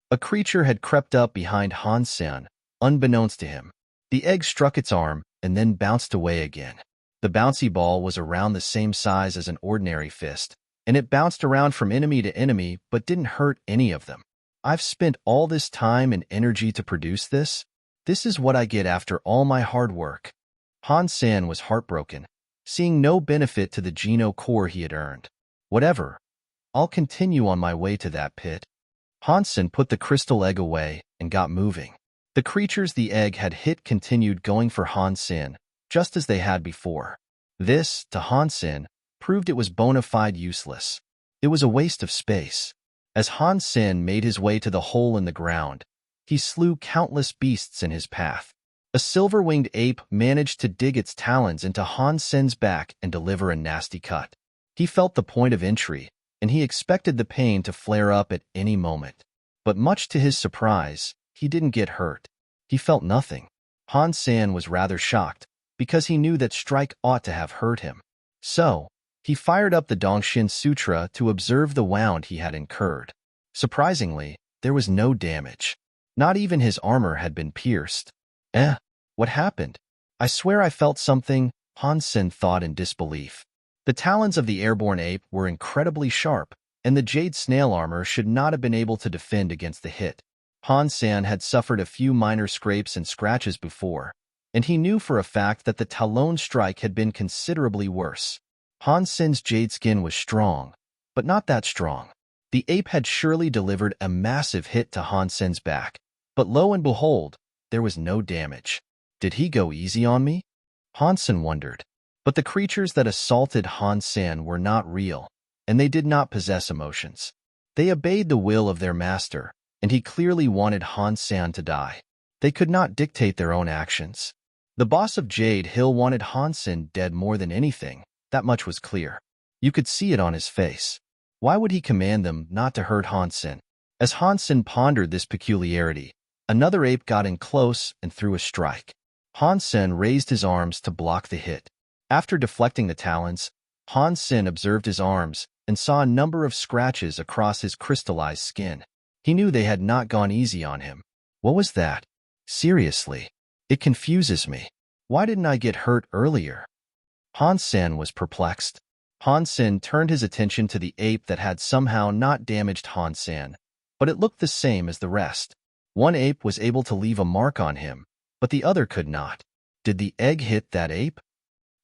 A creature had crept up behind Han Sen, unbeknownst to him. The egg struck its arm and then bounced away again. The bouncy ball was around the same size as an ordinary fist, and it bounced around from enemy to enemy but didn't hurt any of them. I've spent all this time and energy to produce this? This is what I get after all my hard work. Han Sen was heartbroken, seeing no benefit to the Geno core he had earned. Whatever. I'll continue on my way to that pit. Han Sen put the crystal egg away and got moving. The creatures the egg had hit continued going for Han Sen, just as they had before. This, to Han Sen, proved it was bona fide useless. It was a waste of space. As Han Sen made his way to the hole in the ground, he slew countless beasts in his path. A silver-winged ape managed to dig its talons into Han Sen's back and deliver a nasty cut. He felt the point of entry, and he expected the pain to flare up at any moment. But much to his surprise, he didn't get hurt. He felt nothing. Han Sen was rather shocked, because he knew that strike ought to have hurt him. So, he fired up the Dongshin Sutra to observe the wound he had incurred. Surprisingly, there was no damage. Not even his armor had been pierced. What happened? I swear I felt something, Han Sen thought in disbelief. The talons of the airborne ape were incredibly sharp, and the jade snail armor should not have been able to defend against the hit. Han Sen had suffered a few minor scrapes and scratches before, and he knew for a fact that the Talon strike had been considerably worse. Han Sen's jade skin was strong, but not that strong. The ape had surely delivered a massive hit to Han Sen's back, but lo and behold, there was no damage. Did he go easy on me? Han Sen wondered. But the creatures that assaulted Han Sen were not real, and they did not possess emotions. They obeyed the will of their master, and he clearly wanted Han Sen to die. They could not dictate their own actions. The boss of Jade Hill wanted Han Sen dead more than anything, that much was clear. You could see it on his face. Why would he command them not to hurt Han Sen? As Han Sen pondered this peculiarity, another ape got in close and threw a strike. Han Sen raised his arms to block the hit. After deflecting the talons, Han Sen observed his arms and saw a number of scratches across his crystallized skin. He knew they had not gone easy on him. What was that? Seriously, it confuses me. Why didn't I get hurt earlier? Han Sen was perplexed. Han Sen turned his attention to the ape that had somehow not damaged Han Sen, but it looked the same as the rest. One ape was able to leave a mark on him, but the other could not. Did the egg hit that ape?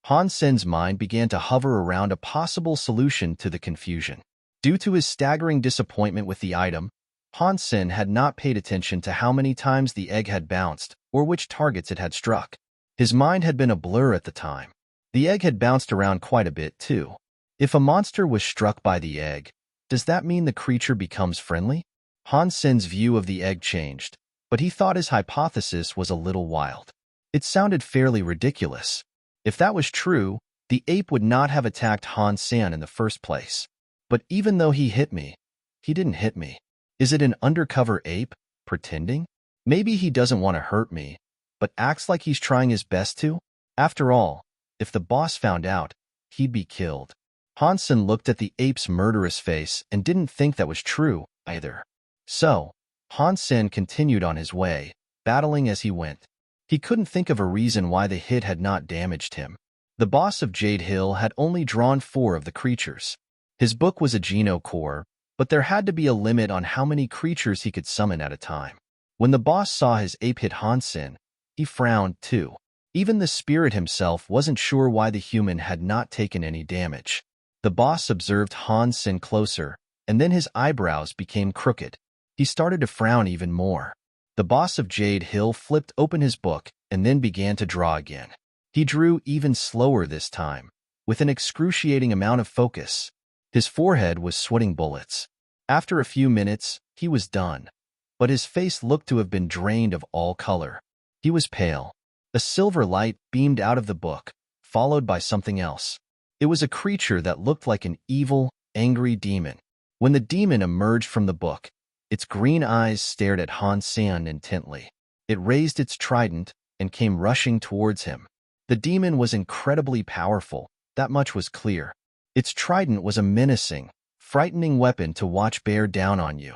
Han Sen's mind began to hover around a possible solution to the confusion. Due to his staggering disappointment with the item, Han Sen had not paid attention to how many times the egg had bounced or which targets it had struck. His mind had been a blur at the time. The egg had bounced around quite a bit, too. If a monster was struck by the egg, does that mean the creature becomes friendly? Han Sen's view of the egg changed, but he thought his hypothesis was a little wild. It sounded fairly ridiculous. If that was true, the ape would not have attacked Han Sen in the first place. But even though he hit me, he didn't hit me. Is it an undercover ape, pretending? Maybe he doesn't want to hurt me, but acts like he's trying his best to? After all, if the boss found out, he'd be killed. Han Sen looked at the ape's murderous face and didn't think that was true, either. So, Han Sen continued on his way, battling as he went. He couldn't think of a reason why the hit had not damaged him. The boss of Jade Hill had only drawn 4 of the creatures. His book was a Geno core, but there had to be a limit on how many creatures he could summon at a time. When the boss saw his ape hit Han Sen, he frowned too. Even the spirit himself wasn't sure why the human had not taken any damage. The boss observed Han Sen closer, and then his eyebrows became crooked. He started to frown even more. The boss of Jade Hill flipped open his book and then began to draw again. He drew even slower this time, with an excruciating amount of focus. His forehead was sweating bullets. After a few minutes, he was done, but his face looked to have been drained of all color. He was pale. A silver light beamed out of the book, followed by something else. It was a creature that looked like an evil, angry demon. When the demon emerged from the book, its green eyes stared at Han Sen intently. It raised its trident and came rushing towards him. The demon was incredibly powerful, that much was clear. Its trident was a menacing, frightening weapon to watch bear down on you.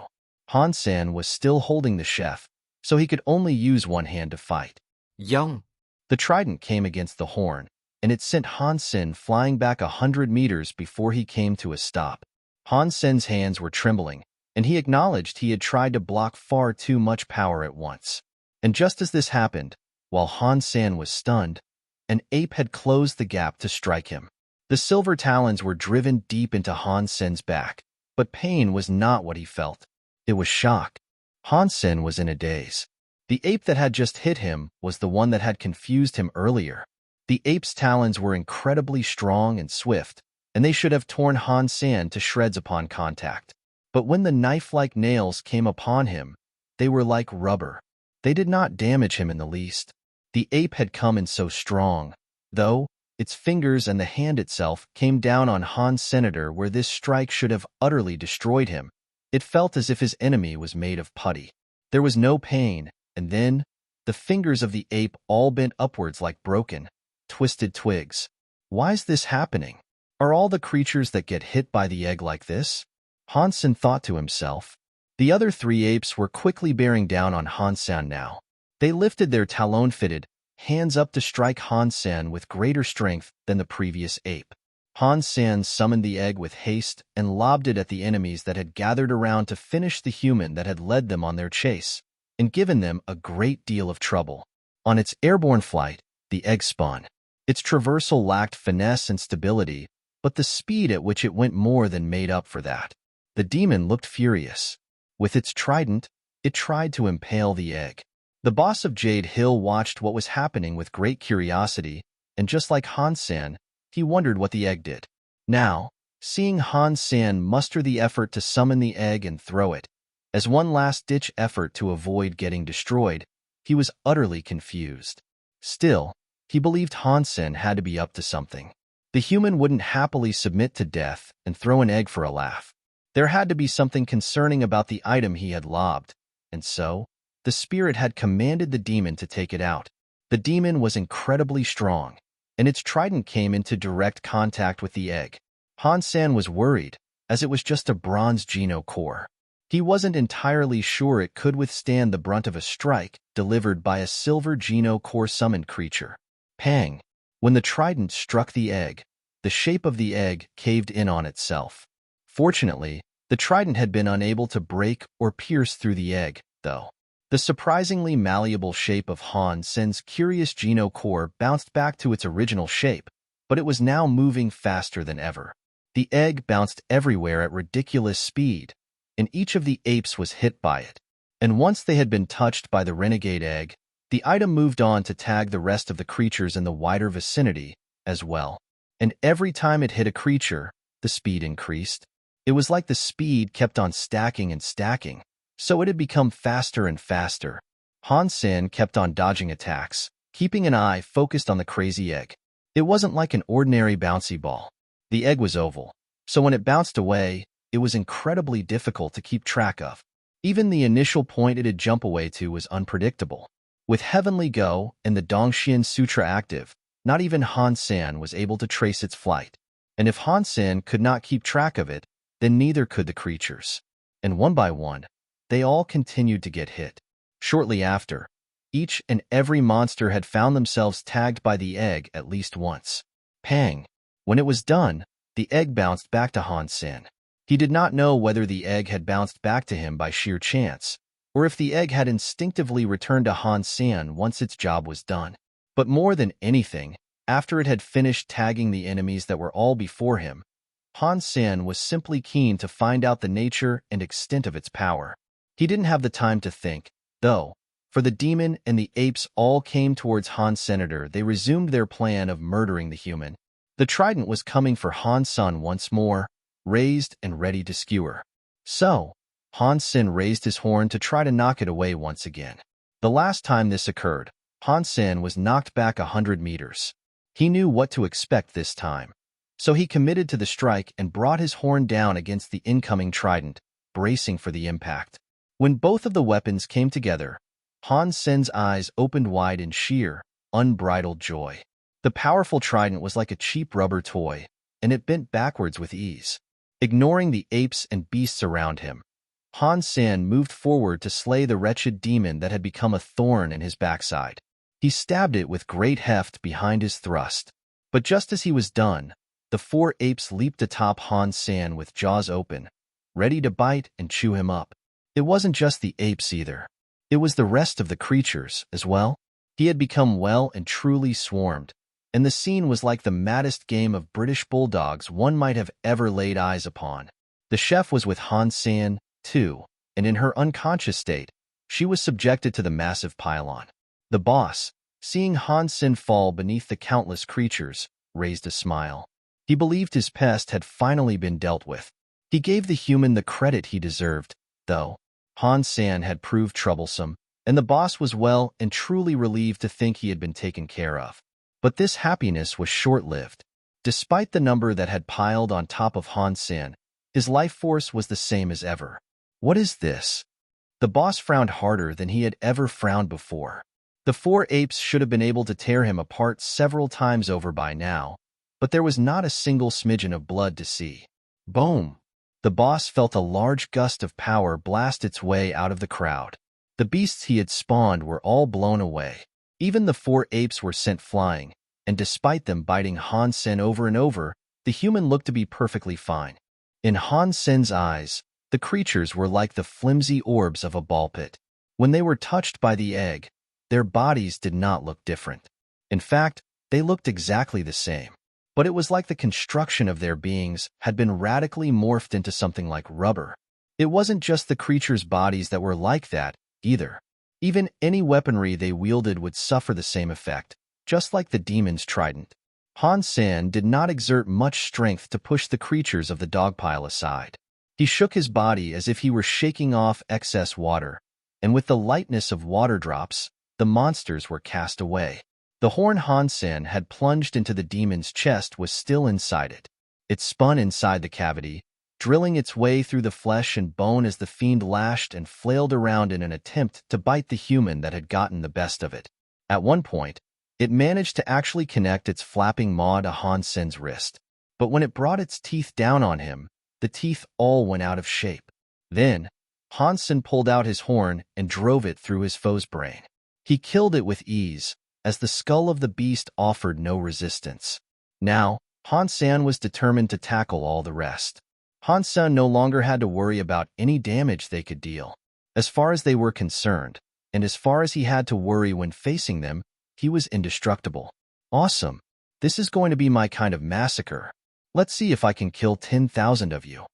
Han Sen was still holding the chef, so he could only use one hand to fight. Young. The trident came against the horn, and it sent Han Sen flying back 100 meters before he came to a stop. Han Sen's hands were trembling, and he acknowledged he had tried to block far too much power at once. And just as this happened, while Han Sen was stunned, an ape had closed the gap to strike him. The silver talons were driven deep into Han Sen's back, but pain was not what he felt. It was shock. Han Sen was in a daze. The ape that had just hit him was the one that had confused him earlier. The ape's talons were incredibly strong and swift, and they should have torn Han Sen to shreds upon contact. But when the knife-like nails came upon him, they were like rubber. They did not damage him in the least. The ape had come in so strong, though, its fingers and the hand itself came down on Han Senator where this strike should have utterly destroyed him. It felt as if his enemy was made of putty. There was no pain, and then, the fingers of the ape all bent upwards like broken, twisted twigs. Why is this happening? Are all the creatures that get hit by the egg like this? Han Sen thought to himself. The other three apes were quickly bearing down on Han Sen now. They lifted their talon-fitted hands up to strike Han Sen with greater strength than the previous ape. Han Sen summoned the egg with haste and lobbed it at the enemies that had gathered around to finish the human that had led them on their chase, and given them a great deal of trouble. On its airborne flight, the egg spun. Its traversal lacked finesse and stability, but the speed at which it went more than made up for that. The demon looked furious. With its trident, it tried to impale the egg. The boss of Jade Hill watched what was happening with great curiosity, and just like Han Sen, he wondered what the egg did. Now, seeing Han Sen muster the effort to summon the egg and throw it, as one last-ditch effort to avoid getting destroyed, he was utterly confused. Still, he believed Han Sen had to be up to something. The human wouldn't happily submit to death and throw an egg for a laugh. There had to be something concerning about the item he had lobbed, and so, the spirit had commanded the demon to take it out. The demon was incredibly strong, and its trident came into direct contact with the egg. Han Sen was worried, as it was just a bronze Geno core. He wasn't entirely sure it could withstand the brunt of a strike delivered by a silver Geno core summoned creature. Pang! When the trident struck the egg, the shape of the egg caved in on itself. Fortunately, the trident had been unable to break or pierce through the egg, though. The surprisingly malleable shape of Han Sen's curious Geno core bounced back to its original shape, but it was now moving faster than ever. The egg bounced everywhere at ridiculous speed, and each of the apes was hit by it. And once they had been touched by the renegade egg, the item moved on to tag the rest of the creatures in the wider vicinity as well. And every time it hit a creature, the speed increased. It was like the speed kept on stacking and stacking, so it had become faster and faster. Han Sen kept on dodging attacks, keeping an eye focused on the crazy egg. It wasn't like an ordinary bouncy ball. The egg was oval, so when it bounced away, it was incredibly difficult to keep track of. Even the initial point it'd jump away to was unpredictable. With Heavenly Go and the Dongxian Sutra active, not even Han Sen was able to trace its flight. And if Han Sen could not keep track of it, then neither could the creatures. And one by one, they all continued to get hit. Shortly after, each and every monster had found themselves tagged by the egg at least once. Pang! When it was done, the egg bounced back to Han Sen. He did not know whether the egg had bounced back to him by sheer chance, or if the egg had instinctively returned to Han Sen once its job was done. But more than anything, after it had finished tagging the enemies that were all before him, Han Sen was simply keen to find out the nature and extent of its power. He didn't have the time to think, though, for the demon and the apes all came towards Han Senator. They resumed their plan of murdering the human. The trident was coming for Han Sen once more, raised and ready to skewer. So, Han Sen raised his horn to try to knock it away once again. The last time this occurred, Han Sen was knocked back 100 meters. He knew what to expect this time, so he committed to the strike and brought his horn down against the incoming trident, bracing for the impact. When both of the weapons came together, Han Sen's eyes opened wide in sheer, unbridled joy. The powerful trident was like a cheap rubber toy, and it bent backwards with ease. Ignoring the apes and beasts around him, Han Sen moved forward to slay the wretched demon that had become a thorn in his backside. He stabbed it with great heft behind his thrust. But just as he was done, the four apes leaped atop Han Sen with jaws open, ready to bite and chew him up. It wasn't just the apes either. It was the rest of the creatures as well. He had become well and truly swarmed, and the scene was like the maddest game of British bulldogs one might have ever laid eyes upon. The chef was with Han Sen, too, and in her unconscious state, she was subjected to the massive pylon. The boss, seeing Han Sen fall beneath the countless creatures, raised a smile. He believed his pest had finally been dealt with. He gave the human the credit he deserved, though. Han Sen had proved troublesome, and the boss was well and truly relieved to think he had been taken care of. But this happiness was short-lived. Despite the number that had piled on top of Han Sen, his life force was the same as ever. What is this? The boss frowned harder than he had ever frowned before. The four apes should have been able to tear him apart several times over by now, but there was not a single smidgen of blood to see. Boom! The boss felt a large gust of power blast its way out of the crowd. The beasts he had spawned were all blown away. Even the four apes were sent flying, and despite them biting Han Sen over and over, the human looked to be perfectly fine. In Han Sen's eyes, the creatures were like the flimsy orbs of a ball pit. When they were touched by the egg, their bodies did not look different. In fact, they looked exactly the same. But it was like the construction of their beings had been radically morphed into something like rubber. It wasn't just the creatures' bodies that were like that, either. Even any weaponry they wielded would suffer the same effect, just like the demon's trident. Han Sen did not exert much strength to push the creatures of the dogpile aside. He shook his body as if he were shaking off excess water, and with the lightness of water drops, the monsters were cast away. The horn Han Sen had plunged into the demon's chest was still inside it. It spun inside the cavity, drilling its way through the flesh and bone as the fiend lashed and flailed around in an attempt to bite the human that had gotten the best of it. At one point, it managed to actually connect its flapping maw to Han Sen's wrist. But when it brought its teeth down on him, the teeth all went out of shape. Then, Han Sen pulled out his horn and drove it through his foe's brain. He killed it with ease, as the skull of the beast offered no resistance. Now, Han Sen was determined to tackle all the rest. Han Sen no longer had to worry about any damage they could deal. As far as they were concerned, and as far as he had to worry when facing them, he was indestructible. Awesome. This is going to be my kind of massacre. Let's see if I can kill 10,000 of you.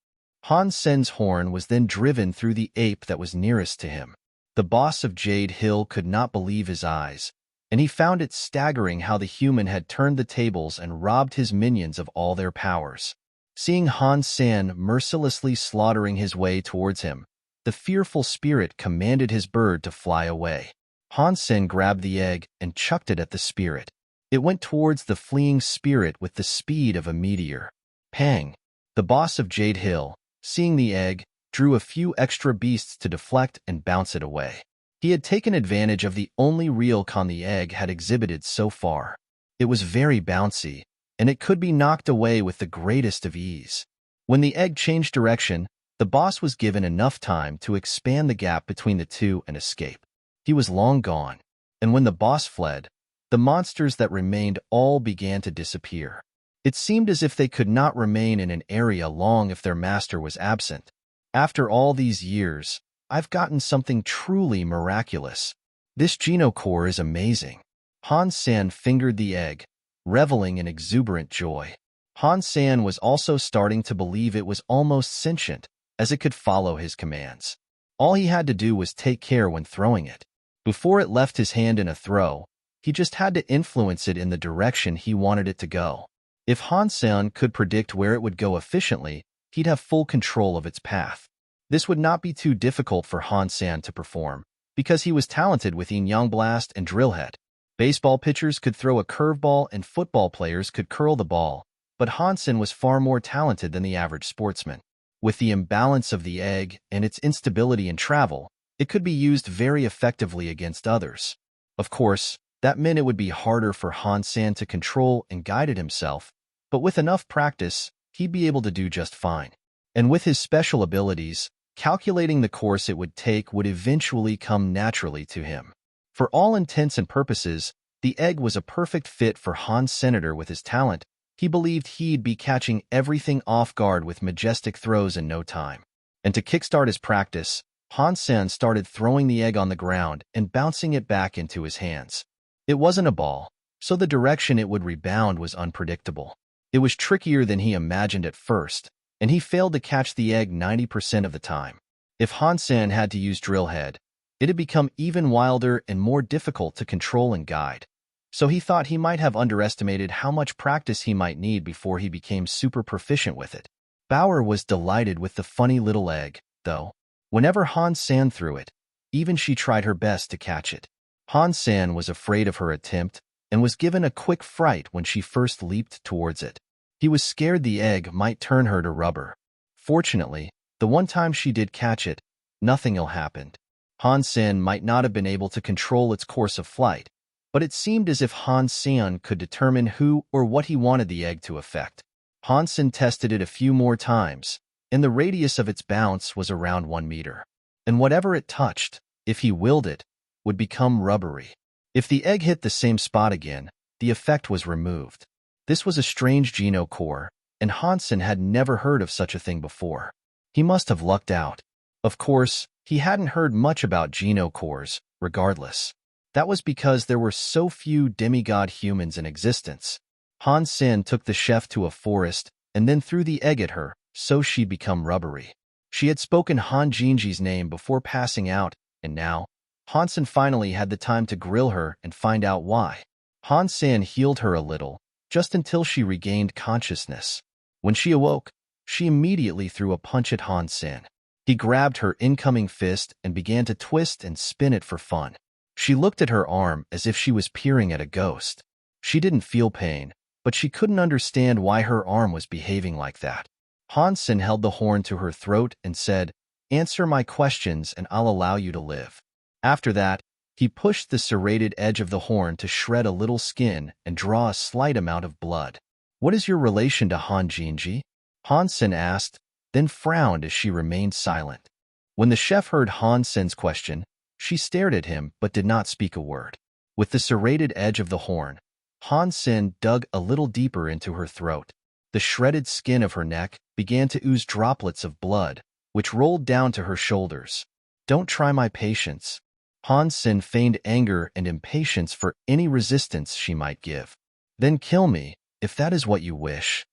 Han Sen's horn was then driven through the ape that was nearest to him. The boss of Jade Hill could not believe his eyes, and he found it staggering how the human had turned the tables and robbed his minions of all their powers. Seeing Han Sen mercilessly slaughtering his way towards him, the fearful spirit commanded his bird to fly away. Han Sen grabbed the egg and chucked it at the spirit. It went towards the fleeing spirit with the speed of a meteor. Pang! The boss of Jade Hill, seeing the egg, drew a few extra beasts to deflect and bounce it away. He had taken advantage of the only real con the egg had exhibited so far. It was very bouncy, and it could be knocked away with the greatest of ease. When the egg changed direction, the boss was given enough time to expand the gap between the two and escape. He was long gone, and when the boss fled, the monsters that remained all began to disappear. It seemed as if they could not remain in an area long if their master was absent. After all these years, I've gotten something truly miraculous. This genocore is amazing. Han Sen fingered the egg, reveling in exuberant joy. Han Sen was also starting to believe it was almost sentient, as it could follow his commands. All he had to do was take care when throwing it. Before it left his hand in a throw, he just had to influence it in the direction he wanted it to go. If Han Sen could predict where it would go efficiently, he'd have full control of its path. This would not be too difficult for Han Sen to perform, because he was talented with Yin-Yang Blast and Drillhead. Baseball pitchers could throw a curveball and football players could curl the ball, but Han Sen was far more talented than the average sportsman. With the imbalance of the egg and its instability in travel, it could be used very effectively against others. Of course, that meant it would be harder for Han Sen to control and guide it himself, but with enough practice, he'd be able to do just fine. And with his special abilities, Calculating the course it would take would eventually come naturally to him. For all intents and purposes, the egg was a perfect fit for Han Senator with his talent. He believed he'd be catching everything off guard with majestic throws in no time. And to kickstart his practice, Han Sen started throwing the egg on the ground and bouncing it back into his hands. It wasn't a ball, so the direction it would rebound was unpredictable. It was trickier than he imagined at first, and he failed to catch the egg 90% of the time. If Han Sen had to use drill head, it had become even wilder and more difficult to control and guide. So he thought he might have underestimated how much practice he might need before he became super proficient with it. Bauer was delighted with the funny little egg, though. Whenever Han Sen threw it, even she tried her best to catch it. Han Sen was afraid of her attempt and was given a quick fright when she first leaped towards it. He was scared the egg might turn her to rubber. Fortunately, the one time she did catch it, nothing ill happened. Han Sen might not have been able to control its course of flight, but it seemed as if Han Sen could determine who or what he wanted the egg to affect. Han Sen tested it a few more times, and the radius of its bounce was around 1 meter. And whatever it touched, if he willed it, would become rubbery. If the egg hit the same spot again, the effect was removed. This was a strange Geno core, and Han Sen had never heard of such a thing before. He must have lucked out. Of course, he hadn't heard much about Geno cores, regardless. That was because there were so few demigod humans in existence. Han Sen took the chef to a forest and then threw the egg at her, so she'd become rubbery. She had spoken Han Jinji's name before passing out, and now, Han Sen finally had the time to grill her and find out why. Han Sen healed her a little, just until she regained consciousness. When she awoke, she immediately threw a punch at Han Sen. He grabbed her incoming fist and began to twist and spin it for fun. She looked at her arm as if she was peering at a ghost. She didn't feel pain, but she couldn't understand why her arm was behaving like that. Han Sen held the horn to her throat and said, "Answer my questions and I'll allow you to live." After that, he pushed the serrated edge of the horn to shred a little skin and draw a slight amount of blood. "What is your relation to Han Jinji?" Han Sen asked, then frowned as she remained silent. When the chef heard Han Sen's question, she stared at him but did not speak a word. With the serrated edge of the horn, Han Sen dug a little deeper into her throat. The shredded skin of her neck began to ooze droplets of blood, which rolled down to her shoulders. "Don't try my patience." Han Sen feigned anger and impatience for any resistance she might give. "Then kill me, if that is what you wish."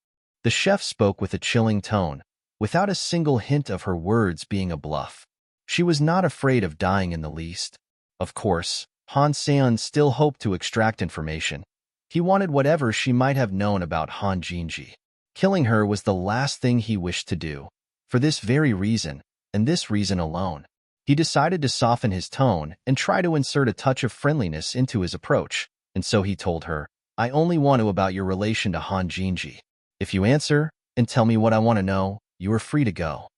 The chef spoke with a chilling tone, without a single hint of her words being a bluff. She was not afraid of dying in the least. Of course, Han Sen still hoped to extract information. He wanted whatever she might have known about Han Jinji. Killing her was the last thing he wished to do. For this very reason, and this reason alone, he decided to soften his tone and try to insert a touch of friendliness into his approach, and so he told her, "I only want to about your relation to Han Jinji. If you answer and tell me what I want to know, you are free to go."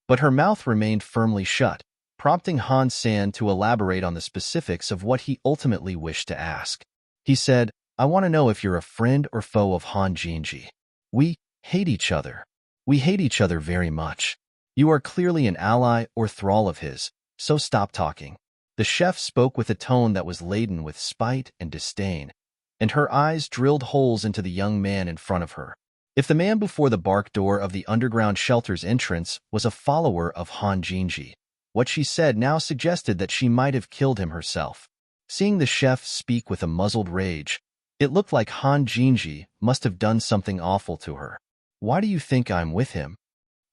But her mouth remained firmly shut, prompting Han Sen to elaborate on the specifics of what he ultimately wished to ask. He said, "I want to know if you're a friend or foe of Han Jinji." "We hate each other. We hate each other very much. You are clearly an ally or thrall of his, so stop talking." The chef spoke with a tone that was laden with spite and disdain, and her eyes drilled holes into the young man in front of her. If the man before the bark door of the underground shelter's entrance was a follower of Han Jinji, what she said now suggested that she might have killed him herself. Seeing the chef speak with a muzzled rage, it looked like Han Jinji must have done something awful to her. "Why do you think I'm with him?"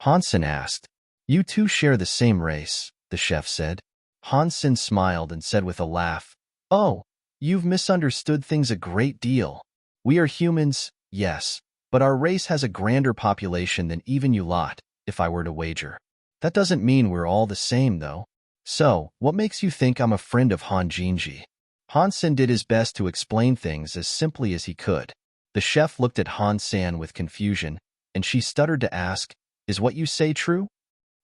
Han Sen asked. "You two share the same race," the chef said. Han Sen smiled and said with a laugh, "Oh, you've misunderstood things a great deal. We are humans, yes, but our race has a grander population than even you lot, if I were to wager. That doesn't mean we're all the same, though. So, what makes you think I'm a friend of Han Jinji?" Han Sen did his best to explain things as simply as he could. The chef looked at Han Sen with confusion, and she stuttered to ask, "Is what you say true?"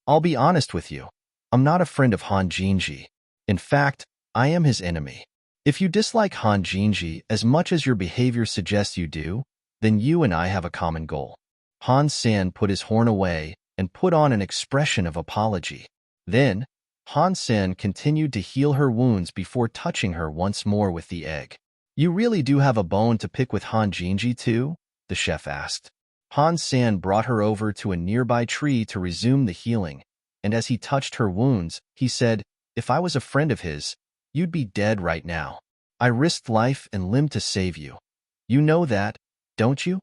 "I'll be honest with you. I'm not a friend of Han Jinji. In fact, I am his enemy. If you dislike Han Jinji as much as your behavior suggests you do, then you and I have a common goal." Han Sen put his horn away and put on an expression of apology. Then, Han Sen continued to heal her wounds before touching her once more with the egg. You really do have a bone to pick with Han Jinji too? The chef asked. Han Sen brought her over to a nearby tree to resume the healing, and as he touched her wounds, he said, "If I was a friend of his, you'd be dead right now. I risked life and limb to save you. You know that, don't you?"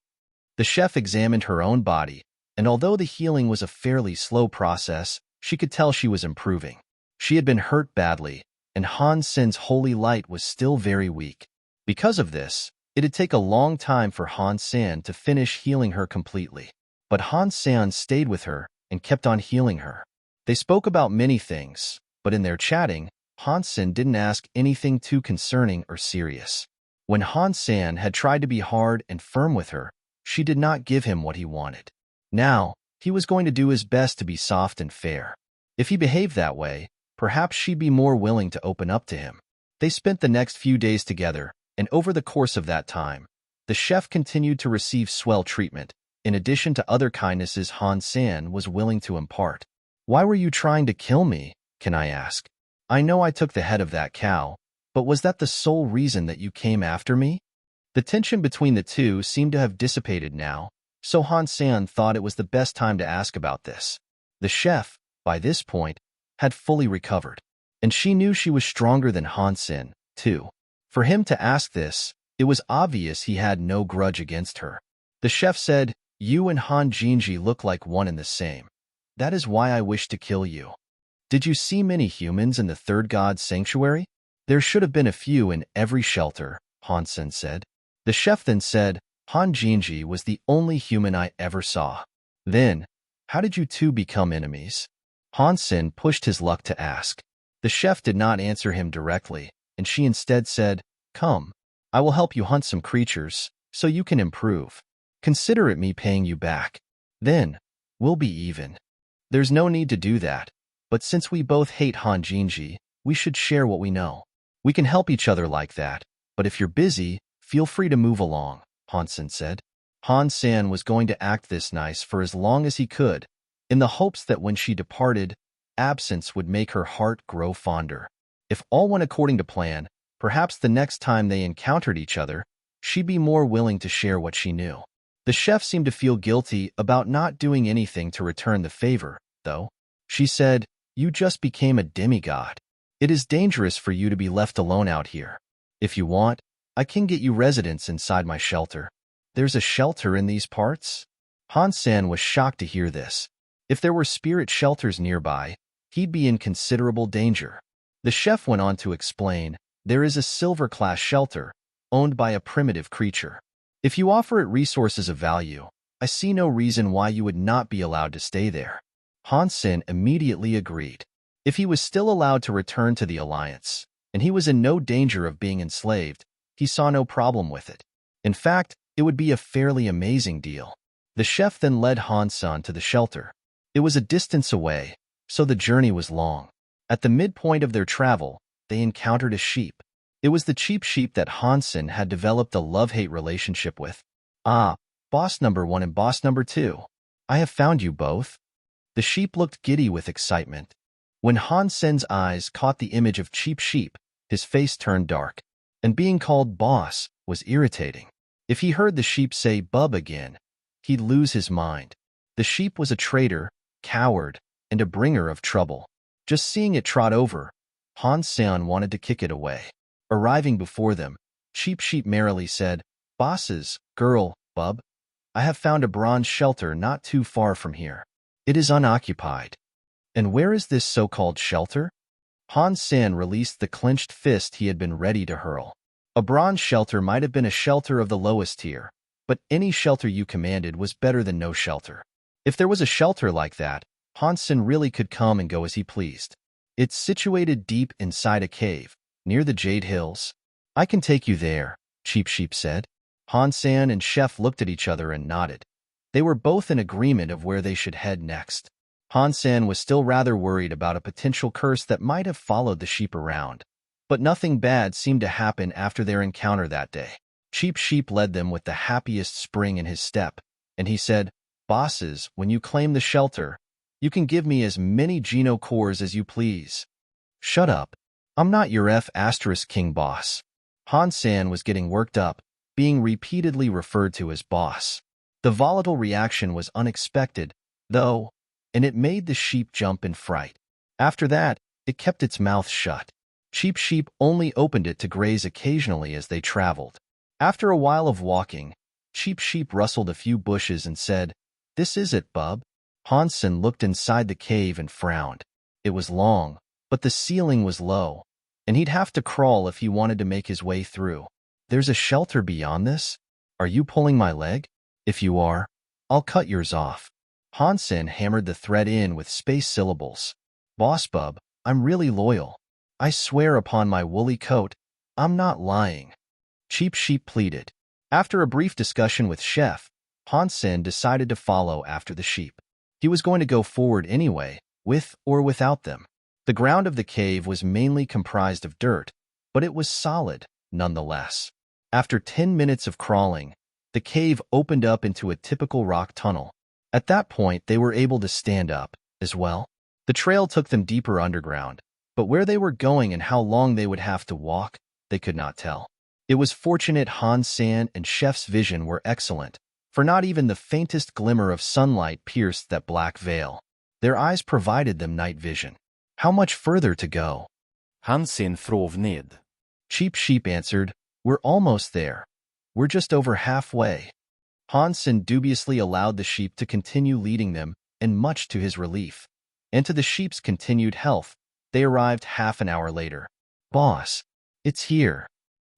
The chef examined her own body, and although the healing was a fairly slow process, she could tell she was improving. She had been hurt badly, and Han Sen's holy light was still very weak. Because of this, it'd take a long time for Han Sen to finish healing her completely. But Han Sen stayed with her and kept on healing her. They spoke about many things, but in their chatting, Han Sen didn't ask anything too concerning or serious. When Han Sen had tried to be hard and firm with her, she did not give him what he wanted. Now, he was going to do his best to be soft and fair. If he behaved that way, perhaps she'd be more willing to open up to him. They spent the next few days together, and over the course of that time, the chef continued to receive swell treatment, in addition to other kindnesses Han Sen was willing to impart. "Why were you trying to kill me, can I ask? I know I took the head of that cow, but was that the sole reason that you came after me?" The tension between the two seemed to have dissipated now, so Han Sen thought it was the best time to ask about this. The chef, by this point, had fully recovered, and she knew she was stronger than Han Sen, too. For him to ask this, it was obvious he had no grudge against her. The chef said, "You and Han Jinji look like one and the same. That is why I wish to kill you." "Did you see many humans in the third god's sanctuary?" "There should have been a few in every shelter," Han Sen said. The chef then said, "Han Jinji was the only human I ever saw." "Then, how did you two become enemies?" Han Sen pushed his luck to ask. The chef did not answer him directly, and she instead said, "Come, I will help you hunt some creatures, so you can improve. Consider it me paying you back. Then, we'll be even." "There's no need to do that, but since we both hate Han Jinji, we should share what we know. We can help each other like that, but if you're busy, feel free to move along," Han Sen said. Han Sen was going to act this nice for as long as he could, in the hopes that when she departed, absence would make her heart grow fonder. If all went according to plan, perhaps the next time they encountered each other, she'd be more willing to share what she knew. The chef seemed to feel guilty about not doing anything to return the favor, though. She said, "You just became a demigod. It is dangerous for you to be left alone out here. If you want, I can get you residence inside my shelter." "There's a shelter in these parts?" Han Sen was shocked to hear this. If there were spirit shelters nearby, he'd be in considerable danger. The chef went on to explain, "There is a silver-class shelter, owned by a primitive creature. If you offer it resources of value, I see no reason why you would not be allowed to stay there." Han Sen immediately agreed. If he was still allowed to return to the Alliance, and he was in no danger of being enslaved, he saw no problem with it. In fact, it would be a fairly amazing deal. The chef then led Han Sen to the shelter. It was a distance away, so the journey was long. At the midpoint of their travel, they encountered a sheep. It was the cheap sheep that Han Sen had developed a love-hate relationship with. "Ah, boss number 1 and boss number 2. I have found you both." The sheep looked giddy with excitement. When Han Sen's eyes caught the image of cheap sheep, his face turned dark, and being called boss was irritating. If he heard the sheep say bub again, he'd lose his mind. The sheep was a traitor, coward, and a bringer of trouble. Just seeing it trot over, Han Sen wanted to kick it away. Arriving before them, Cheap Sheep merrily said, "Bosses, girl, bub, I have found a bronze shelter not too far from here. It is unoccupied." "And where is this so-called shelter?" Han Sen released the clenched fist he had been ready to hurl. A bronze shelter might have been a shelter of the lowest tier, but any shelter you commanded was better than no shelter. If there was a shelter like that, Han Sen really could come and go as he pleased. "It's situated deep inside a cave, near the Jade Hills." "I can take you there," Cheap Sheep said. Han Sen and Chef looked at each other and nodded. They were both in agreement of where they should head next. Han Sen was still rather worried about a potential curse that might have followed the sheep around, but nothing bad seemed to happen after their encounter that day. Cheap Sheep led them with the happiest spring in his step, and he said, "Bosses, when you claim the shelter, You can give me as many Geno cores as you please. Shut up. I'm not your King boss. Han Sen was getting worked up, being repeatedly referred to as boss. The volatile reaction was unexpected, though, and it made the sheep jump in fright. After that, it kept its mouth shut. Cheap Sheep only opened it to graze occasionally as they traveled. After a while of walking, Cheap Sheep rustled a few bushes and said, "This is it, bub." Han Sen looked inside the cave and frowned. It was long, but the ceiling was low, and he'd have to crawl if he wanted to make his way through. There's a shelter beyond this? Are you pulling my leg? If you are, I'll cut yours off. Han Sen hammered the thread in with space syllables. Boss bub, I'm really loyal. I swear upon my woolly coat, I'm not lying. Cheap Sheep pleaded. After a brief discussion with Chef, Han Sen decided to follow after the sheep. He was going to go forward anyway, with or without them. The ground of the cave was mainly comprised of dirt, but it was solid, nonetheless. After 10 minutes of crawling, the cave opened up into a typical rock tunnel. At that point, they were able to stand up, as well. The trail took them deeper underground, but where they were going and how long they would have to walk, they could not tell. It was fortunate Han Sen and Chef's vision were excellent, for not even the faintest glimmer of sunlight pierced that black veil. Their eyes provided them night vision. How much further to go? Han Sen frov ned. Cheap Sheep answered, We're almost there. We're just over halfway. Han Sen dubiously allowed the sheep to continue leading them, and much to his relief, and to the sheep's continued health, they arrived half an hour later. Boss, it's here.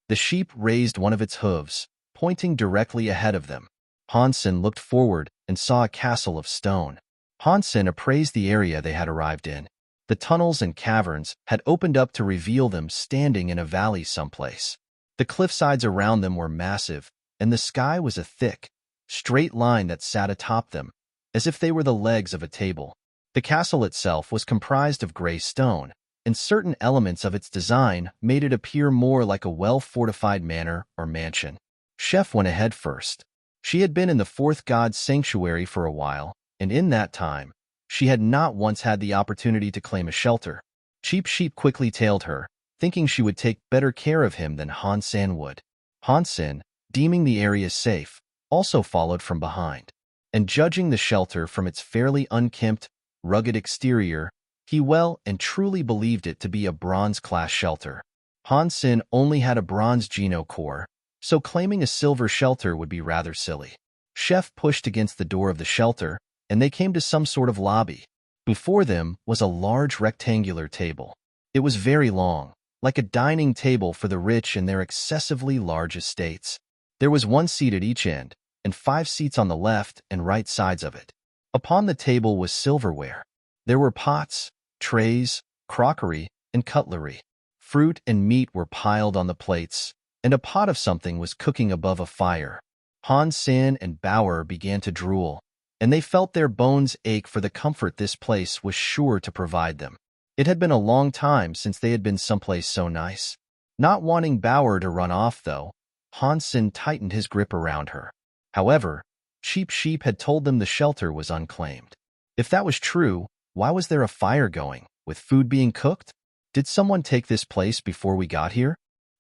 The sheep raised one of its hooves, pointing directly ahead of them. Han Sen looked forward and saw a castle of stone. Han Sen appraised the area they had arrived in. The tunnels and caverns had opened up to reveal them standing in a valley someplace. The cliffsides around them were massive, and the sky was a thick, straight line that sat atop them, as if they were the legs of a table. The castle itself was comprised of gray stone, and certain elements of its design made it appear more like a well-fortified manor or mansion. Chef went ahead first. She had been in the fourth god's sanctuary for a while, and in that time, she had not once had the opportunity to claim a shelter. Cheap Sheep quickly tailed her, thinking she would take better care of him than Han Sen would. Han Sen, deeming the area safe, also followed from behind. And judging the shelter from its fairly unkempt, rugged exterior, he well and truly believed it to be a bronze-class shelter. Han Sen only had a bronze Geno core, so claiming a silver shelter would be rather silly. Chef pushed against the door of the shelter, and they came to some sort of lobby. Before them was a large rectangular table. It was very long, like a dining table for the rich in their excessively large estates. There was one seat at each end, and 5 seats on the left and right sides of it. Upon the table was silverware. There were pots, trays, crockery, and cutlery. Fruit and meat were piled on the plates, and a pot of something was cooking above a fire. Han Sen and Bauer began to drool, and they felt their bones ache for the comfort this place was sure to provide them. It had been a long time since they had been someplace so nice. Not wanting Bauer to run off, though, Han Sen tightened his grip around her. However, Cheap Sheep had told them the shelter was unclaimed. If that was true, why was there a fire going, with food being cooked? Did someone take this place before we got here?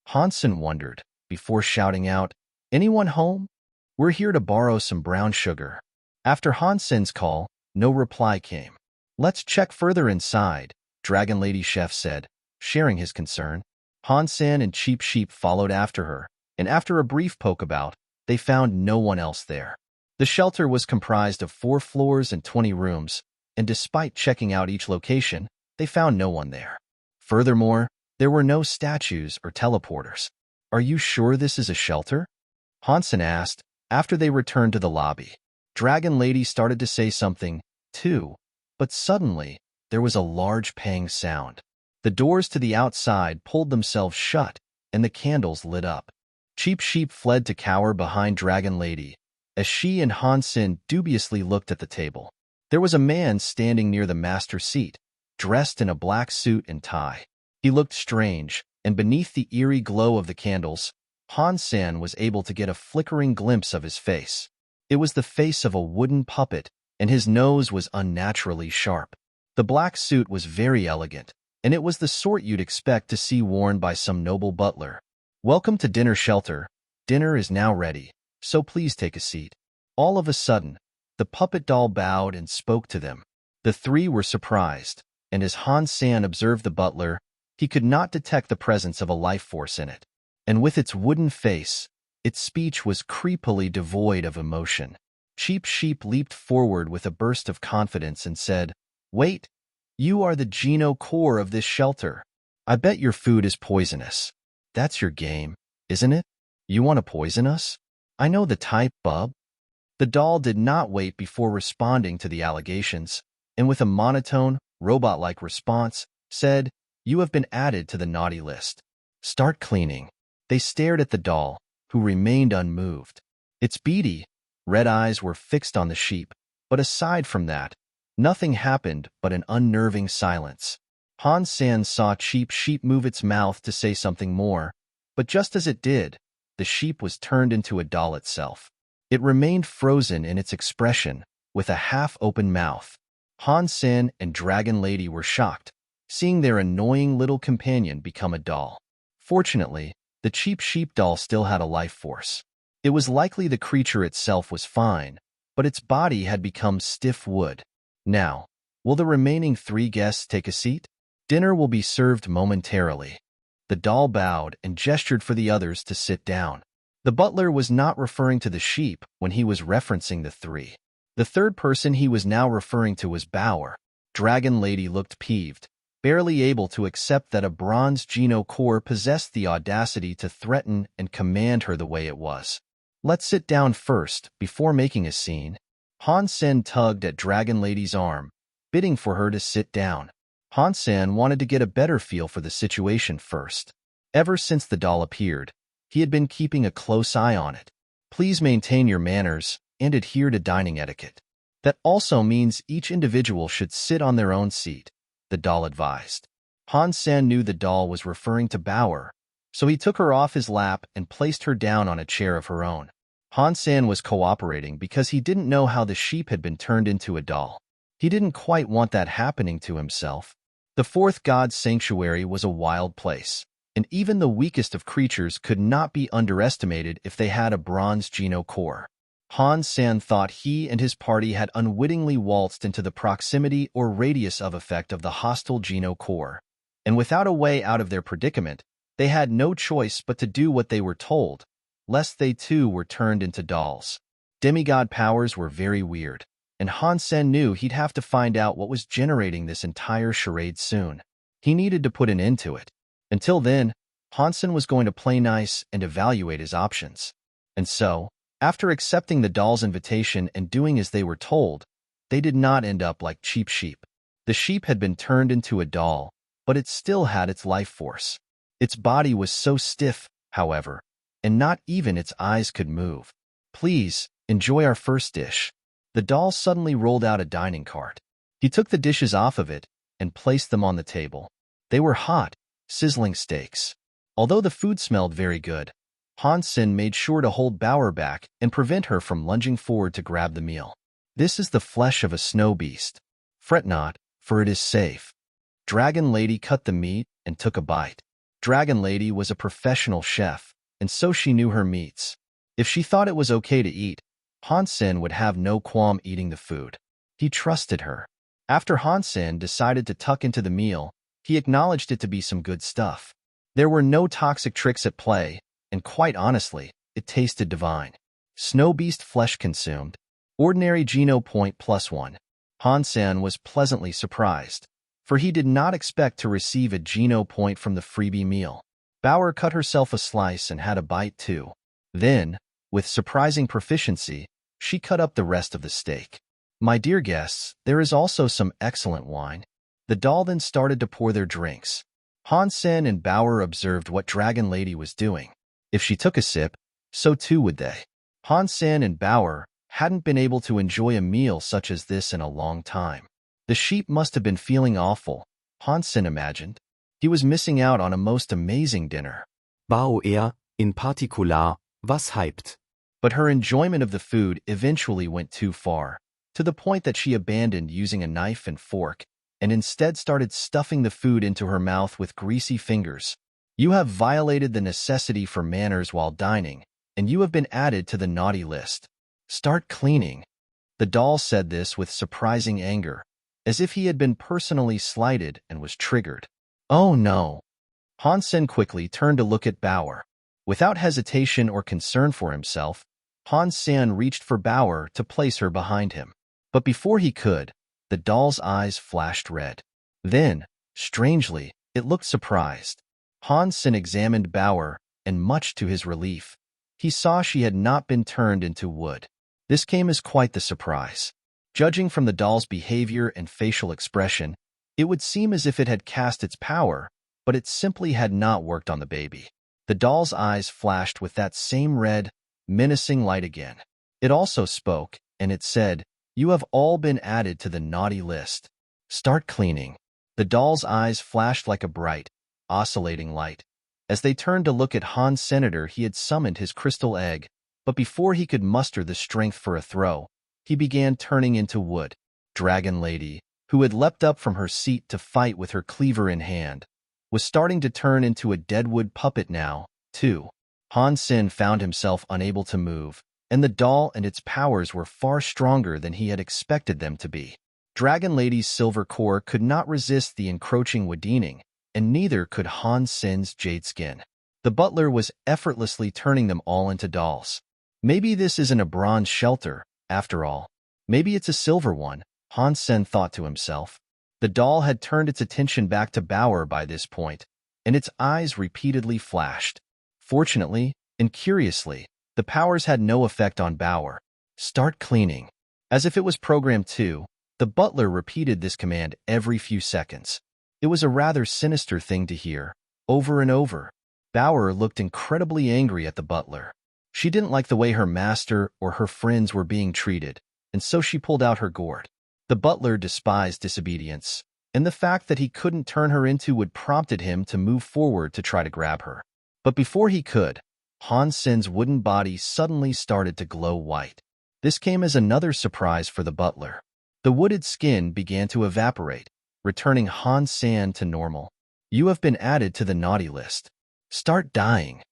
Han Sen wondered, before shouting out, Anyone home? We're here to borrow some brown sugar. After Han Sen's call, no reply came. Let's check further inside, Dragon Lady Chef said, sharing his concern. Han Sen and Cheap Sheep followed after her, and after a brief poke about, they found no one else there. The shelter was comprised of 4 floors and 20 rooms, and despite checking out each location, they found no one there. Furthermore, there were no statues or teleporters. Are you sure this is a shelter? Han Sen asked, after they returned to the lobby. Dragon Lady started to say something, too, but suddenly, there was a large pang sound. The doors to the outside pulled themselves shut, and the candles lit up. Cheap Sheep fled to cower behind Dragon Lady, as she and Han Sen dubiously looked at the table. There was a man standing near the master seat, dressed in a black suit and tie. He looked strange, and beneath the eerie glow of the candles, Han Sen was able to get a flickering glimpse of his face. It was the face of a wooden puppet, and his nose was unnaturally sharp. The black suit was very elegant, and it was the sort you'd expect to see worn by some noble butler. "Welcome to dinner shelter. Dinner is now ready, so please take a seat." All of a sudden, the puppet doll bowed and spoke to them. The three were surprised, and as Han Sen observed the butler, he could not detect the presence of a life force in it. And with its wooden face, its speech was creepily devoid of emotion. Cheap Sheep leaped forward with a burst of confidence and said, "Wait, you are the Geno core of this shelter. I bet your food is poisonous. That's your game, isn't it? You want to poison us? I know the type, bub." The doll did not wait before responding to the allegations, and with a monotone, robot-like response, said, "You have been added to the naughty list. Start cleaning." They stared at the doll, who remained unmoved. Its beady, red eyes were fixed on the sheep, but aside from that, nothing happened but an unnerving silence. Han Sen saw Cheap Sheep move its mouth to say something more, but just as it did, the sheep was turned into a doll itself. It remained frozen in its expression, with a half-open mouth. Han Sen and Dragon Lady were shocked, seeing their annoying little companion become a doll. Fortunately, the Cheap Sheep doll still had a life force. It was likely the creature itself was fine, but its body had become stiff wood. "Now, will the remaining 3 guests take a seat? Dinner will be served momentarily." The doll bowed and gestured for the others to sit down. The butler was not referring to the sheep when he was referencing the 3. The third person he was now referring to was Bauer. Dragon Lady looked peeved, barely able to accept that a bronze Geno core possessed the audacity to threaten and command her the way it was. "Let's sit down first, before making a scene." Han Sen tugged at Dragon Lady's arm, bidding for her to sit down. Han Sen wanted to get a better feel for the situation first. Ever since the doll appeared, he had been keeping a close eye on it. "Please maintain your manners and adhere to dining etiquette. That also means each individual should sit on their own seat," the doll advised. Han Sen knew the doll was referring to Bauer, so he took her off his lap and placed her down on a chair of her own. Han Sen was cooperating because he didn't know how the sheep had been turned into a doll. He didn't quite want that happening to himself. The fourth god's sanctuary was a wild place, and even the weakest of creatures could not be underestimated if they had a bronze Geno core. Han Sen thought he and his party had unwittingly waltzed into the proximity or radius of effect of the hostile Geno core, and without a way out of their predicament, they had no choice but to do what they were told, lest they too were turned into dolls. Demigod powers were very weird, and Han Sen knew he'd have to find out what was generating this entire charade soon. He needed to put an end to it. Until then, Han Sen was going to play nice and evaluate his options. And so, after accepting the doll's invitation and doing as they were told, they did not end up like Cheap Sheep. The sheep had been turned into a doll, but it still had its life force. Its body was so stiff, however, and not even its eyes could move. "Please, enjoy our first dish." The doll suddenly rolled out a dining cart. He took the dishes off of it and placed them on the table. They were hot, sizzling steaks. Although the food smelled very good, Han Sen made sure to hold Bauer back and prevent her from lunging forward to grab the meal. "This is the flesh of a snow beast. Fret not, for it is safe." Dragon Lady cut the meat and took a bite. Dragon Lady was a professional chef, and so she knew her meats. If she thought it was okay to eat, Han Sen would have no qualm eating the food. He trusted her. After Han Sen decided to tuck into the meal, he acknowledged it to be some good stuff. There were no toxic tricks at play, and quite honestly, it tasted divine. Snow beast flesh consumed. Ordinary Geno point +1. Han Sen was pleasantly surprised, for he did not expect to receive a Geno point from the freebie meal. Bauer cut herself a slice and had a bite too. Then, with surprising proficiency, she cut up the rest of the steak. "My dear guests, there is also some excellent wine." The doll then started to pour their drinks. Han Sen and Bauer observed what Dragon Lady was doing. If she took a sip, so too would they. Han Sen and Bauer hadn't been able to enjoy a meal such as this in a long time. The sheep must have been feeling awful, Han Sen imagined. He was missing out on a most amazing dinner. Bauer, in particular, was hyped. But her enjoyment of the food eventually went too far. to the point that she abandoned using a knife and fork and instead started stuffing the food into her mouth with greasy fingers. You have violated the necessity for manners while dining, and you have been added to the naughty list. Start cleaning. The doll said this with surprising anger, as if he had been personally slighted and was triggered. Oh no. Han Sen quickly turned to look at Bauer. Without hesitation or concern for himself, Han Sen reached for Bauer to place her behind him. But before he could, the doll's eyes flashed red. Then, strangely, it looked surprised. Han Sen examined Bauer, and much to his relief, he saw she had not been turned into wood. This came as quite the surprise. Judging from the doll's behavior and facial expression, it would seem as if it had cast its power, but it simply had not worked on the baby. The doll's eyes flashed with that same red, menacing light again. It also spoke, and it said, "You have all been added to the naughty list. Start cleaning." The doll's eyes flashed like a bright, oscillating light. As they turned to look at Han Senator, he had summoned his crystal egg, but before he could muster the strength for a throw, he began turning into wood. Dragon Lady, who had leapt up from her seat to fight with her cleaver in hand, was starting to turn into a deadwood puppet now, too. Han Sen found himself unable to move, and the doll and its powers were far stronger than he had expected them to be. Dragon Lady's silver core could not resist the encroaching woodening, and neither could Han Sen's jade skin. The butler was effortlessly turning them all into dolls. Maybe this isn't a bronze shelter, after all. Maybe it's a silver one, Han Sen thought to himself. The doll had turned its attention back to Bauer by this point, and its eyes repeatedly flashed. Fortunately, and curiously, the powers had no effect on Bauer. Start cleaning. As if it was programmed to, the butler repeated this command every few seconds. It was a rather sinister thing to hear, over and over. Bauer looked incredibly angry at the butler. She didn't like the way her master or her friends were being treated, and so she pulled out her gourd. The butler despised disobedience, and the fact that he couldn't turn her into wood prompted him to move forward to try to grab her. But before he could, Han Sen's wooden body suddenly started to glow white. This came as another surprise for the butler. The wooded skin began to evaporate, returning Han Sen to normal. You have been added to the naughty list. Start dying.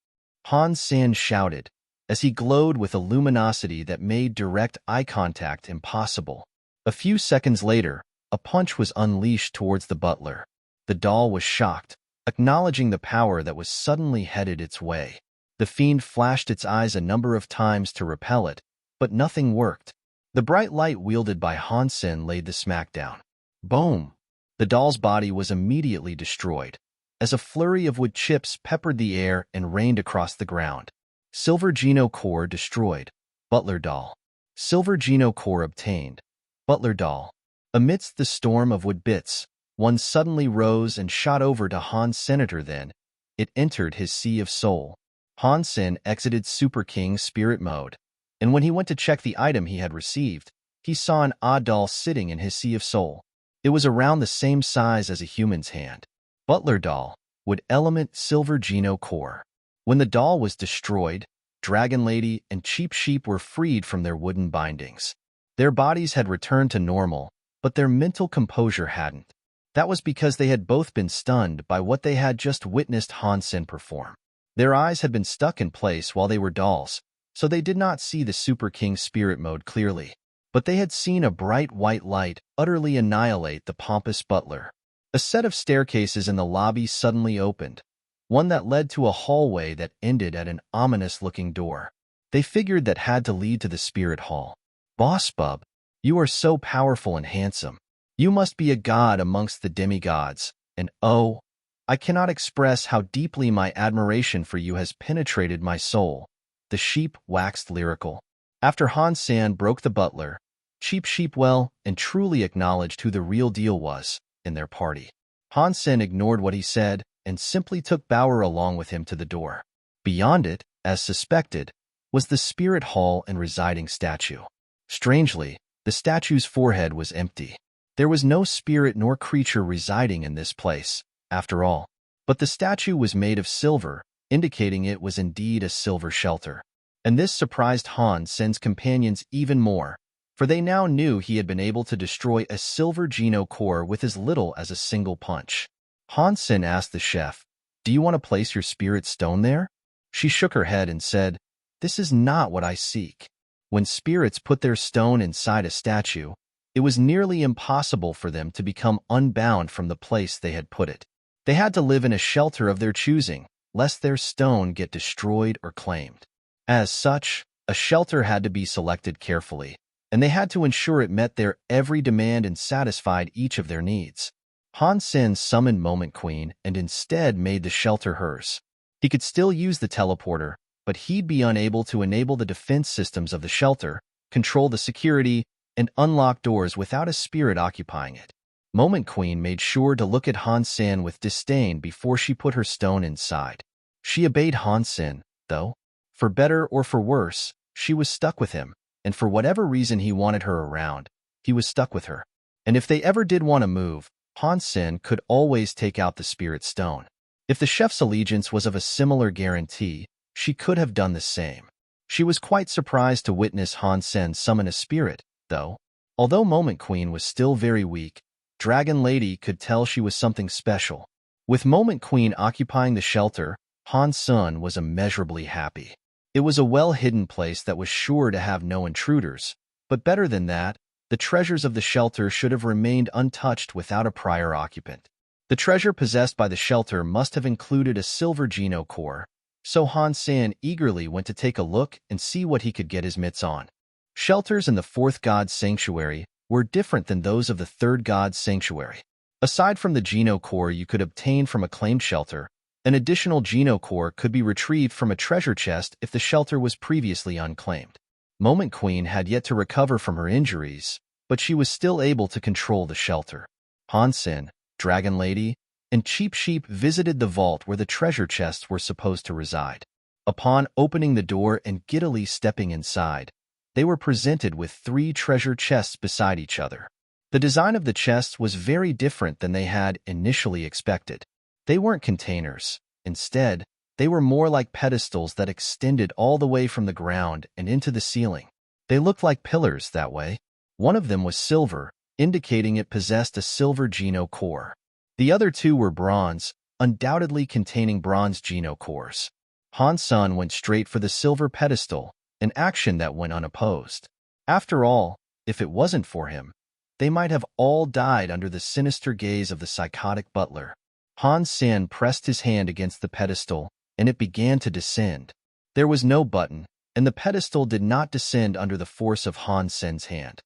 Han Sen shouted, as he glowed with a luminosity that made direct eye contact impossible. A few seconds later, a punch was unleashed towards the butler. The doll was shocked, acknowledging the power that was suddenly headed its way. The fiend flashed its eyes a number of times to repel it, but nothing worked. The bright light wielded by Han Sen laid the smackdown. Boom! The doll's body was immediately destroyed, as a flurry of wood chips peppered the air and rained across the ground. Silver Geno Core destroyed. Butler doll. Silver Geno Core obtained. Butler doll. Amidst the storm of wood bits, one suddenly rose and shot over to Han Senator. Then, it entered his sea of soul. Han Sen exited Super King Spirit Mode, and when he went to check the item he had received, he saw an odd doll sitting in his sea of soul. It was around the same size as a human's hand. Butler doll, wood element Silver Geno Core. When the doll was destroyed, Dragon Lady and Cheap Sheep were freed from their wooden bindings. Their bodies had returned to normal, but their mental composure hadn't. That was because they had both been stunned by what they had just witnessed Han Sen perform. Their eyes had been stuck in place while they were dolls, so they did not see the Super King Spirit Mode clearly. But they had seen a bright white light utterly annihilate the pompous butler. A set of staircases in the lobby suddenly opened, one that led to a hallway that ended at an ominous-looking door. They figured that had to lead to the spirit hall. Boss Bub, you are so powerful and handsome. You must be a god amongst the demigods, and oh, I cannot express how deeply my admiration for you has penetrated my soul. The sheep waxed lyrical. After Han Sen broke the butler, Cheap Sheep well and truly acknowledged who the real deal was in their party. Han Sen ignored what he said and simply took Bauer along with him to the door. Beyond it, as suspected, was the spirit hall and residing statue. Strangely, the statue's forehead was empty. There was no spirit nor creature residing in this place, after all. But the statue was made of silver, indicating it was indeed a silver shelter. And this surprised Han Sen's companions even more, for they now knew he had been able to destroy a silver Geno core with as little as a single punch. Han Sen asked the chef, "Do you want to place your spirit stone there?" She shook her head and said, "This is not what I seek." When spirits put their stone inside a statue, it was nearly impossible for them to become unbound from the place they had put it. They had to live in a shelter of their choosing, lest their stone get destroyed or claimed. As such, a shelter had to be selected carefully, and they had to ensure it met their every demand and satisfied each of their needs. Han Sen summoned Moment Queen and instead made the shelter hers. He could still use the teleporter, but he'd be unable to enable the defense systems of the shelter, control the security, and unlock doors without a spirit occupying it. Moment Queen made sure to look at Han Sen with disdain before she put her stone inside. She obeyed Han Sen, though. For better or for worse, she was stuck with him, and for whatever reason he wanted her around, he was stuck with her. And if they ever did want to move, Han Sen could always take out the spirit stone. If the chef's allegiance was of a similar guarantee, she could have done the same. She was quite surprised to witness Han Sen summon a spirit, though. Although Moment Queen was still very weak, Dragon Lady could tell she was something special. With Moment Queen occupying the shelter, Han Sen was immeasurably happy. It was a well-hidden place that was sure to have no intruders, but better than that, the treasures of the shelter should have remained untouched without a prior occupant. The treasure possessed by the shelter must have included a silver Geno core, so Han Sen eagerly went to take a look and see what he could get his mitts on. Shelters in the fourth god's sanctuary were different than those of the third god's sanctuary. Aside from the Geno core you could obtain from a claimed shelter, an additional Geno core could be retrieved from a treasure chest if the shelter was previously unclaimed. Moment Queen had yet to recover from her injuries, but she was still able to control the shelter. Han Sen, Dragon Lady, and Cheap Sheep visited the vault where the treasure chests were supposed to reside. Upon opening the door and giddily stepping inside, they were presented with 3 treasure chests beside each other. The design of the chests was very different than they had initially expected. They weren't containers. Instead, they were more like pedestals that extended all the way from the ground and into the ceiling. They looked like pillars that way. One of them was silver, indicating it possessed a silver Geno core. The other 2 were bronze, undoubtedly containing bronze Geno cores. Han Sen went straight for the silver pedestal, an action that went unopposed. After all, if it wasn't for him, they might have all died under the sinister gaze of the psychotic butler. Han Sen pressed his hand against the pedestal, and it began to descend. There was no button, and the pedestal did not descend under the force of Han Sen's hand.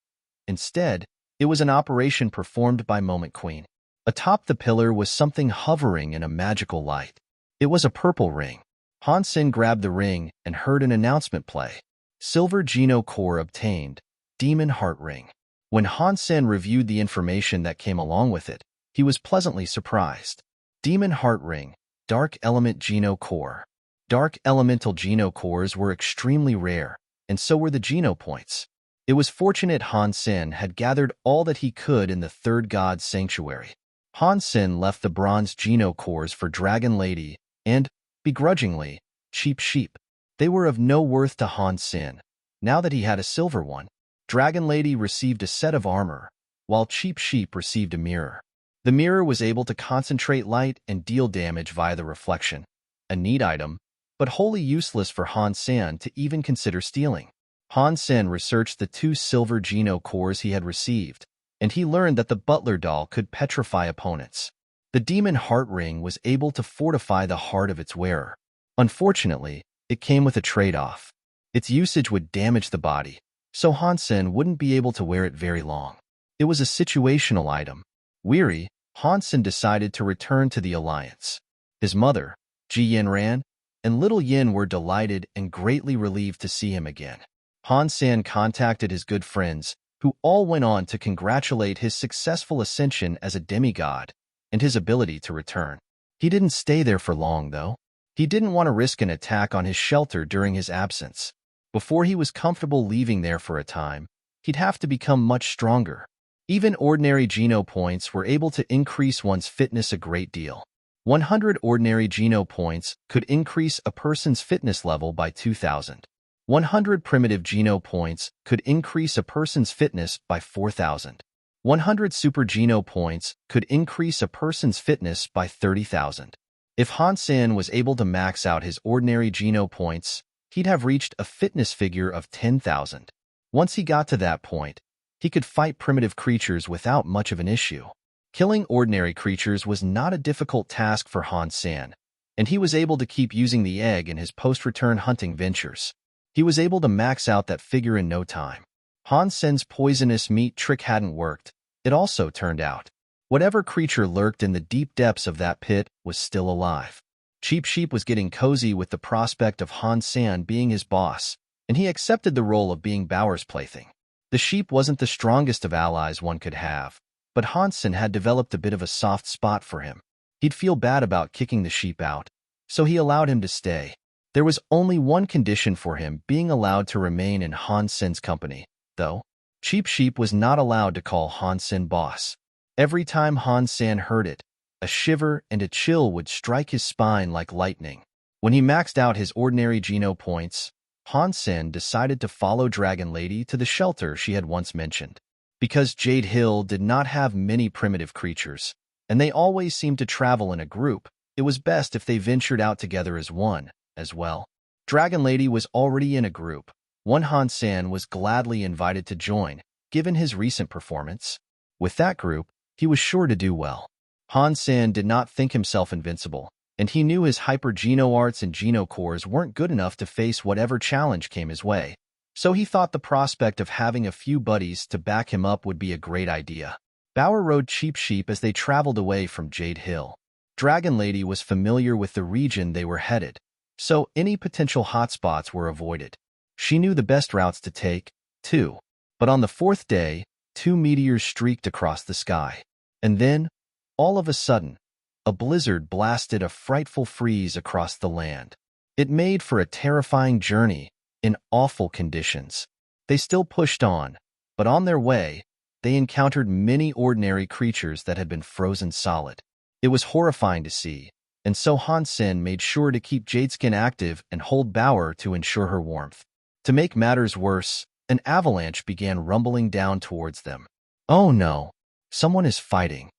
Instead, it was an operation performed by Moment Queen. Atop the pillar was something hovering in a magical light. It was a purple ring. Han Sen grabbed the ring and heard an announcement play. Silver Geno core obtained, Demon Heart Ring. When Han Sen reviewed the information that came along with it, he was pleasantly surprised. Demon Heart Ring, Dark Element Geno core. Dark Elemental Geno cores were extremely rare, and so were the Geno points. It was fortunate Han Sen had gathered all that he could in the third god's sanctuary. Han Sen left the bronze Geno cores for Dragon Lady and, begrudgingly, Cheap Sheep. They were of no worth to Han Sen, now that he had a silver one. Dragon Lady received a set of armor, while Cheap Sheep received a mirror. The mirror was able to concentrate light and deal damage via the reflection. A neat item, but wholly useless for Han Sen to even consider stealing. Han Sen researched the 2 silver Geno cores he had received, and he learned that the butler doll could petrify opponents. The Demon Heart Ring was able to fortify the heart of its wearer. Unfortunately, it came with a trade-off. Its usage would damage the body, so Han Sen wouldn't be able to wear it very long. It was a situational item. Weary, Han Sen decided to return to the Alliance. His mother, Ji Yin Ran, and Little Yin were delighted and greatly relieved to see him again. Han Sen contacted his good friends, who all went on to congratulate his successful ascension as a demigod and his ability to return. He didn't stay there for long, though. He didn't want to risk an attack on his shelter during his absence. Before he was comfortable leaving there for a time, he'd have to become much stronger. Even ordinary Geno points were able to increase one's fitness a great deal. 100 ordinary Geno points could increase a person's fitness level by 2,000. 100 primitive Geno points could increase a person's fitness by 4,000. 100 super Geno points could increase a person's fitness by 30,000. If Han Sen was able to max out his ordinary Geno points, he'd have reached a fitness figure of 10,000. Once he got to that point, he could fight primitive creatures without much of an issue. Killing ordinary creatures was not a difficult task for Han Sen, and he was able to keep using the egg in his post-return hunting ventures. He was able to max out that figure in no time. Han Sen's poisonous meat trick hadn't worked, it also turned out. Whatever creature lurked in the deep depths of that pit was still alive. Cheap Sheep was getting cozy with the prospect of Han Sen being his boss, and he accepted the role of being Bauer's plaything. The sheep wasn't the strongest of allies one could have, but Han Sen had developed a bit of a soft spot for him. He'd feel bad about kicking the sheep out, so he allowed him to stay. There was only one condition for him being allowed to remain in Han Sen's company, though. Cheap Sheep was not allowed to call Han Sen boss. Every time Han Sen heard it, a shiver and a chill would strike his spine like lightning. When he maxed out his ordinary Geno points, Han Sen decided to follow Dragon Lady to the shelter she had once mentioned. Because Jade Hill did not have many primitive creatures, and they always seemed to travel in a group, it was best if they ventured out together as one, as well. Dragon Lady was already in a group. One Han Sen was gladly invited to join, given his recent performance. With that group, he was sure to do well. Han Sen did not think himself invincible, and he knew his hyper-Geno arts and Geno cores weren't good enough to face whatever challenge came his way, so he thought the prospect of having a few buddies to back him up would be a great idea. Bauer rode Cheap Sheep as they traveled away from Jade Hill. Dragon Lady was familiar with the region they were headed, so any potential hotspots were avoided. She knew the best routes to take, too. But on the fourth day, 2 meteors streaked across the sky. And then, all of a sudden, a blizzard blasted a frightful freeze across the land. It made for a terrifying journey in awful conditions. They still pushed on, but on their way, they encountered many ordinary creatures that had been frozen solid. It was horrifying to see, and so Han Sen made sure to keep Jadeskin active and hold Bauer to ensure her warmth. To make matters worse, an avalanche began rumbling down towards them. Oh no, someone is fighting.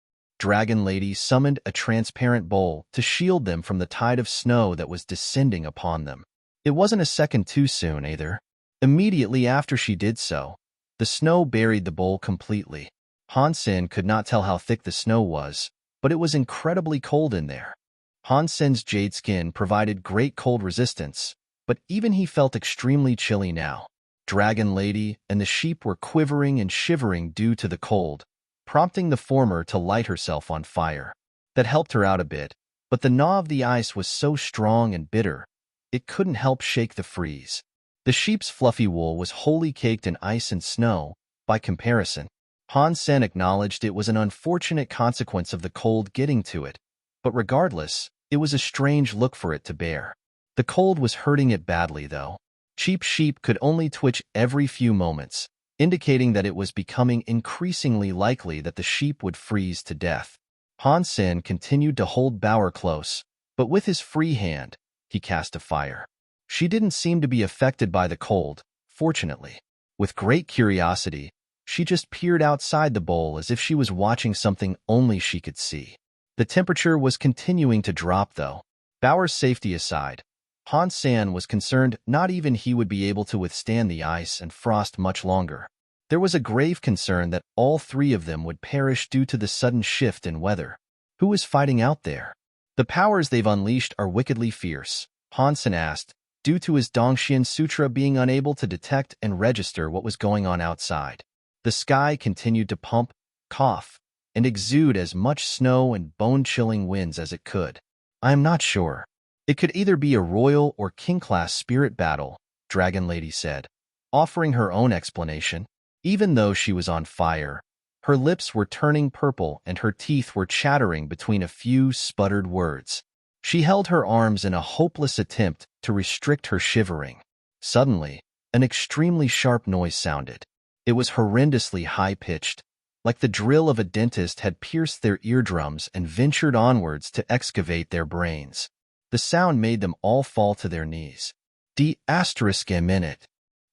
Dragon Lady summoned a transparent bowl to shield them from the tide of snow that was descending upon them. It wasn't a second too soon, either. Immediately after she did so, the snow buried the bowl completely. Han Sen could not tell how thick the snow was, but it was incredibly cold in there. Han Sen's jade skin provided great cold resistance, but even he felt extremely chilly now. Dragon Lady and the sheep were quivering and shivering due to the cold, prompting the former to light herself on fire. That helped her out a bit, but the gnaw of the ice was so strong and bitter, it couldn't help shake the freeze. The sheep's fluffy wool was wholly caked in ice and snow, by comparison. Han Sen acknowledged it was an unfortunate consequence of the cold getting to it, but regardless, it was a strange look for it to bear. The cold was hurting it badly, though. Cheap Sheep could only twitch every few moments, indicating that it was becoming increasingly likely that the sheep would freeze to death. Han Sen continued to hold Bauer close, but with his free hand, he cast a fire. She didn't seem to be affected by the cold, fortunately. With great curiosity, she just peered outside the bowl as if she was watching something only she could see. The temperature was continuing to drop, though. Bauer's safety aside, Han Sen was concerned not even he would be able to withstand the ice and frost much longer. There was a grave concern that all 3 of them would perish due to the sudden shift in weather. Who is fighting out there? The powers they've unleashed are wickedly fierce, Han Sen asked, due to his Dongxian Sutra being unable to detect and register what was going on outside. The sky continued to pump, cough, and exude as much snow and bone-chilling winds as it could. I am not sure. It could either be a royal or king-class spirit battle, Dragon Lady said, offering her own explanation. Even though she was on fire, her lips were turning purple and her teeth were chattering between a few sputtered words. She held her arms in a hopeless attempt to restrict her shivering. Suddenly, an extremely sharp noise sounded. It was horrendously high-pitched, like the drill of a dentist had pierced their eardrums and ventured onwards to excavate their brains. The sound made them all fall to their knees. A minute.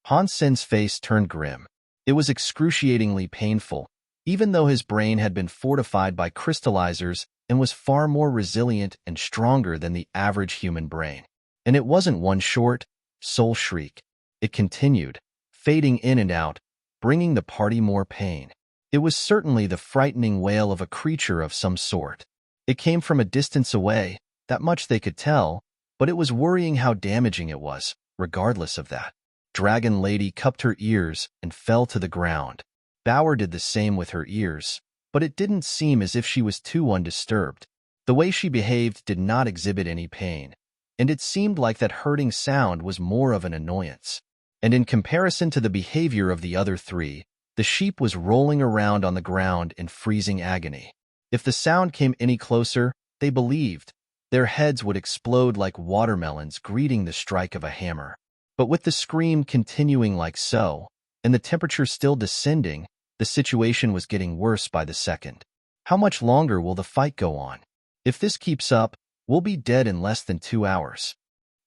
Han Sen's face turned grim. It was excruciatingly painful, even though his brain had been fortified by crystallizers and was far more resilient and stronger than the average human brain. And it wasn't one short, soul shriek. It continued, fading in and out, bringing the party more pain. It was certainly the frightening wail of a creature of some sort. It came from a distance away, that much they could tell, but it was worrying how damaging it was, regardless of that. Dragon Lady cupped her ears and fell to the ground. Bauer did the same with her ears, but it didn't seem as if she was too undisturbed. The way she behaved did not exhibit any pain, and it seemed like that hurting sound was more of an annoyance. And in comparison to the behavior of the other three, the sheep was rolling around on the ground in freezing agony. If the sound came any closer, they believed, their heads would explode like watermelons greeting the strike of a hammer. But with the scream continuing like so, and the temperature still descending, the situation was getting worse by the second. How much longer will the fight go on? If this keeps up, we'll be dead in less than 2 hours.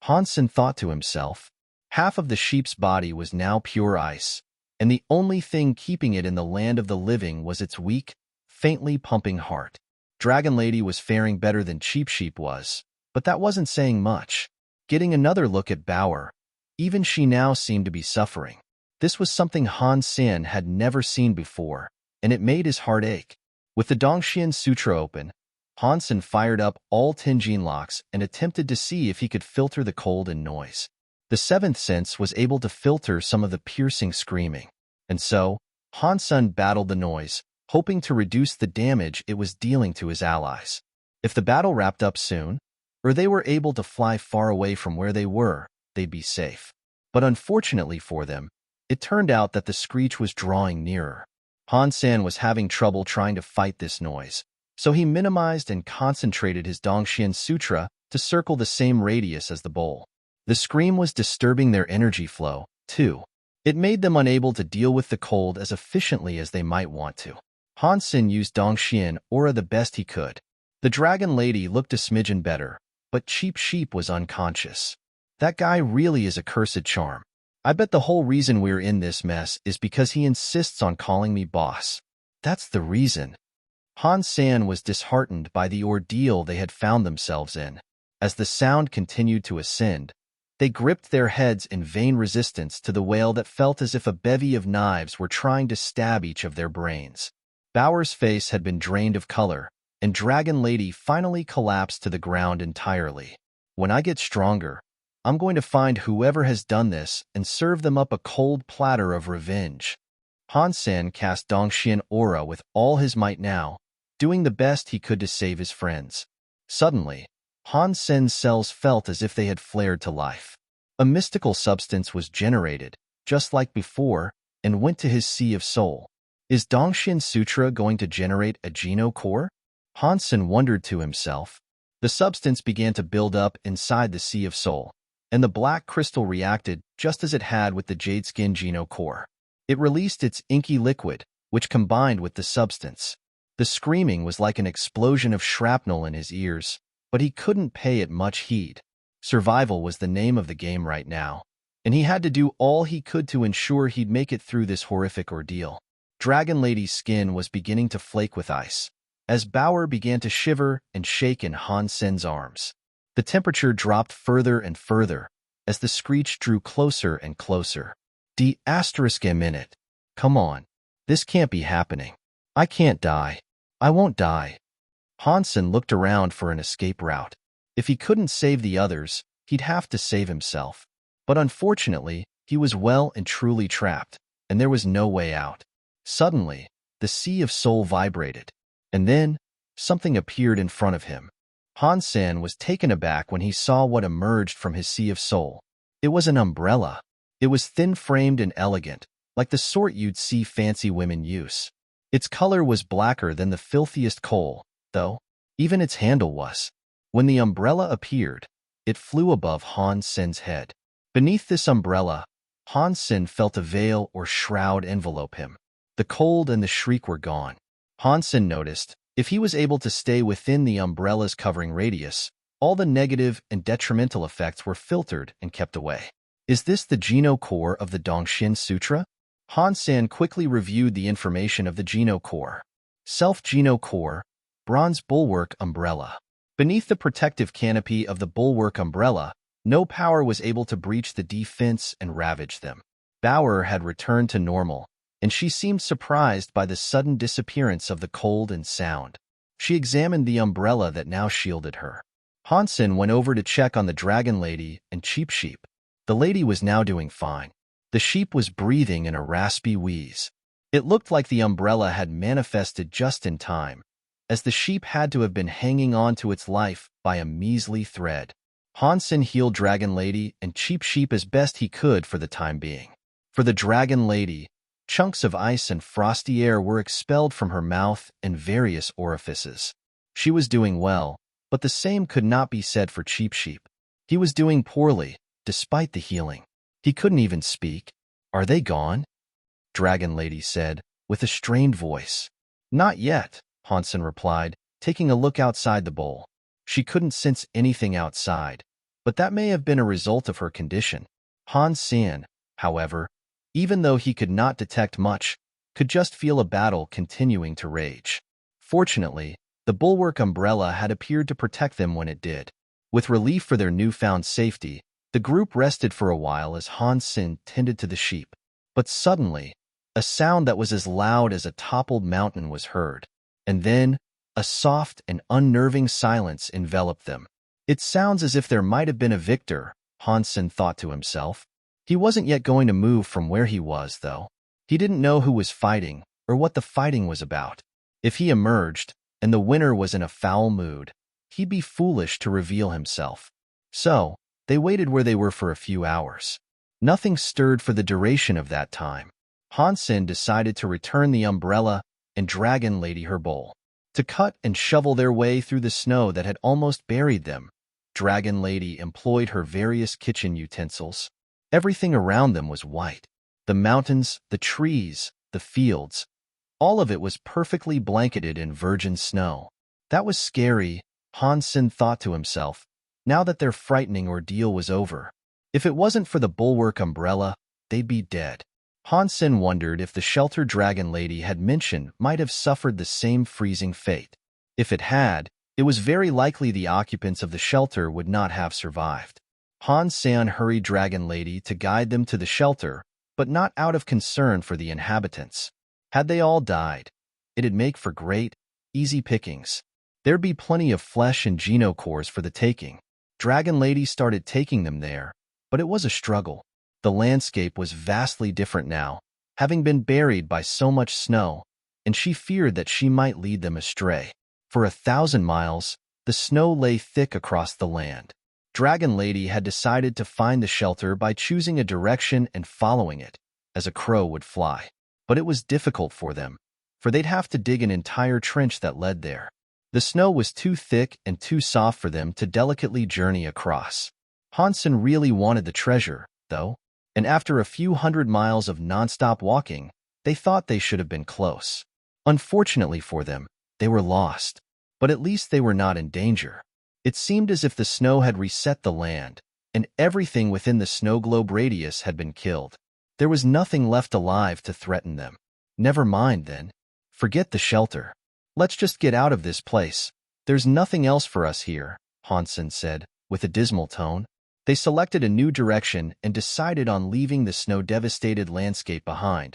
Han Sen thought to himself. Half of the sheep's body was now pure ice, and the only thing keeping it in the land of the living was its weak, faintly pumping heart. Dragon Lady was faring better than Cheap Sheep was, but that wasn't saying much. Getting another look at Bauer, even she now seemed to be suffering. This was something Han Sen had never seen before, and it made his heart ache. With the Dongxian Sutra open, Han Sen fired up all 10 gene locks and attempted to see if he could filter the cold and noise. The seventh sense was able to filter some of the piercing screaming, and so Han Sen battled the noise, hoping to reduce the damage it was dealing to his allies. If the battle wrapped up soon, or they were able to fly far away from where they were, they'd be safe. But unfortunately for them, it turned out that the screech was drawing nearer. Han Sen was having trouble trying to fight this noise, so he minimized and concentrated his Dongxian Sutra to circle the same radius as the bowl. The scream was disturbing their energy flow, too. It made them unable to deal with the cold as efficiently as they might want to. Han Sen used Dongxian aura the best he could. The Dragon Lady looked a smidgen better, but Cheap Sheep was unconscious. That guy really is a cursed charm. I bet the whole reason we're in this mess is because he insists on calling me boss. That's the reason. Han Sen was disheartened by the ordeal they had found themselves in. As the sound continued to ascend, they gripped their heads in vain resistance to the wail that felt as if a bevy of knives were trying to stab each of their brains. Bauer's face had been drained of color, and Dragon Lady finally collapsed to the ground entirely. When I get stronger, I'm going to find whoever has done this and serve them up a cold platter of revenge. Han Sen cast Dongxian aura with all his might now, doing the best he could to save his friends. Suddenly, Han Sen's cells felt as if they had flared to life. A mystical substance was generated, just like before, and went to his Sea of Soul. Is Dongxian Sutra going to generate a Geno core? Han Sen wondered to himself. The substance began to build up inside the Sea of Soul, and the black crystal reacted just as it had with the Jade Skin Geno core. It released its inky liquid, which combined with the substance. The screaming was like an explosion of shrapnel in his ears, but he couldn't pay it much heed. Survival was the name of the game right now, and he had to do all he could to ensure he'd make it through this horrific ordeal. Dragon Lady's skin was beginning to flake with ice, as Bauer began to shiver and shake in Han Sen's arms. The temperature dropped further and further, as the screech drew closer and closer. A minute. Come on. This can't be happening. I can't die. I won't die. Han Sen looked around for an escape route. If he couldn't save the others, he'd have to save himself. But unfortunately, he was well and truly trapped, and there was no way out. Suddenly, the Sea of Soul vibrated, and then something appeared in front of him. Han Sen was taken aback when he saw what emerged from his Sea of Soul. It was an umbrella. It was thin-framed and elegant, like the sort you'd see fancy women use. Its color was blacker than the filthiest coal, though. Even its handle was. When the umbrella appeared, it flew above Han Sen's head. Beneath this umbrella, Han Sen felt a veil or shroud envelope him. The cold and the shriek were gone. Han Sen noticed, if he was able to stay within the umbrella's covering radius, all the negative and detrimental effects were filtered and kept away. Is this the Geno core of the Dongshin Sutra? Han Sen quickly reviewed the information of the Geno core. Self-Geno core, bronze bulwark umbrella. Beneath the protective canopy of the bulwark umbrella, no power was able to breach the defense and ravage them. Bauer had returned to normal, and she seemed surprised by the sudden disappearance of the cold and sound. She examined the umbrella that now shielded her. Han Sen went over to check on the dragon lady and Cheap Sheep. The lady was now doing fine. The sheep was breathing in a raspy wheeze. It looked like the umbrella had manifested just in time, as the sheep had to have been hanging on to its life by a measly thread. Han Sen healed Dragon Lady and Cheap Sheep as best he could for the time being. For the Dragon Lady, chunks of ice and frosty air were expelled from her mouth and various orifices. She was doing well, but the same could not be said for Cheap Sheep. He was doing poorly, despite the healing. He couldn't even speak. "Are they gone?" Dragon Lady said, with a strained voice. "Not yet," Han Sen replied, taking a look outside the bowl. She couldn't sense anything outside, but that may have been a result of her condition. Han Sen, however, even though he could not detect much, could just feel a battle continuing to rage. Fortunately, the bulwark umbrella had appeared to protect them when it did. With relief for their newfound safety, the group rested for a while as Han Sen tended to the sheep. But suddenly, a sound that was as loud as a toppled mountain was heard, and then a soft and unnerving silence enveloped them. "It sounds as if there might have been a victor," Han Sen thought to himself. He wasn't yet going to move from where he was, though. He didn't know who was fighting or what the fighting was about. If he emerged, and the winner was in a foul mood, he'd be foolish to reveal himself. So, they waited where they were for a few hours. Nothing stirred for the duration of that time. Han Sen decided to return the umbrella and Dragon Lady her bowl. To cut and shovel their way through the snow that had almost buried them, Dragon Lady employed her various kitchen utensils. Everything around them was white. The mountains, the trees, the fields, all of it was perfectly blanketed in virgin snow. That was scary, Han Sen thought to himself, now that their frightening ordeal was over. If it wasn't for the bulwark umbrella, they'd be dead. Han Sen wondered if the shelter Dragon Lady had mentioned might have suffered the same freezing fate. If it had, it was very likely the occupants of the shelter would not have survived. Han Sen hurried Dragon Lady to guide them to the shelter, but not out of concern for the inhabitants. Had they all died, it'd make for great, easy pickings. There'd be plenty of flesh and Geno cores for the taking. Dragon Lady started taking them there, but it was a struggle. The landscape was vastly different now, having been buried by so much snow, and she feared that she might lead them astray. For 1,000 miles, the snow lay thick across the land. Dragon Lady had decided to find the shelter by choosing a direction and following it, as a crow would fly. But it was difficult for them, for they'd have to dig an entire trench that led there. The snow was too thick and too soft for them to delicately journey across. Han Sen really wanted the treasure, though, and after a few hundred miles of nonstop walking, they thought they should have been close. Unfortunately for them, they were lost, but at least they were not in danger. It seemed as if the snow had reset the land, and everything within the snow globe radius had been killed. There was nothing left alive to threaten them. Never mind, then. Forget the shelter. Let's just get out of this place. There's nothing else for us here, Han Sen said, with a dismal tone. They selected a new direction and decided on leaving the snow-devastated landscape behind,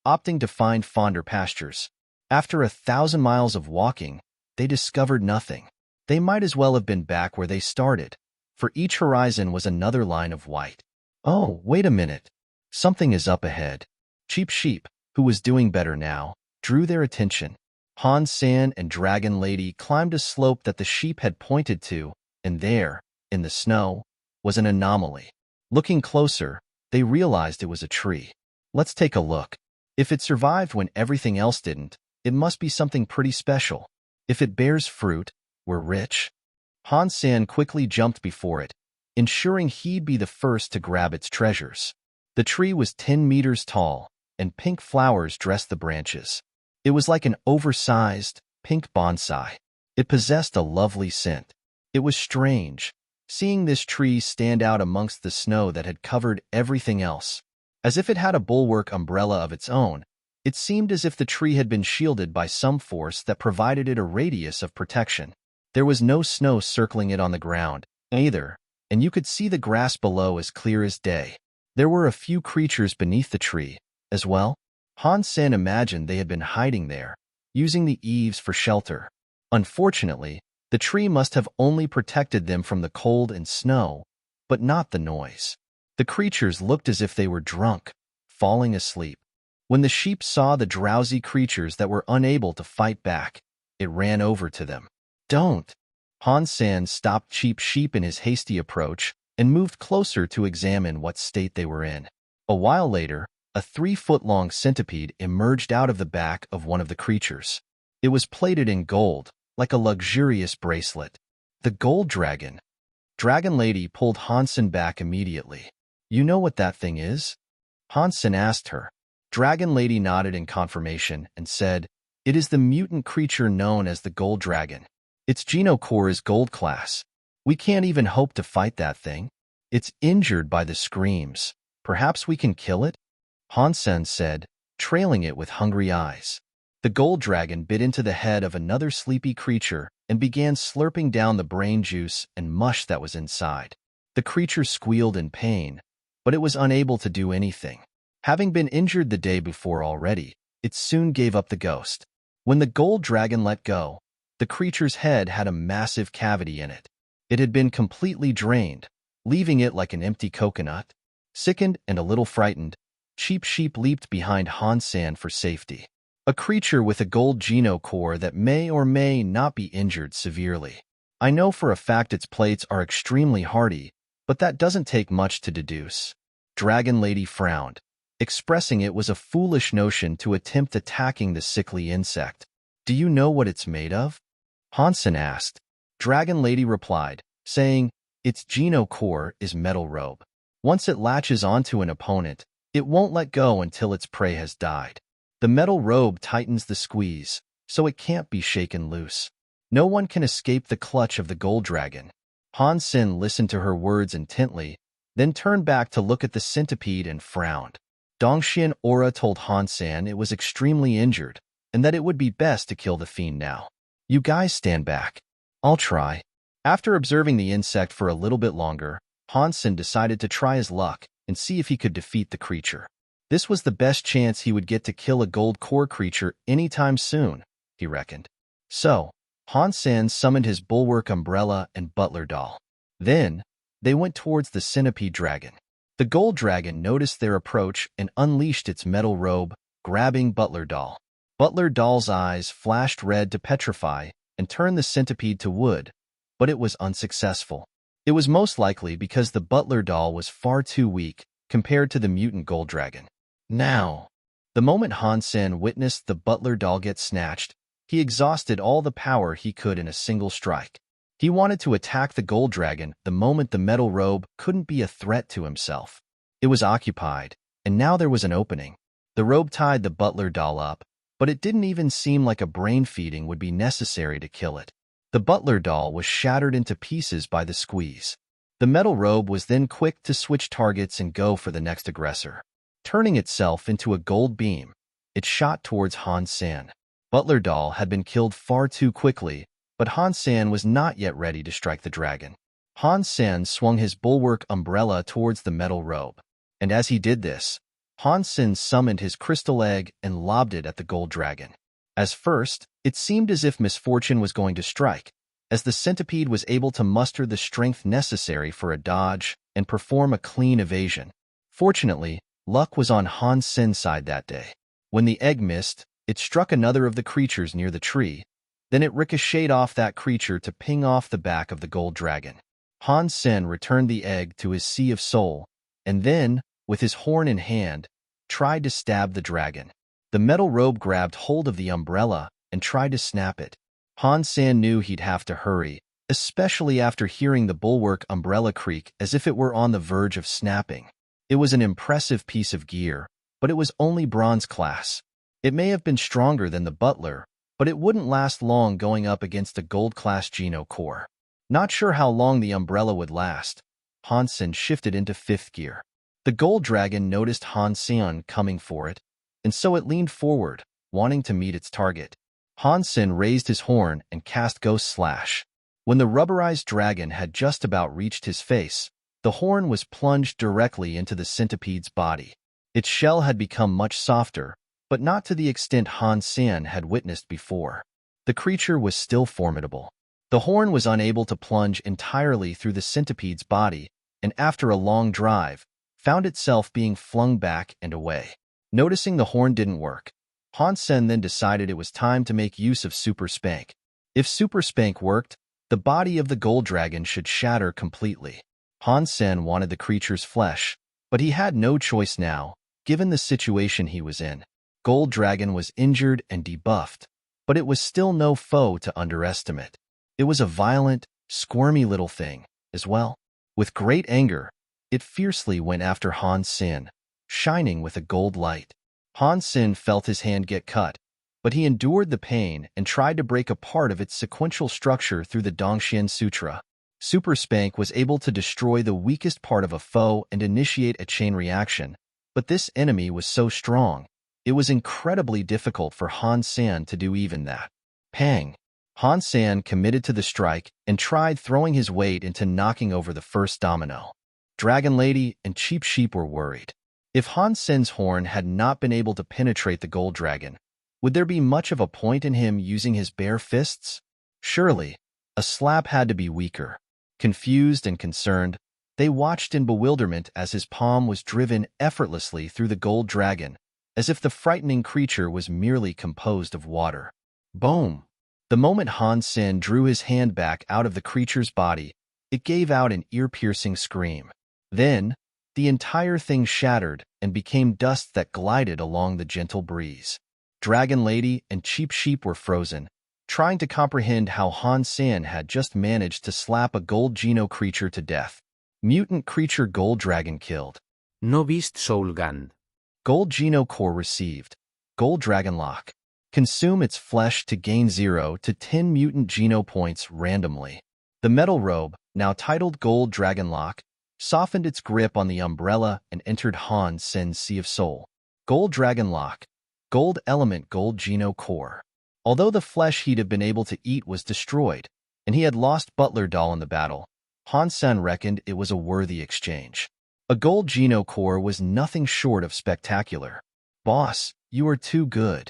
opting to find fonder pastures. After 1,000 miles of walking, they discovered nothing. They might as well have been back where they started, for each horizon was another line of white. Oh, wait a minute. Something is up ahead. Cheap Sheep, who was doing better now, drew their attention. Han Sen and Dragon Lady climbed a slope that the sheep had pointed to, and there, in the snow, was an anomaly. Looking closer, they realized it was a tree. Let's take a look. If it survived when everything else didn't, it must be something pretty special. If it bears fruit, we're rich. Han Sen quickly jumped before it, ensuring he'd be the first to grab its treasures. The tree was 10 meters tall, and pink flowers dressed the branches. It was like an oversized, pink bonsai. It possessed a lovely scent. It was strange, seeing this tree stand out amongst the snow that had covered everything else. As if it had a bulwark umbrella of its own, it seemed as if the tree had been shielded by some force that provided it a radius of protection. There was no snow circling it on the ground, either, and you could see the grass below as clear as day. There were a few creatures beneath the tree, as well. Han Sen imagined they had been hiding there, using the eaves for shelter. Unfortunately, the tree must have only protected them from the cold and snow, but not the noise. The creatures looked as if they were drunk, falling asleep. When the sheep saw the drowsy creatures that were unable to fight back, it ran over to them. Don't! Han Sen stopped Cheap Sheep in his hasty approach and moved closer to examine what state they were in. A while later, a 3-foot-long centipede emerged out of the back of one of the creatures. It was plated in gold, like a luxurious bracelet. The gold dragon. Dragon Lady pulled Han Sen back immediately. You know what that thing is? Han Sen asked her. Dragon Lady nodded in confirmation and said, it is the mutant creature known as the gold dragon. Its genocore is gold class. We can't even hope to fight that thing. It's injured by the screams. Perhaps we can kill it? Han Sen said, trailing it with hungry eyes. The gold dragon bit into the head of another sleepy creature and began slurping down the brain juice and mush that was inside. The creature squealed in pain, but it was unable to do anything. Having been injured the day before already, it soon gave up the ghost. When the gold dragon let go, the creature's head had a massive cavity in it. It had been completely drained, leaving it like an empty coconut. Sickened and a little frightened, Cheap Sheep leaped behind Han Sen for safety. A creature with a gold genocore that may or may not be injured severely. I know for a fact its plates are extremely hardy, but that doesn't take much to deduce. Dragon Lady frowned, expressing it was a foolish notion to attempt attacking the sickly insect. Do you know what it's made of? Han Sen asked. Dragon Lady replied, saying, its genocore is metal robe. Once it latches onto an opponent, it won't let go until its prey has died. The metal robe tightens the squeeze, so it can't be shaken loose. No one can escape the clutch of the gold dragon. Han Sen listened to her words intently, then turned back to look at the centipede and frowned. Dongxian Aura told Han Sen it was extremely injured, and that it would be best to kill the fiend now. You guys stand back. I'll try. After observing the insect for a little bit longer, Han Sen decided to try his luck and see if he could defeat the creature. This was the best chance he would get to kill a gold core creature anytime soon, he reckoned. So, Han Sen summoned his bulwark umbrella and butler doll. Then, they went towards the centipede dragon. The gold dragon noticed their approach and unleashed its metal robe, grabbing butler doll. Butler doll's eyes flashed red to petrify and turned the centipede to wood, but it was unsuccessful. It was most likely because the butler doll was far too weak compared to the mutant gold dragon. Now, the moment Han Sen witnessed the butler doll get snatched, he exhausted all the power he could in a single strike. He wanted to attack the gold dragon the moment the metal robe couldn't be a threat to himself. It was occupied, and now there was an opening. The robe tied the butler doll up, but it didn't even seem like a brain feeding would be necessary to kill it. The butler doll was shattered into pieces by the squeeze. The metal robe was then quick to switch targets and go for the next aggressor. Turning itself into a gold beam, it shot towards Han Sen. Butler doll had been killed far too quickly, but Han Sen was not yet ready to strike the dragon. Han Sen swung his bulwark umbrella towards the metal robe, and as he did this, Han Sen summoned his crystal egg and lobbed it at the gold dragon. As first, it seemed as if misfortune was going to strike, as the centipede was able to muster the strength necessary for a dodge and perform a clean evasion. Fortunately, luck was on Han Sen's side that day. When the egg missed, it struck another of the creatures near the tree, then it ricocheted off that creature to ping off the back of the gold dragon. Han Sen returned the egg to his Sea of Soul, and then, with his horn in hand, tried to stab the dragon. The metal robe grabbed hold of the umbrella and tried to snap it. Han Sen knew he'd have to hurry, especially after hearing the bulwark umbrella creak as if it were on the verge of snapping. It was an impressive piece of gear, but it was only bronze class. It may have been stronger than the butler, but it wouldn't last long going up against a gold class genocore. Not sure how long the umbrella would last, Han Sen shifted into fifth gear. The gold dragon noticed Han Sen coming for it, and so it leaned forward, wanting to meet its target. Han Sen raised his horn and cast Ghost Slash. When the rubberized dragon had just about reached his face, the horn was plunged directly into the centipede's body. Its shell had become much softer, but not to the extent Han Sen had witnessed before. The creature was still formidable. The horn was unable to plunge entirely through the centipede's body, and after a long drive, found itself being flung back and away. Noticing the horn didn't work, Han Sen then decided it was time to make use of Super Spank. If Super Spank worked, the body of the gold dragon should shatter completely. Han Sen wanted the creature's flesh, but he had no choice now, given the situation he was in. Gold Dragon was injured and debuffed, but it was still no foe to underestimate. It was a violent, squirmy little thing, as well. With great anger, it fiercely went after Han Sen, shining with a gold light. Han Sen felt his hand get cut, but he endured the pain and tried to break a part of its sequential structure through the Dongxian Sutra. Super Spank was able to destroy the weakest part of a foe and initiate a chain reaction, but this enemy was so strong, it was incredibly difficult for Han Sen to do even that. Pang! Han Sen committed to the strike and tried throwing his weight into knocking over the first domino. Dragon Lady and Cheap Sheep were worried. If Han Sen's horn had not been able to penetrate the gold dragon, would there be much of a point in him using his bare fists? Surely, a slap had to be weaker. Confused and concerned, they watched in bewilderment as his palm was driven effortlessly through the gold dragon, as if the frightening creature was merely composed of water. Boom! The moment Han Sen drew his hand back out of the creature's body, it gave out an ear-piercing scream. Then, the entire thing shattered and became dust that glided along the gentle breeze. Dragon Lady and Cheap Sheep were frozen, trying to comprehend how Han Sen had just managed to slap a gold Geno creature to death. Mutant creature Gold Dragon killed. No Beast Soul Gun. Gold Geno Core received. Gold Dragon Lock. Consume its flesh to gain 0 to 10 mutant Geno points randomly. The metal robe, now titled Gold Dragon Lock, softened its grip on the umbrella and entered Han Sen's Sea of Soul. Gold Dragon Lock. Gold Element Gold Geno Core. Although the flesh he'd have been able to eat was destroyed, and he had lost Butler Doll in the battle, Han Sen reckoned it was a worthy exchange. A gold Geno Core was nothing short of spectacular. Boss, you are too good.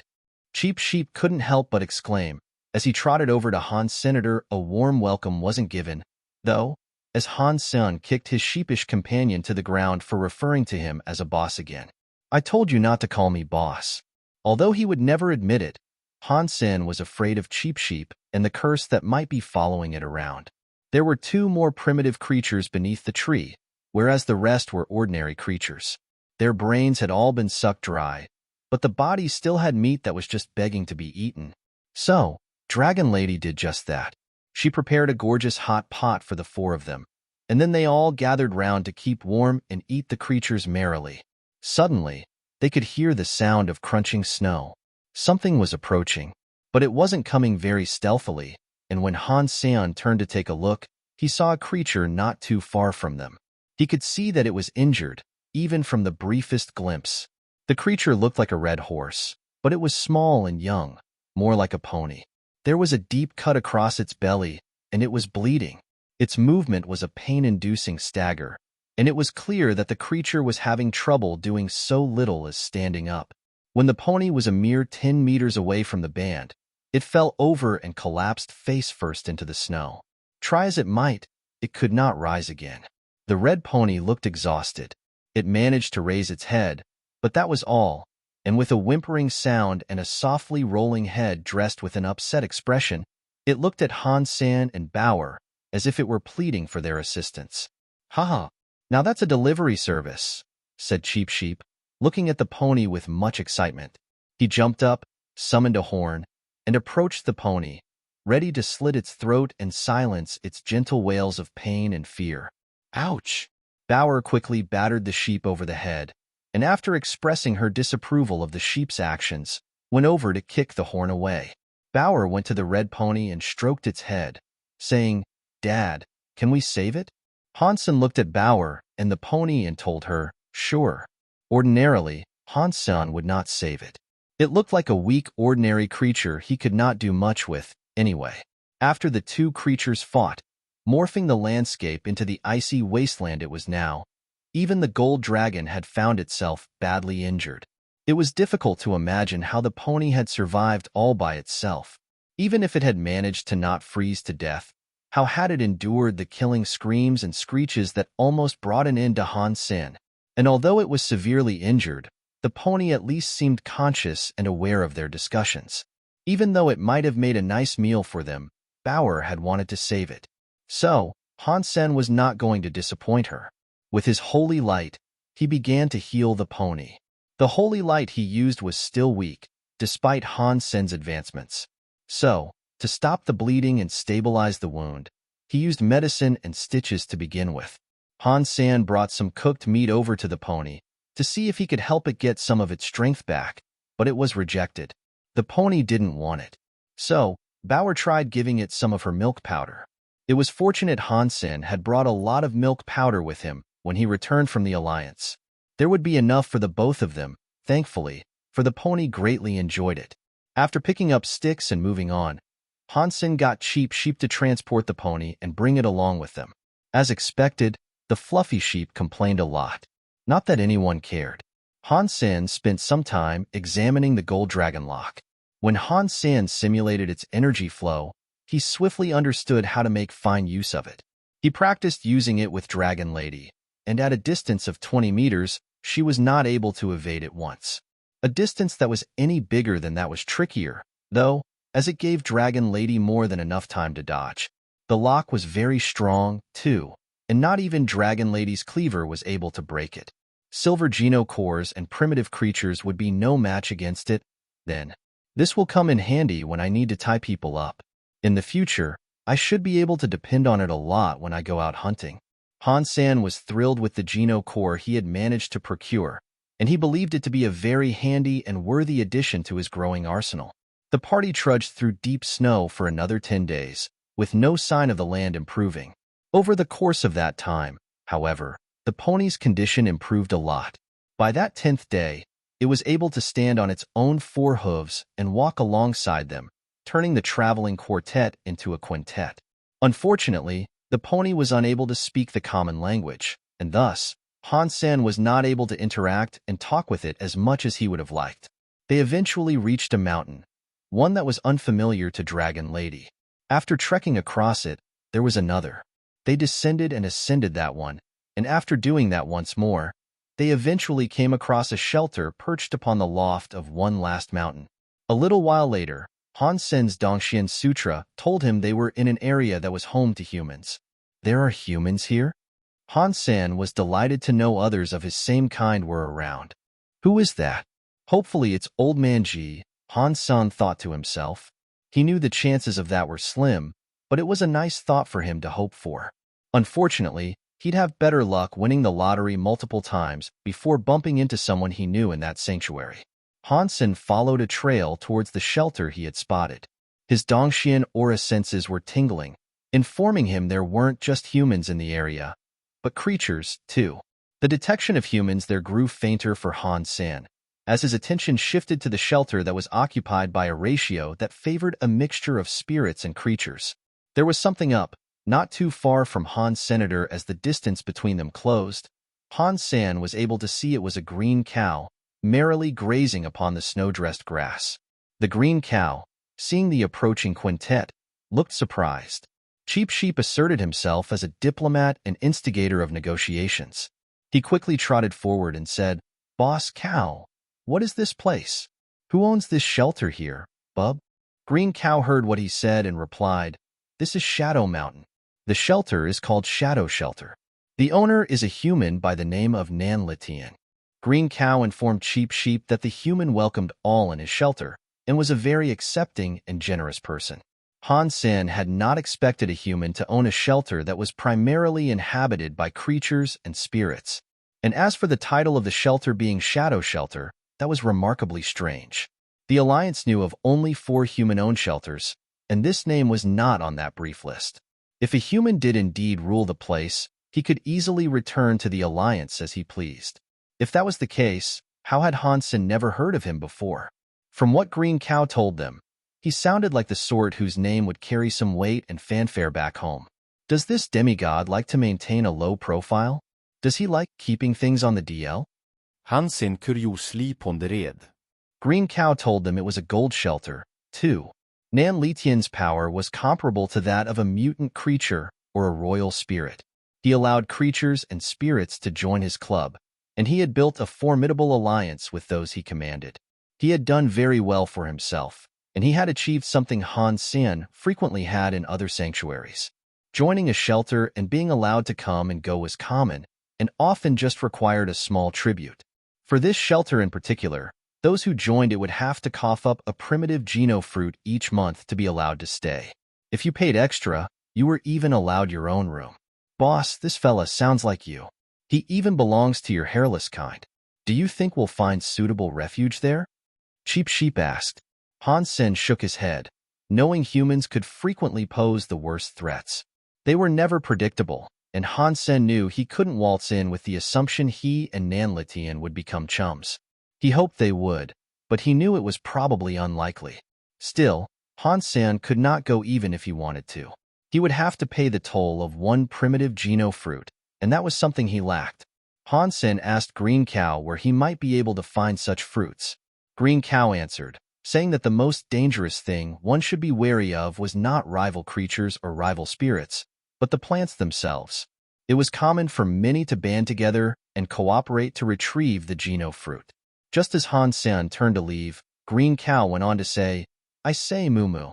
Cheap Sheep couldn't help but exclaim. As he trotted over to Han Senator, a warm welcome wasn't given, though, as Han Sen kicked his sheepish companion to the ground for referring to him as a boss again. I told you not to call me boss. Although he would never admit it, Han Sen was afraid of Cheap Sheep and the curse that might be following it around. There were 2 more primitive creatures beneath the tree, whereas the rest were ordinary creatures. Their brains had all been sucked dry, but the bodies still had meat that was just begging to be eaten. So, Dragon Lady did just that. She prepared a gorgeous hot pot for the 4 of them, and then they all gathered round to keep warm and eat the creatures merrily. Suddenly, they could hear the sound of crunching snow. Something was approaching, but it wasn't coming very stealthily, and when Han Sen turned to take a look, he saw a creature not too far from them. He could see that it was injured, even from the briefest glimpse. The creature looked like a red horse, but it was small and young, more like a pony. There was a deep cut across its belly, and it was bleeding. Its movement was a pain-inducing stagger, and it was clear that the creature was having trouble doing so little as standing up. When the pony was a mere 10 meters away from the band, it fell over and collapsed face first into the snow. Try as it might, it could not rise again. The red pony looked exhausted. It managed to raise its head, but that was all, and with a whimpering sound and a softly rolling head dressed with an upset expression, it looked at Han Sen and Bauer as if it were pleading for their assistance. "Haha, now that's a delivery service," said Cheap Sheep, looking at the pony with much excitement. He jumped up, summoned a horn, and approached the pony, ready to slit its throat and silence its gentle wails of pain and fear. Ouch! Bauer quickly battered the sheep over the head, and after expressing her disapproval of the sheep's actions, went over to kick the horn away. Bauer went to the red pony and stroked its head, saying, Dad, can we save it? Han Sen looked at Bauer and the pony and told her, sure. Ordinarily, Han Sen would not save it. It looked like a weak, ordinary creature he could not do much with, anyway. After the two creatures fought, morphing the landscape into the icy wasteland it was now, even the gold dragon had found itself badly injured. It was difficult to imagine how the pony had survived all by itself. Even if it had managed to not freeze to death, how had it endured the killing screams and screeches that almost brought an end to Han Sen? And although it was severely injured, the pony at least seemed conscious and aware of their discussions. Even though it might have made a nice meal for them, Bauer had wanted to save it. So, Han Sen was not going to disappoint her. With his holy light, he began to heal the pony. The holy light he used was still weak, despite Han Sen's advancements. So, to stop the bleeding and stabilize the wound, he used medicine and stitches to begin with. Han Sen brought some cooked meat over to the pony to see if he could help it get some of its strength back, but it was rejected. The pony didn't want it. So, Bauer tried giving it some of her milk powder. It was fortunate Han Sen had brought a lot of milk powder with him when he returned from the Alliance. There would be enough for the both of them, thankfully, for the pony greatly enjoyed it. After picking up sticks and moving on, Han Sen got Cheap Sheep to transport the pony and bring it along with them. As expected, the fluffy sheep complained a lot. Not that anyone cared. Han Sen spent some time examining the gold dragon lock. When Han Sen simulated its energy flow, he swiftly understood how to make fine use of it. He practiced using it with Dragon Lady, and at a distance of 20 meters, she was not able to evade it once. A distance that was any bigger than that was trickier, though, as it gave Dragon Lady more than enough time to dodge. The lock was very strong, too, and not even Dragon Lady's cleaver was able to break it. Silver Geno cores and primitive creatures would be no match against it, then. This will come in handy when I need to tie people up. In the future, I should be able to depend on it a lot when I go out hunting. Han Sen was thrilled with the Geno core he had managed to procure, and he believed it to be a very handy and worthy addition to his growing arsenal. The party trudged through deep snow for another 10 days, with no sign of the land improving. Over the course of that time, however, the pony's condition improved a lot. By that 10th day, it was able to stand on its own 4 hooves and walk alongside them, turning the traveling quartet into a quintet. Unfortunately, the pony was unable to speak the common language, and thus, Han Sen was not able to interact and talk with it as much as he would have liked. They eventually reached a mountain, one that was unfamiliar to Dragon Lady. After trekking across it, there was another. They descended and ascended that one, and after doing that once more, they eventually came across a shelter perched upon the loft of one last mountain. A little while later, Han Sen's Dongxian Sutra told him they were in an area that was home to humans. There are humans here? Han Sen was delighted to know others of his same kind were around. Who is that? Hopefully it's Old Man Ji, Han Sen thought to himself. He knew the chances of that were slim, but it was a nice thought for him to hope for. Unfortunately, he'd have better luck winning the lottery multiple times before bumping into someone he knew in that sanctuary. Han Sen followed a trail towards the shelter he had spotted. His Dongxian aura senses were tingling, informing him there weren't just humans in the area, but creatures, too. The detection of humans there grew fainter for Han Sen, as his attention shifted to the shelter that was occupied by a ratio that favored a mixture of spirits and creatures. There was something up, not too far from Han Senator as the distance between them closed. Han Sen was able to see it was a green cow, merrily grazing upon the snow-dressed grass. The green cow, seeing the approaching quintet, looked surprised. Cheap Sheep asserted himself as a diplomat and instigator of negotiations. He quickly trotted forward and said, "Boss Cow, what is this place? Who owns this shelter here, bub?" Green Cow heard what he said and replied, "This is Shadow Mountain. The shelter is called Shadow Shelter. The owner is a human by the name of Nan Litian." Green Cow informed Cheap Sheep that the human welcomed all in his shelter and was a very accepting and generous person. Han Sen had not expected a human to own a shelter that was primarily inhabited by creatures and spirits. And as for the title of the shelter being Shadow Shelter, that was remarkably strange. The Alliance knew of only 4 human-owned shelters, and this name was not on that brief list. If a human did indeed rule the place, he could easily return to the Alliance as he pleased. If that was the case, how had Han Sen never heard of him before? From what Green Cow told them, he sounded like the sort whose name would carry some weight and fanfare back home. Does this demigod like to maintain a low profile? Does he like keeping things on the DL? Han Sen kuriosli pondered. Green Cow told them it was a gold shelter, too. Nan Litian's power was comparable to that of a mutant creature or a royal spirit. He allowed creatures and spirits to join his club, and he had built a formidable alliance with those he commanded. He had done very well for himself, and he had achieved something Han Sen frequently had in other sanctuaries. Joining a shelter and being allowed to come and go was common, and often just required a small tribute. For this shelter in particular, those who joined it would have to cough up a primitive geno fruit each month to be allowed to stay. If you paid extra, you were even allowed your own room. Boss, this fella sounds like you. He even belongs to your hairless kind. Do you think we'll find suitable refuge there? Cheap Sheep asked. Han Sen shook his head, knowing humans could frequently pose the worst threats. They were never predictable, and Han Sen knew he couldn't waltz in with the assumption he and Nan Litian would become chums. He hoped they would, but he knew it was probably unlikely. Still, Han Sen could not go even if he wanted to. He would have to pay the toll of one primitive geno fruit, and that was something he lacked. Han Sen asked Green Cow where he might be able to find such fruits. Green Cow answered, saying that the most dangerous thing one should be wary of was not rival creatures or rival spirits, but the plants themselves. It was common for many to band together and cooperate to retrieve the geno fruit. Just as Han Sen turned to leave, Green Cow went on to say, I say, Moo Moo,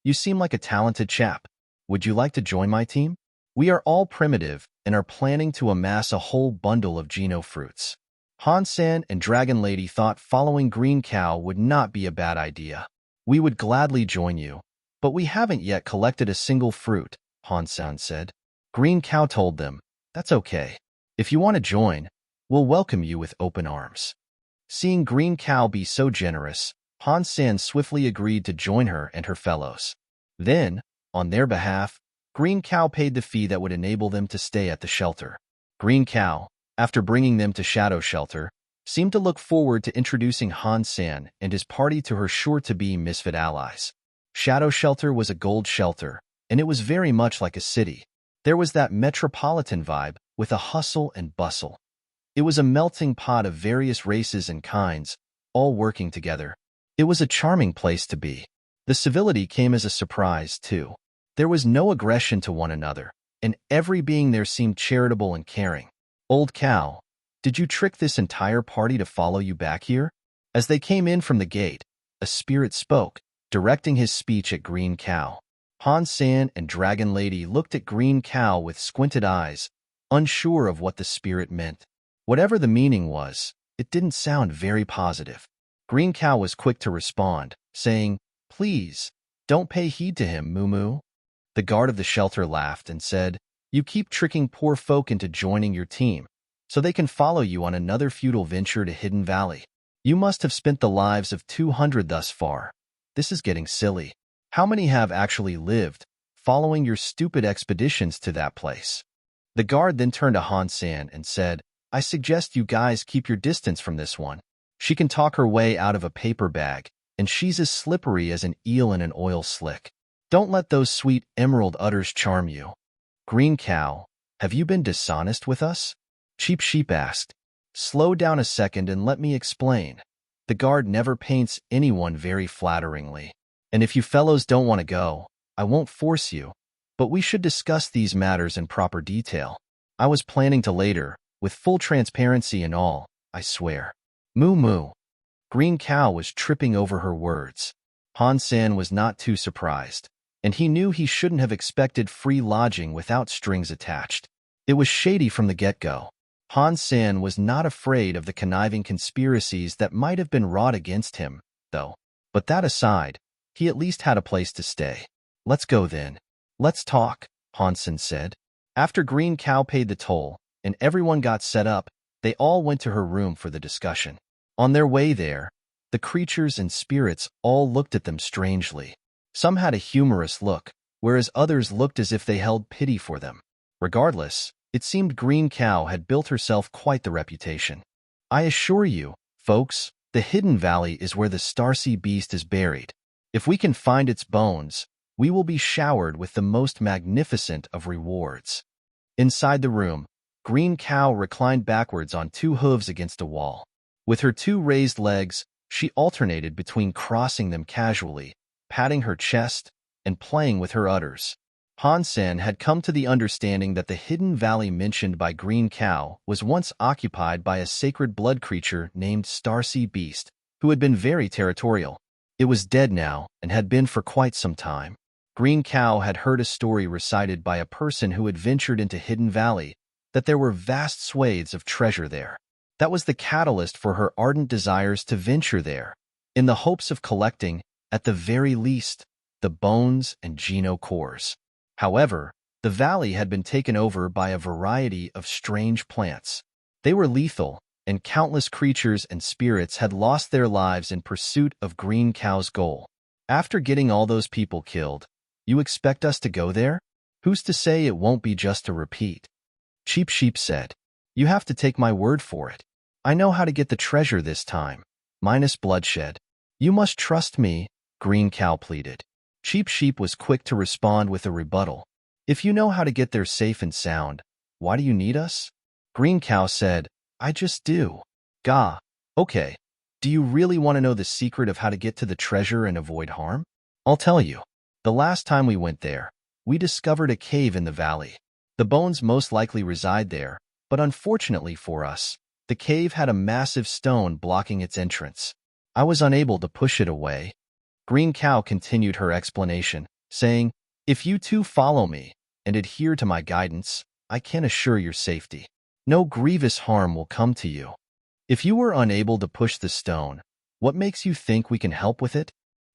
you seem like a talented chap. Would you like to join my team? We are all primitive and are planning to amass a whole bundle of geno fruits. Han Sen and Dragon Lady thought following Green Cow would not be a bad idea. We would gladly join you, but we haven't yet collected a single fruit, Han Sen said. Green Cow told them, that's okay. If you want to join, we'll welcome you with open arms. Seeing Green Cow be so generous, Han Sen swiftly agreed to join her and her fellows. Then, on their behalf, Green Cow paid the fee that would enable them to stay at the shelter. Green Cow, after bringing them to Shadow Shelter, seemed to look forward to introducing Han Sen and his party to her sure-to-be misfit allies. Shadow Shelter was a gold shelter, and it was very much like a city. There was that metropolitan vibe with a hustle and bustle. It was a melting pot of various races and kinds, all working together. It was a charming place to be. The civility came as a surprise, too. There was no aggression to one another, and every being there seemed charitable and caring. Old Cow, did you trick this entire party to follow you back here? As they came in from the gate, a spirit spoke, directing his speech at Green Cow. Han Sen and Dragon Lady looked at Green Cow with squinted eyes, unsure of what the spirit meant. Whatever the meaning was, it didn't sound very positive. Green Cow was quick to respond, saying, Please, don't pay heed to him, Moo Moo. The guard of the shelter laughed and said, You keep tricking poor folk into joining your team, so they can follow you on another futile venture to Hidden Valley. You must have spent the lives of 200 thus far. This is getting silly. How many have actually lived, following your stupid expeditions to that place? The guard then turned to Han Sen and said, I suggest you guys keep your distance from this one. She can talk her way out of a paper bag, and she's as slippery as an eel in an oil slick. Don't let those sweet emerald udders charm you. Green Cow, have you been dishonest with us? Cheap Sheep asked. Slow down a second and let me explain. The guard never paints anyone very flatteringly. And if you fellows don't want to go, I won't force you, but we should discuss these matters in proper detail. I was planning to later, with full transparency and all, I swear. Moo Moo. Green Cow was tripping over her words. Han Sen was not too surprised, and he knew he shouldn't have expected free lodging without strings attached. It was shady from the get-go. Han Sen was not afraid of the conniving conspiracies that might have been wrought against him, though. But that aside, he at least had a place to stay. Let's go then. Let's talk, Han Sen said. After Green Cow paid the toll, and everyone got set up, they all went to her room for the discussion. On their way there, the creatures and spirits all looked at them strangely. Some had a humorous look, whereas others looked as if they held pity for them. Regardless, it seemed Green Cow had built herself quite the reputation. I assure you, folks, the Hidden Valley is where the Starsea Beast is buried. If we can find its bones, we will be showered with the most magnificent of rewards. Inside the room, Green Cow reclined backwards on two hooves against a wall. With her two raised legs, she alternated between crossing them casually, patting her chest, and playing with her udders. Han Sen had come to the understanding that the hidden valley mentioned by Green Cow was once occupied by a sacred blood creature named Starsea Beast, who had been very territorial. It was dead now and had been for quite some time. Green Cow had heard a story recited by a person who had ventured into Hidden Valley, that there were vast swathes of treasure there. That was the catalyst for her ardent desires to venture there, in the hopes of collecting, at the very least, the bones and genocores. However, the valley had been taken over by a variety of strange plants. They were lethal, and countless creatures and spirits had lost their lives in pursuit of Green Cow's goal. After getting all those people killed, you expect us to go there? Who's to say it won't be just a repeat? Cheap Sheep said. You have to take my word for it. I know how to get the treasure this time, minus bloodshed. You must trust me, Green Cow pleaded. Cheap Sheep was quick to respond with a rebuttal. If you know how to get there safe and sound, why do you need us? Green Cow said, I just do. Gah, okay. Do you really want to know the secret of how to get to the treasure and avoid harm? I'll tell you. The last time we went there, we discovered a cave in the valley. The bones most likely reside there, but unfortunately for us, the cave had a massive stone blocking its entrance. I was unable to push it away. Green Cow continued her explanation, saying, If you two follow me and adhere to my guidance, I can assure your safety. No grievous harm will come to you. If you were unable to push the stone, what makes you think we can help with it?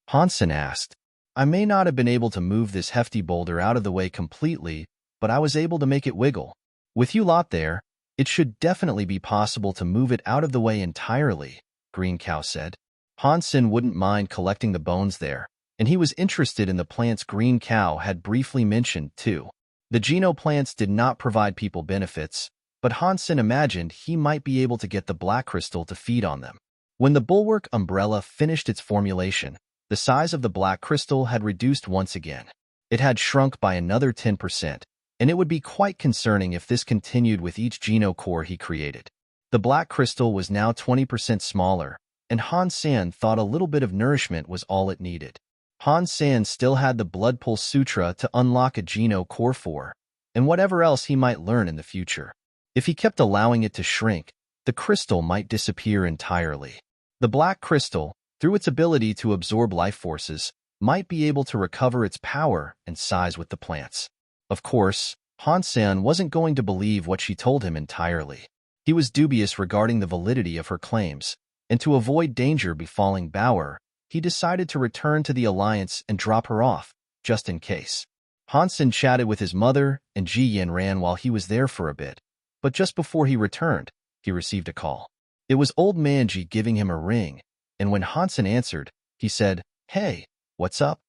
Han Sen asked. I may not have been able to move this hefty boulder out of the way completely, but I was able to make it wiggle. With you lot there, it should definitely be possible to move it out of the way entirely, Green Cow said. Han Sen wouldn't mind collecting the bones there, and he was interested in the plants Green Cow had briefly mentioned, too. The Geno plants did not provide people benefits, but Han Sen imagined he might be able to get the black crystal to feed on them. When the bulwark umbrella finished its formulation, the size of the black crystal had reduced once again. It had shrunk by another 10%, and it would be quite concerning if this continued with each genocore he created. The black crystal was now 20% smaller, and Han Sen thought a little bit of nourishment was all it needed. Han Sen still had the Blood Pulse Sutra to unlock a genocore for, and whatever else he might learn in the future. If he kept allowing it to shrink, the crystal might disappear entirely. The black crystal, through its ability to absorb life forces, might be able to recover its power and size with the plants. Of course, Han Sen wasn't going to believe what she told him entirely. He was dubious regarding the validity of her claims, and to avoid danger befalling Bauer, he decided to return to the Alliance and drop her off, just in case. Han Sen chatted with his mother and Ji Yanran while he was there for a bit, but just before he returned, he received a call. It was Old Man Ji giving him a ring, and when Han Sen answered, he said, Hey, what's up?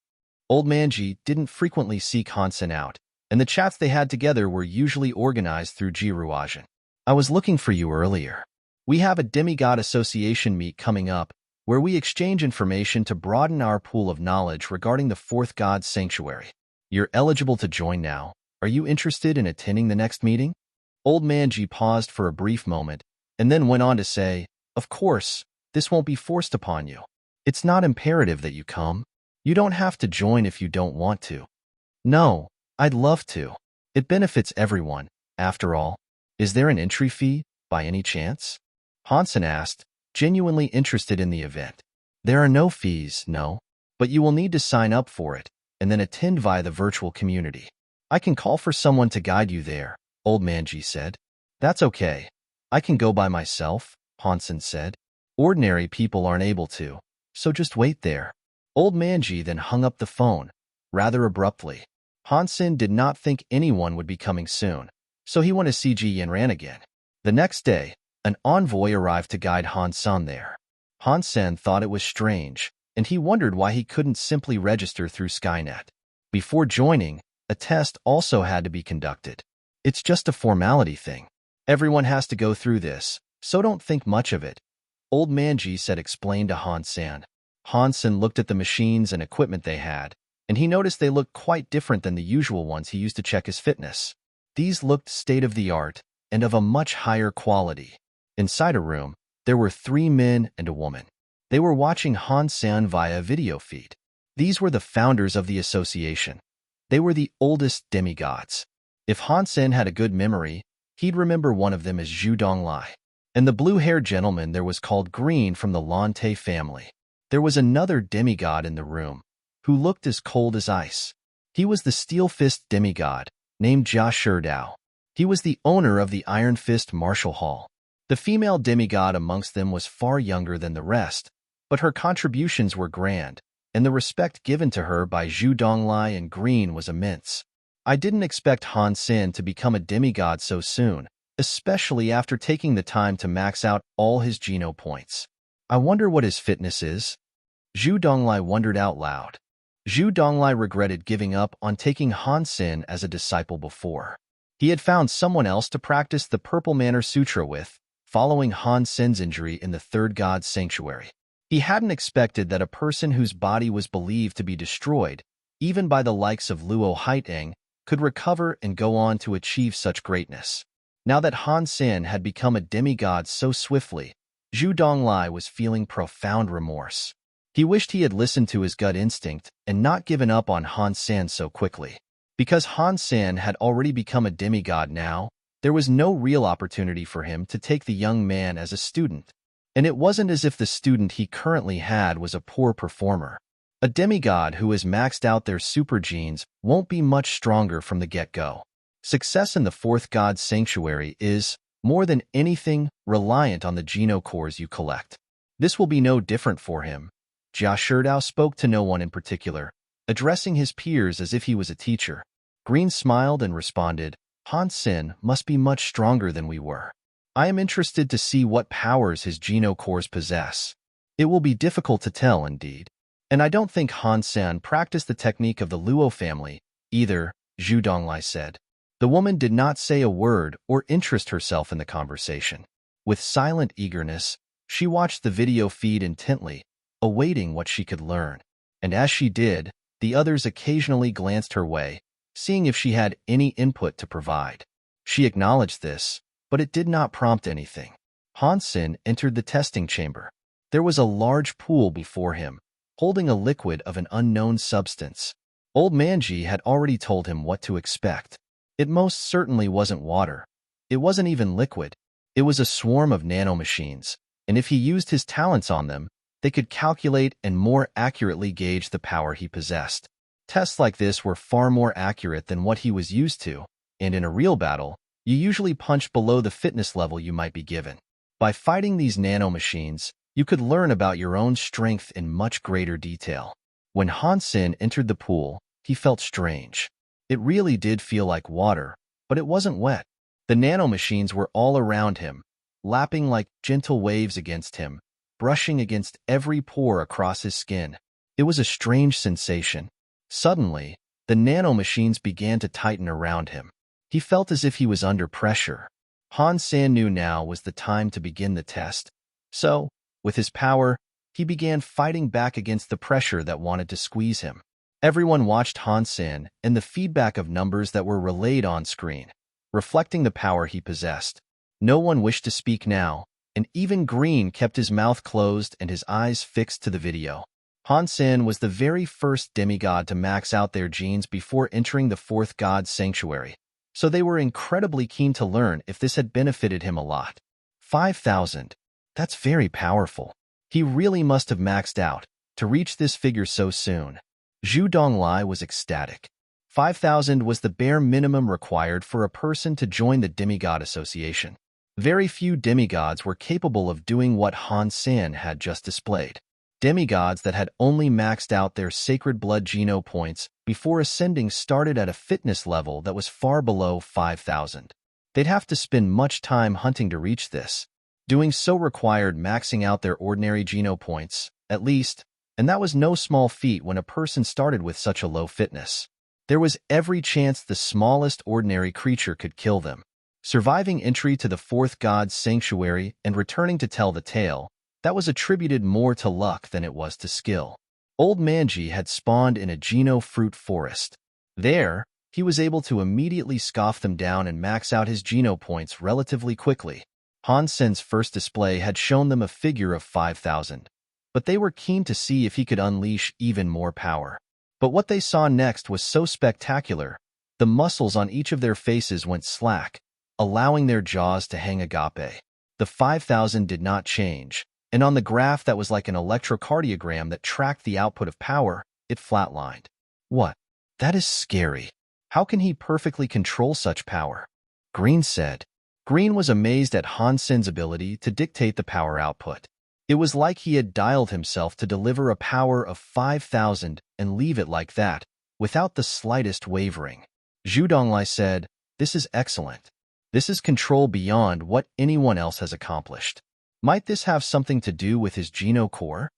Old Man Ji didn't frequently seek Han Sen out, and the chats they had together were usually organized through Jiruajan. I was looking for you earlier. We have a demigod association meet coming up, where we exchange information to broaden our pool of knowledge regarding the fourth god's sanctuary. You're eligible to join now. Are you interested in attending the next meeting? Old Man Ji paused for a brief moment, and then went on to say, Of course, this won't be forced upon you. It's not imperative that you come. You don't have to join if you don't want to. No, I'd love to. It benefits everyone, after all. Is there an entry fee, by any chance? Han Sen asked, genuinely interested in the event. There are no fees, no, but you will need to sign up for it, and then attend via the virtual community. I can call for someone to guide you there, Old Man Ji said. That's okay. I can go by myself, Han Sen said. Ordinary people aren't able to, so just wait there. Old Man Ji then hung up the phone, rather abruptly. Han Sen did not think anyone would be coming soon, so he went to see Ji Yanran again. The next day, an envoy arrived to guide Han Sen there. Han Sen thought it was strange, and he wondered why he couldn't simply register through Skynet. Before joining, a test also had to be conducted. It's just a formality thing. Everyone has to go through this, so don't think much of it, Old Manji said explained to Han Sen. Han Sen looked at the machines and equipment they had, and he noticed they looked quite different than the usual ones he used to check his fitness. These looked state-of-the-art and of a much higher quality. Inside a room, there were 3 men and a woman. They were watching Han Sen via video feed. These were the founders of the association. They were the oldest demigods. If Han Sen had a good memory, he'd remember one of them as Zhu Donglai. And the blue-haired gentleman there was called Green from the Lante family. There was another demigod in the room, who looked as cold as ice. He was the Steel Fist demigod, named Jia Sherdao. He was the owner of the Iron Fist Martial Hall. The female demigod amongst them was far younger than the rest, but her contributions were grand, and the respect given to her by Zhu Donglai and Green was immense. I didn't expect Han Sen to become a demigod so soon, especially after taking the time to max out all his Geno points. I wonder what his fitness is? Zhu Donglai wondered out loud. Zhu Donglai regretted giving up on taking Han Sen as a disciple before. He had found someone else to practice the Purple Manor Sutra with, following Han Sen's injury in the Third God's Sanctuary. He hadn't expected that a person whose body was believed to be destroyed, even by the likes of Luo Haiteng, could recover and go on to achieve such greatness. Now that Han Sen had become a demigod so swiftly, Zhu Donglai was feeling profound remorse. He wished he had listened to his gut instinct and not given up on Han Sen so quickly. Because Han Sen had already become a demigod now, there was no real opportunity for him to take the young man as a student. And it wasn't as if the student he currently had was a poor performer. A demigod who has maxed out their super genes won't be much stronger from the get-go. Success in the Fourth God's Sanctuary is, more than anything, reliant on the Geno cores you collect. This will be no different for him. Jia Sherdao spoke to no one in particular, addressing his peers as if he was a teacher. Green smiled and responded, Han Sen must be much stronger than we were. I am interested to see what powers his Geno cores possess. It will be difficult to tell, indeed. And I don't think Han Sen practiced the technique of the Luo family, either, Zhu Donglai said. The woman did not say a word or interest herself in the conversation. With silent eagerness, she watched the video feed intently, awaiting what she could learn. And as she did, the others occasionally glanced her way, seeing if she had any input to provide. She acknowledged this, but it did not prompt anything. Han Sen entered the testing chamber. There was a large pool before him, holding a liquid of an unknown substance. Old Manji had already told him what to expect. It most certainly wasn't water. It wasn't even liquid. It was a swarm of nanomachines, and if he used his talents on them, they could calculate and more accurately gauge the power he possessed. Tests like this were far more accurate than what he was used to, and in a real battle, you usually punch below the fitness level you might be given. By fighting these nanomachines, you could learn about your own strength in much greater detail. When Han Sen entered the pool, he felt strange. It really did feel like water, but it wasn't wet. The nanomachines were all around him, lapping like gentle waves against him, brushing against every pore across his skin. It was a strange sensation. Suddenly, the nanomachines began to tighten around him. He felt as if he was under pressure. Han Sen knew now was the time to begin the test. So, with his power, he began fighting back against the pressure that wanted to squeeze him. Everyone watched Han Sen and the feedback of numbers that were relayed on screen, reflecting the power he possessed. No one wished to speak now, and even Green kept his mouth closed and his eyes fixed to the video. Han Sen was the very first demigod to max out their genes before entering the Fourth God's Sanctuary, so they were incredibly keen to learn if this had benefited him a lot. 5,000. That's very powerful. He really must have maxed out to reach this figure so soon. Zhu Donglai was ecstatic. 5,000 was the bare minimum required for a person to join the Demigod Association. Very few demigods were capable of doing what Han Sen had just displayed. Demigods that had only maxed out their sacred blood Geno points before ascending started at a fitness level that was far below 5,000. They'd have to spend much time hunting to reach this. Doing so required maxing out their ordinary Geno points, at least, and that was no small feat when a person started with such a low fitness. There was every chance the smallest ordinary creature could kill them. Surviving entry to the fourth god's sanctuary and returning to tell the tale, that was attributed more to luck than it was to skill. Old Manji had spawned in a Geno fruit forest. There, he was able to immediately scoff them down and max out his Geno points relatively quickly. Han Sen's first display had shown them a figure of 5,000, but they were keen to see if he could unleash even more power. But what they saw next was so spectacular, the muscles on each of their faces went slack, allowing their jaws to hang agape. The 5,000 did not change, and on the graph that was like an electrocardiogram that tracked the output of power, it flatlined. What? That is scary. How can he perfectly control such power? Green said. Green was amazed at Han Sen's ability to dictate the power output. It was like he had dialed himself to deliver a power of 5,000 and leave it like that, without the slightest wavering. Zhu Donglai said, "This is excellent. This is control beyond what anyone else has accomplished. Might this have something to do with his Geno core?"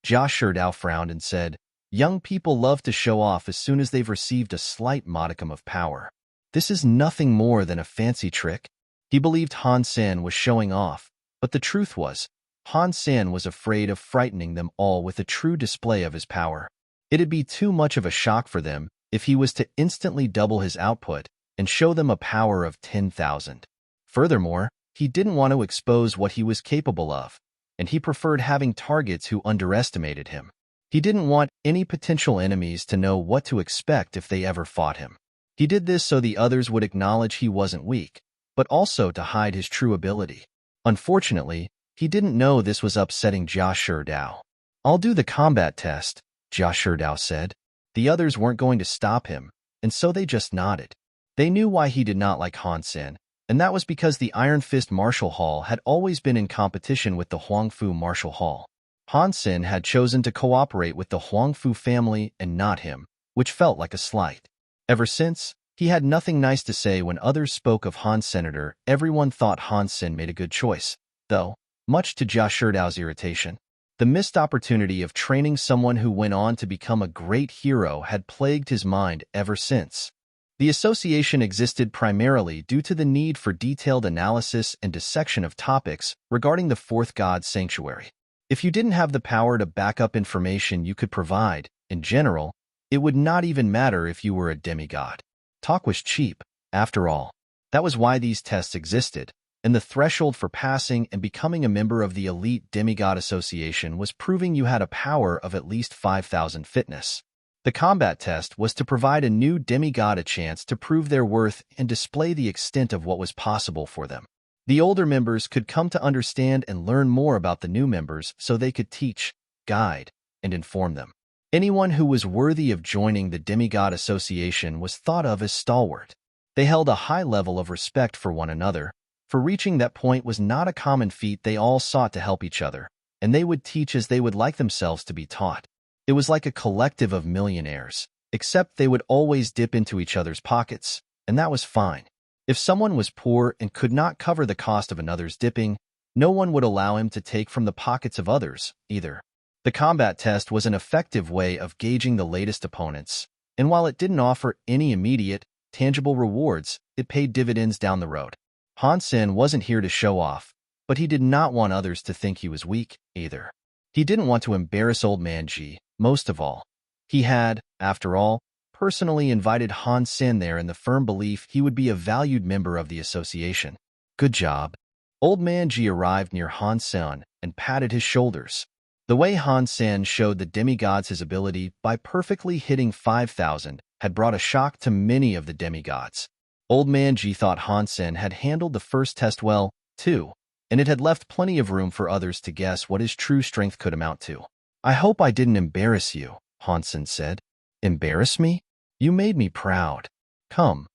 Jia Sherdao frowned and said, "Young people love to show off as soon as they've received a slight modicum of power. This is nothing more than a fancy trick." He believed Han Sen was showing off, but the truth was, Han Sen was afraid of frightening them all with a true display of his power. It'd be too much of a shock for them if he was to instantly double his output and show them a power of 10,000. Furthermore, he didn't want to expose what he was capable of, and he preferred having targets who underestimated him. He didn't want any potential enemies to know what to expect if they ever fought him. He did this so the others would acknowledge he wasn't weak, but also to hide his true ability. Unfortunately, he didn't know this was upsetting Jia Sherdao. "I'll do the combat test," Jia Sherdao said. The others weren't going to stop him, and so they just nodded. They knew why he did not like Han Sen, and that was because the Iron Fist Martial Hall had always been in competition with the Huangfu Martial Hall. Han Sen had chosen to cooperate with the Huangfu family and not him, which felt like a slight. Ever since, he had nothing nice to say when others spoke of Han Senator. Everyone thought Han Sen made a good choice, though, much to Jia Sherdao's irritation. The missed opportunity of training someone who went on to become a great hero had plagued his mind ever since. The association existed primarily due to the need for detailed analysis and dissection of topics regarding the fourth god's sanctuary. If you didn't have the power to back up information you could provide, in general, it would not even matter if you were a demigod. Talk was cheap, after all. That was why these tests existed, and the threshold for passing and becoming a member of the elite demigod association was proving you had a power of at least 5,000 fitness. The combat test was to provide a new demigod a chance to prove their worth and display the extent of what was possible for them. The older members could come to understand and learn more about the new members so they could teach, guide, and inform them. Anyone who was worthy of joining the demigod association was thought of as stalwart. They held a high level of respect for one another, for reaching that point was not a common feat. They all sought to help each other, and they would teach as they would like themselves to be taught. It was like a collective of millionaires, except they would always dip into each other's pockets, and that was fine. If someone was poor and could not cover the cost of another's dipping, no one would allow him to take from the pockets of others, either. The combat test was an effective way of gauging the latest opponents, and while it didn't offer any immediate, tangible rewards, it paid dividends down the road. Han Sen wasn't here to show off, but he did not want others to think he was weak, either. He didn't want to embarrass Old Man Ji, most of all. He had, after all, personally invited Han Sen there in the firm belief he would be a valued member of the association. Good job. Old Man Ji arrived near Han Sen and patted his shoulders. The way Han Sen showed the demigods his ability by perfectly hitting 5,000 had brought a shock to many of the demigods. Old Man Ji thought Han Sen had handled the first test well, too, and it had left plenty of room for others to guess what his true strength could amount to. "I hope I didn't embarrass you," Han Sen said. "Embarrass me? You made me proud. Come,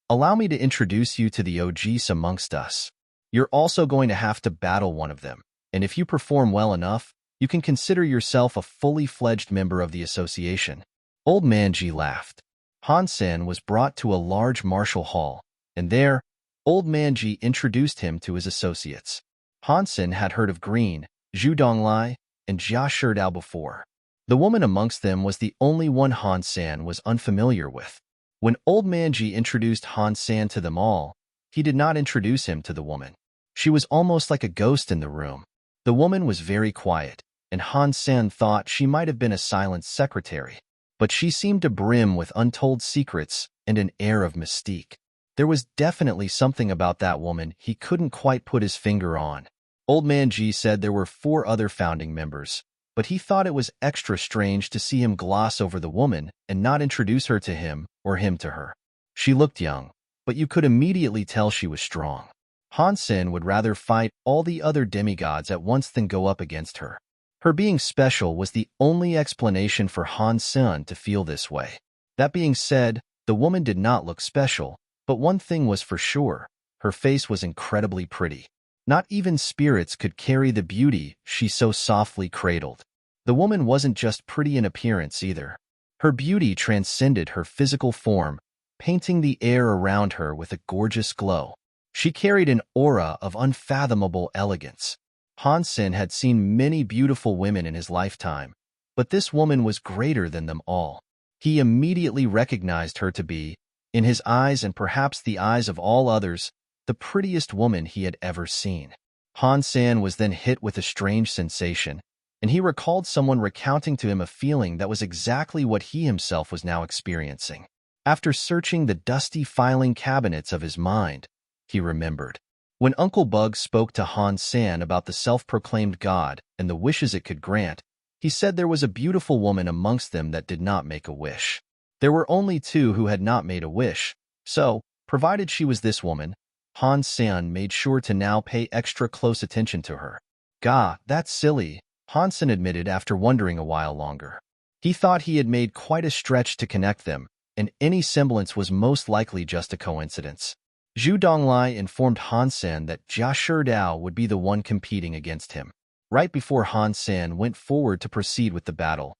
allow me to introduce you to the OGs amongst us. You're also going to have to battle one of them, and if you perform well enough, you can consider yourself a fully fledged member of the association." Old Man Ji laughed. Han Sen was brought to a large martial hall, and there, Old Man Ji introduced him to his associates. Han Sen had heard of Green, Zhu Donglai, and Jia Sherdao before. The woman amongst them was the only one Han Sen was unfamiliar with. When Old Manji introduced Han Sen to them all, he did not introduce him to the woman. She was almost like a ghost in the room. The woman was very quiet, and Han Sen thought she might have been a silent secretary. But she seemed to brim with untold secrets and an air of mystique. There was definitely something about that woman he couldn't quite put his finger on. Old Man G said there were 4 other founding members, but he thought it was extra strange to see him gloss over the woman and not introduce her to him or him to her. She looked young, but you could immediately tell she was strong. Han Sen would rather fight all the other demigods at once than go up against her. Her being special was the only explanation for Han Sen to feel this way. That being said, the woman did not look special, but one thing was for sure, her face was incredibly pretty. Not even spirits could carry the beauty she so softly cradled. The woman wasn't just pretty in appearance either. Her beauty transcended her physical form, painting the air around her with a gorgeous glow. She carried an aura of unfathomable elegance. Han Sen had seen many beautiful women in his lifetime, but this woman was greater than them all. He immediately recognized her to be, in his eyes and perhaps the eyes of all others, the prettiest woman he had ever seen. Han Sen was then hit with a strange sensation, and he recalled someone recounting to him a feeling that was exactly what he himself was now experiencing. After searching the dusty filing cabinets of his mind, he remembered. When Uncle Bug spoke to Han Sen about the self-proclaimed god and the wishes it could grant, he said there was a beautiful woman amongst them that did not make a wish. There were only 2 who had not made a wish, so, provided she was this woman, Han Sen made sure to now pay extra close attention to her. Gah, that's silly, Han Sen admitted after wondering a while longer. He thought he had made quite a stretch to connect them, and any semblance was most likely just a coincidence. Zhu Donglai informed Han Sen that Jia Shidao would be the one competing against him. Right before Han Sen went forward to proceed with the battle,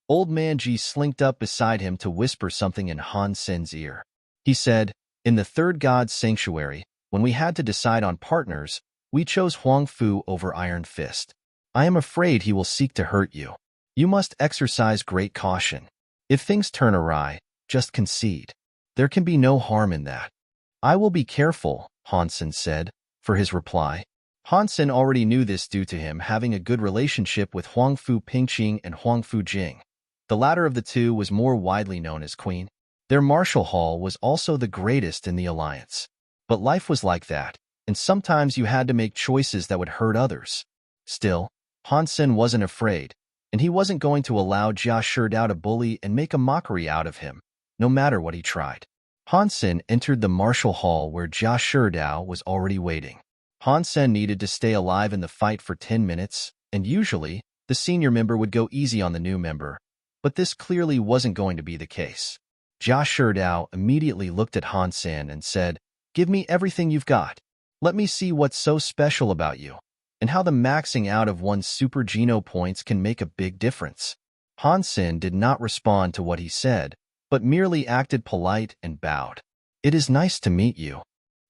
Old Man Ji slinked up beside him to whisper something in Han Sen's ear. He said, "In the 3rd God's sanctuary, when we had to decide on partners, we chose Huang Fu over Iron Fist. I am afraid he will seek to hurt you. You must exercise great caution. If things turn awry, just concede. There can be no harm in that." "I will be careful," Han Sen said, for his reply. Han Sen already knew this due to him having a good relationship with Huang Fu Pingqing and Huang Fu Jing. The latter of the 2 was more widely known as Queen. Their martial hall was also the greatest in the alliance. But life was like that, and sometimes you had to make choices that would hurt others. Still, Han Sen wasn't afraid, and he wasn't going to allow Jia Shidao to bully and make a mockery out of him, no matter what he tried. Han Sen entered the martial hall where Jia Shidao was already waiting. Han Sen needed to stay alive in the fight for 10 minutes, and usually, the senior member would go easy on the new member, but this clearly wasn't going to be the case. Jia Shidao immediately looked at Han Sen and said, "Give me everything you've got. Let me see what's so special about you, and how the maxing out of one's Super Geno points can make a big difference." Han Sen did not respond to what he said, but merely acted polite and bowed. "It is nice to meet you."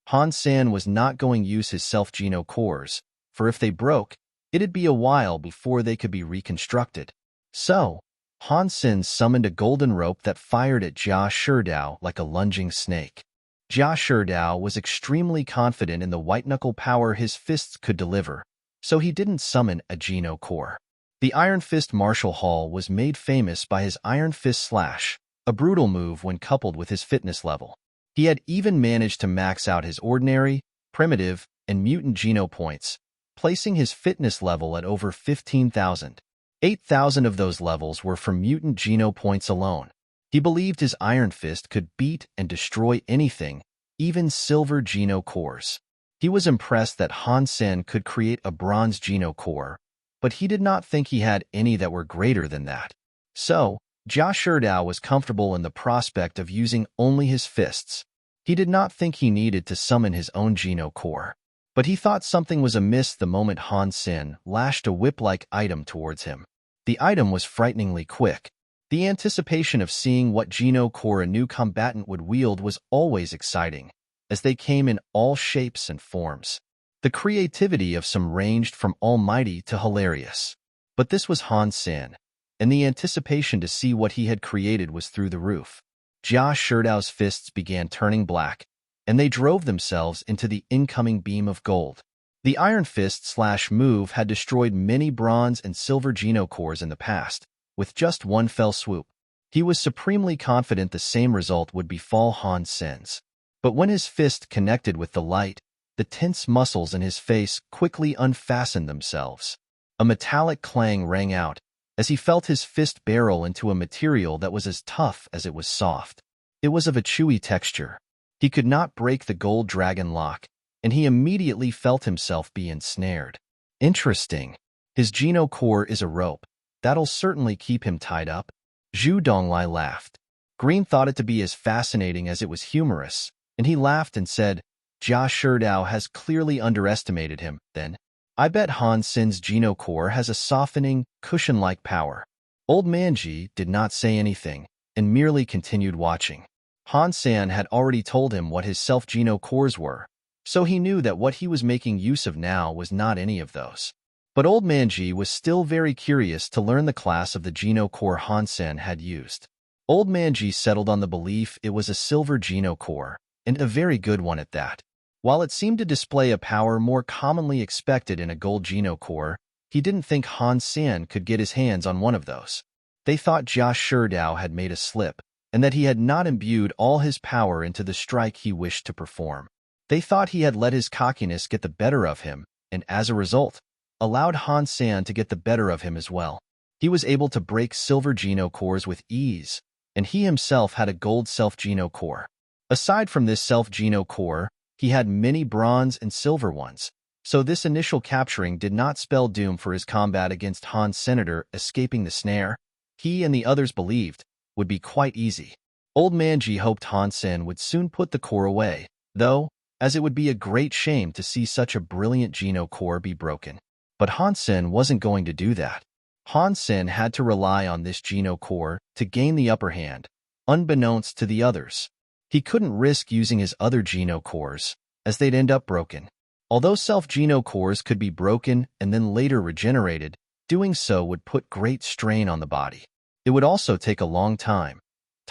Han Sen was not going to use his self-Geno cores, for if they broke, it'd be a while before they could be reconstructed. So, Han Sen summoned a golden rope that fired at Jia Shidao like a lunging snake. Jia Shidao was extremely confident in the white-knuckle power his fists could deliver, so he didn't summon a Geno core. The Iron Fist Martial Hall was made famous by his Iron Fist Slash, a brutal move when coupled with his fitness level. He had even managed to max out his ordinary, primitive, and mutant Geno points, placing his fitness level at over 15,000. 8,000 of those levels were from mutant Geno points alone. He believed his Iron Fist could beat and destroy anything, even silver Geno cores. He was impressed that Han Sen could create a bronze Geno core, but he did not think he had any that were greater than that. So, Jia Shidao was comfortable in the prospect of using only his fists. He did not think he needed to summon his own Geno core, but he thought something was amiss the moment Han Sen lashed a whip-like item towards him. The item was frighteningly quick. The anticipation of seeing what Geno core a new combatant would wield was always exciting, as they came in all shapes and forms. The creativity of some ranged from almighty to hilarious. But this was Han Sen, and the anticipation to see what he had created was through the roof. Jia Shidao's fists began turning black, and they drove themselves into the incoming beam of gold. The Iron Fist/move had destroyed many bronze and silver Geno cores in the past, with just one fell swoop. He was supremely confident the same result would befall Han Sen's. But when his fist connected with the light, the tense muscles in his face quickly unfastened themselves. A metallic clang rang out as he felt his fist barrel into a material that was as tough as it was soft. It was of a chewy texture. He could not break the gold dragon lock, and he immediately felt himself be ensnared. Interesting. His Geno core is a rope. That'll certainly keep him tied up. Zhu Donglai laughed. Green thought it to be as fascinating as it was humorous, and he laughed and said, Jia Shidao has clearly underestimated him, then. I bet Han Sen's Geno core has a softening, cushion-like power. Old Manji did not say anything, and merely continued watching. Han Sen had already told him what his self-Geno cores were, so he knew that what he was making use of now was not any of those. But Old Manji was still very curious to learn the class of the Geno core Han Sen had used. Old Manji settled on the belief it was a silver Geno core, and a very good one at that. While it seemed to display a power more commonly expected in a gold Geno core, he didn't think Han Sen could get his hands on one of those. They thought Jia Shidao had made a slip, and that he had not imbued all his power into the strike he wished to perform. They thought he had let his cockiness get the better of him, and as a result, allowed Han Sen to get the better of him as well. He was able to break silver Geno cores with ease, and he himself had a gold self-Geno core. Aside from this self-Geno core, he had many bronze and silver ones, so this initial capturing did not spell doom for his combat against Han's senator escaping the snare. He and the others believed would be quite easy. Old Manji hoped Han Sen would soon put the core away, though, as it would be a great shame to see such a brilliant Geno core be broken. But Han Sen wasn't going to do that. Han Sen had to rely on this Geno core to gain the upper hand, unbeknownst to the others. He couldn't risk using his other Geno cores, as they'd end up broken. Although self-Geno cores could be broken and then later regenerated, doing so would put great strain on the body. It would also take a long time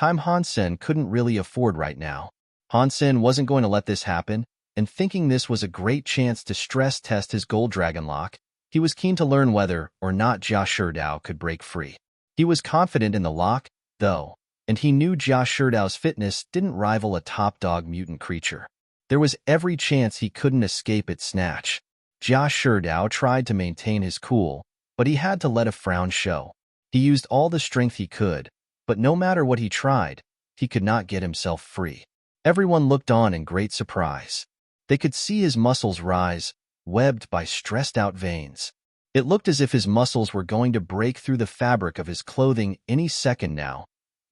Han Sen couldn't really afford right now. Han Sen wasn't going to let this happen, and thinking this was a great chance to stress test his gold dragon lock, he was keen to learn whether or not Jia Shidao could break free. He was confident in the lock, though, and he knew Jia Shidao's fitness didn't rival a top-dog mutant creature. There was every chance he couldn't escape its snatch. Jia Shidao tried to maintain his cool, but he had to let a frown show. He used all the strength he could, but no matter what he tried, he could not get himself free. Everyone looked on in great surprise. They could see his muscles rise, webbed by stressed-out veins. It looked as if his muscles were going to break through the fabric of his clothing any second now,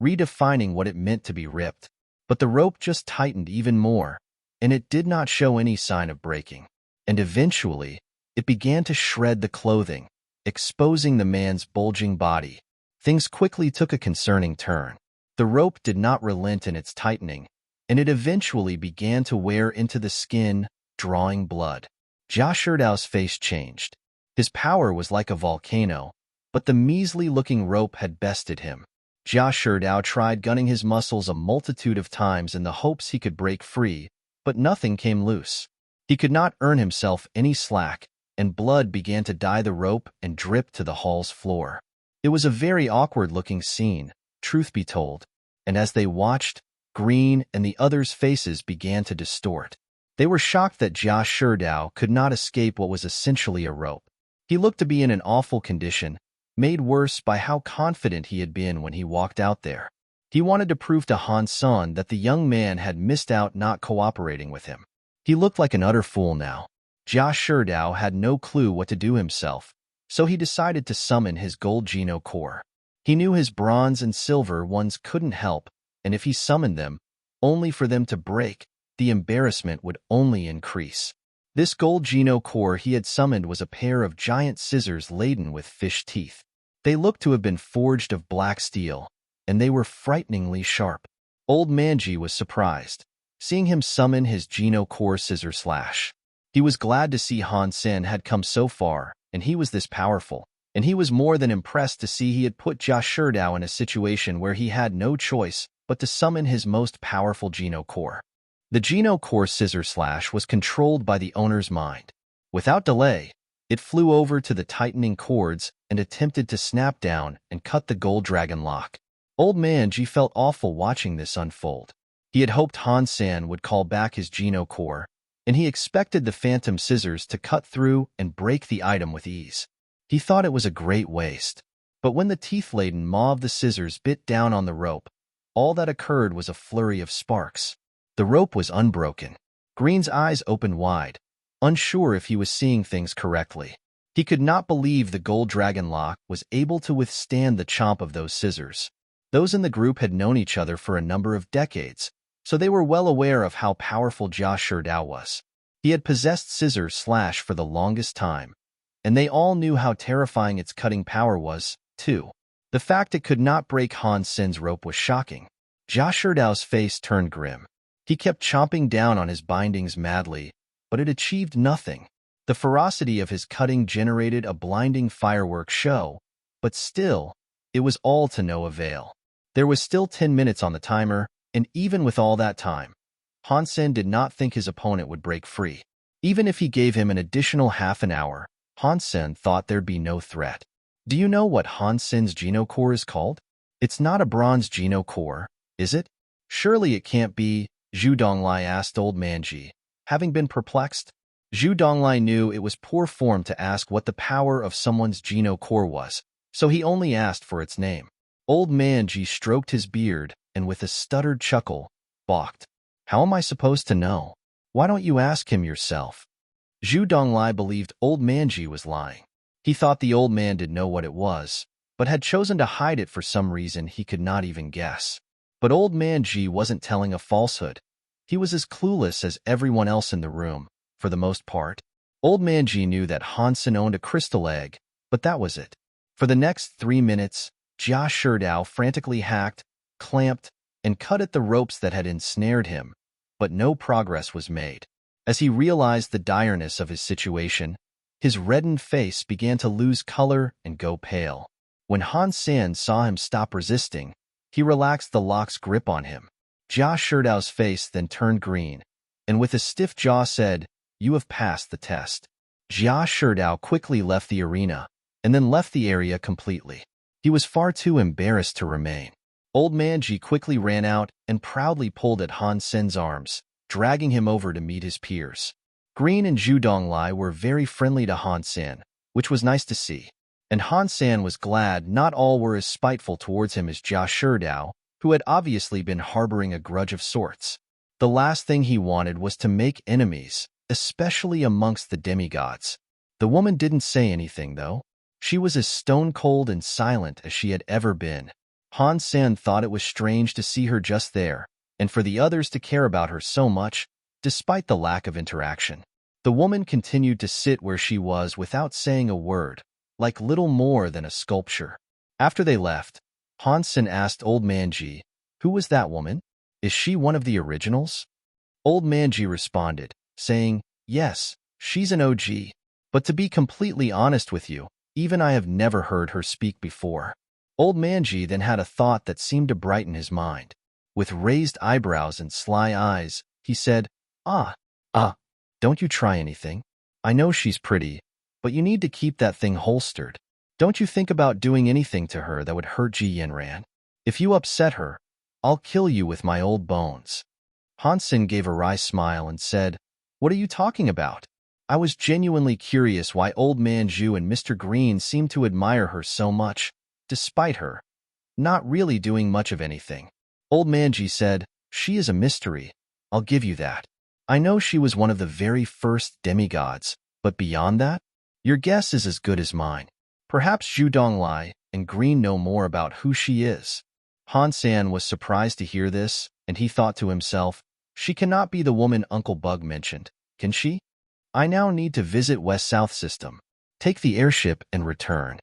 redefining what it meant to be ripped. But the rope just tightened even more, and it did not show any sign of breaking. And eventually, it began to shred the clothing, exposing the man's bulging body. Things quickly took a concerning turn. The rope did not relent in its tightening, and it eventually began to wear into the skin, drawing blood. Jia Shidao's face changed. His power was like a volcano, but the measly-looking rope had bested him. Jia Shidao tried gunning his muscles a multitude of times in the hopes he could break free, but nothing came loose. He could not earn himself any slack, and blood began to dye the rope and drip to the hall's floor. It was a very awkward-looking scene, truth be told, and as they watched, Green and the others' faces began to distort. They were shocked that Jia Shidao could not escape what was essentially a rope. He looked to be in an awful condition, made worse by how confident he had been when he walked out there. He wanted to prove to Han Sen that the young man had missed out not cooperating with him. He looked like an utter fool now. Jia Shidao had no clue what to do himself, so he decided to summon his gold Geno core. He knew his bronze and silver ones couldn't help, and if he summoned them, only for them to break, the embarrassment would only increase. This gold Geno core he had summoned was a pair of giant scissors laden with fish teeth. They looked to have been forged of black steel, and they were frighteningly sharp. Old Manji was surprised, seeing him summon his Geno core scissor slash. He was glad to see Han Sen had come so far, and he was this powerful, and he was more than impressed to see he had put Jia Shidao in a situation where he had no choice but to summon his most powerful Geno Core. The Geno Core Scissor Slash was controlled by the owner's mind. Without delay, it flew over to the tightening cords and attempted to snap down and cut the gold dragon lock. Old Man G felt awful watching this unfold. He had hoped Han Sen would call back his Geno Core, and he expected the phantom scissors to cut through and break the item with ease. He thought it was a great waste. But when the teeth-laden maw of the scissors bit down on the rope, all that occurred was a flurry of sparks. The rope was unbroken. Green's eyes opened wide, unsure if he was seeing things correctly. He could not believe the gold dragon lock was able to withstand the chomp of those scissors. Those in the group had known each other for a number of decades, so they were well aware of how powerful Jia Sherdao was. He had possessed Scissor Slash for the longest time, and they all knew how terrifying its cutting power was, too. The fact it could not break Han Sen's rope was shocking. Jia Sherdao's face turned grim. He kept chomping down on his bindings madly, but it achieved nothing. The ferocity of his cutting generated a blinding fireworks show, but still, it was all to no avail. There was still 10 minutes on the timer, and even with all that time, Han Sen did not think his opponent would break free. Even if he gave him an additional half an hour, Han Sen thought there'd be no threat. Do you know what Han Sen's Geno Core is called? It's not a bronze Geno Core, is it? Surely it can't be, Zhu Donglai asked Old Man Ji. Having been perplexed, Zhu Donglai knew it was poor form to ask what the power of someone's Geno Core was, so he only asked for its name. Old Man Ji stroked his beard and with a stuttered chuckle, balked. How am I supposed to know? Why don't you ask him yourself? Zhu Donglai believed Old Man Ji was lying. He thought the old man did know what it was, but had chosen to hide it for some reason he could not even guess. But Old Man Ji wasn't telling a falsehood. He was as clueless as everyone else in the room, for the most part. Old Man Ji knew that Han Sen owned a crystal egg, but that was it. For the next 3 minutes, Jia Sherdao frantically hacked, clamped, and cut at the ropes that had ensnared him, but no progress was made. As he realized the direness of his situation, his reddened face began to lose color and go pale. When Han Sen saw him stop resisting, he relaxed the lock's grip on him. Jia Sherdao's face then turned green, and with a stiff jaw said, "You have passed the test." Jia Sherdao quickly left the arena, and then left the area completely. He was far too embarrassed to remain. Old Man Ji quickly ran out and proudly pulled at Han Sen's arms, dragging him over to meet his peers. Green and Zhu Donglai were very friendly to Han Sen, which was nice to see. And Han Sen was glad not all were as spiteful towards him as Jia Sherdao, who had obviously been harboring a grudge of sorts. The last thing he wanted was to make enemies, especially amongst the demigods. The woman didn't say anything, though. She was as stone-cold and silent as she had ever been. Han Sen thought it was strange to see her just there, and for the others to care about her so much, despite the lack of interaction. The woman continued to sit where she was without saying a word, like little more than a sculpture. After they left, Han Sen asked Old Man Ji, "Who was that woman? Is she one of the originals?" Old Man Ji responded, saying, "Yes, she's an OG. But to be completely honest with you, even I have never heard her speak before." Old Man Ji then had a thought that seemed to brighten his mind. With raised eyebrows and sly eyes, he said, Don't you try anything. I know she's pretty, but you need to keep that thing holstered. Don't you think about doing anything to her that would hurt Ji Yanran. If you upset her, I'll kill you with my old bones." Han Sen gave a wry smile and said, "What are you talking about? I was genuinely curious why Old Man Zhu and Mr. Green seemed to admire her so much, despite her not really doing much of anything." Old Man Ji said, "She is a mystery, I'll give you that. I know she was one of the very first demigods, but beyond that, your guess is as good as mine. Perhaps Zhu Donglai and Green know more about who she is." Han Sen was surprised to hear this, and he thought to himself, "She cannot be the woman Uncle Bug mentioned, can she? I now need to visit West-South System, take the airship and return."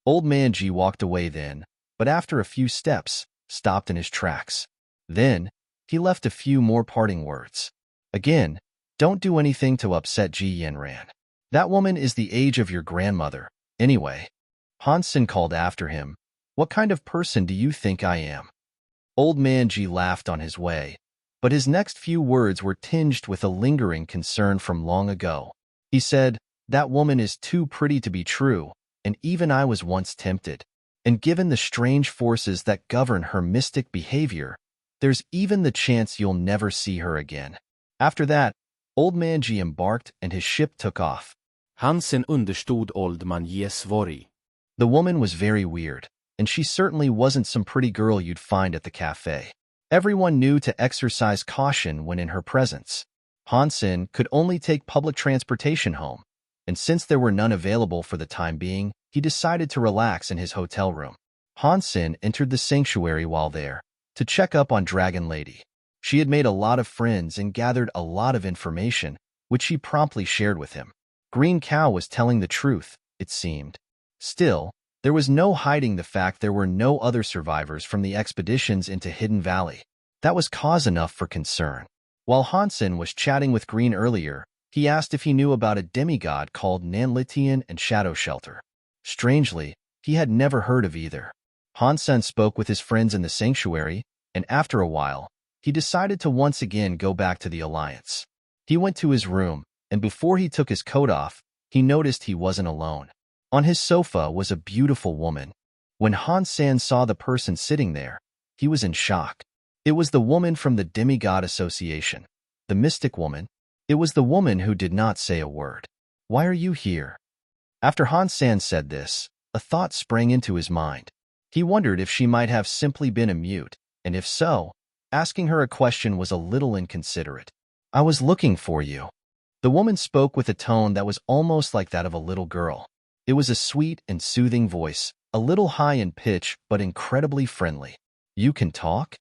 Old Man Ji walked away then, but after a few steps, stopped in his tracks. Then, he left a few more parting words. "Again, don't do anything to upset Ji Yanran. That woman is the age of your grandmother, anyway." Han Sen called after him, "What kind of person do you think I am?" Old man Ji laughed on his way, but his next few words were tinged with a lingering concern from long ago. He said, "That woman is too pretty to be true, and even I was once tempted. And given the strange forces that govern her mystic behavior, there's even the chance you'll never see her again." After that, Old man Ji embarked and his ship took off. Han Sen understod Old man Jes worry. The woman was very weird, and she certainly wasn't some pretty girl you'd find at the cafe. Everyone knew to exercise caution when in her presence. Han Sen could only take public transportation home, and since there were none available for the time being, he decided to relax in his hotel room. Han Sen entered the sanctuary while there, to check up on Dragon Lady. She had made a lot of friends and gathered a lot of information, which she promptly shared with him. Green Cow was telling the truth, it seemed. Still, there was no hiding the fact there were no other survivors from the expeditions into Hidden Valley. That was cause enough for concern. While Han Sen was chatting with Green earlier, he asked if he knew about a demigod called Nanlitian and Shadow Shelter. Strangely, he had never heard of either. Han Sen spoke with his friends in the sanctuary, and after a while, he decided to once again go back to the Alliance. He went to his room, and before he took his coat off, he noticed he wasn't alone. On his sofa was a beautiful woman. When Han Sen saw the person sitting there, he was in shock. It was the woman from the Demigod Association, the mystic woman. It was the woman who did not say a word. "Why are you here?" After Han Sen said this, a thought sprang into his mind. He wondered if she might have simply been a mute, and if so, asking her a question was a little inconsiderate. "I was looking for you." The woman spoke with a tone that was almost like that of a little girl. It was a sweet and soothing voice, a little high in pitch but incredibly friendly. "You can talk?"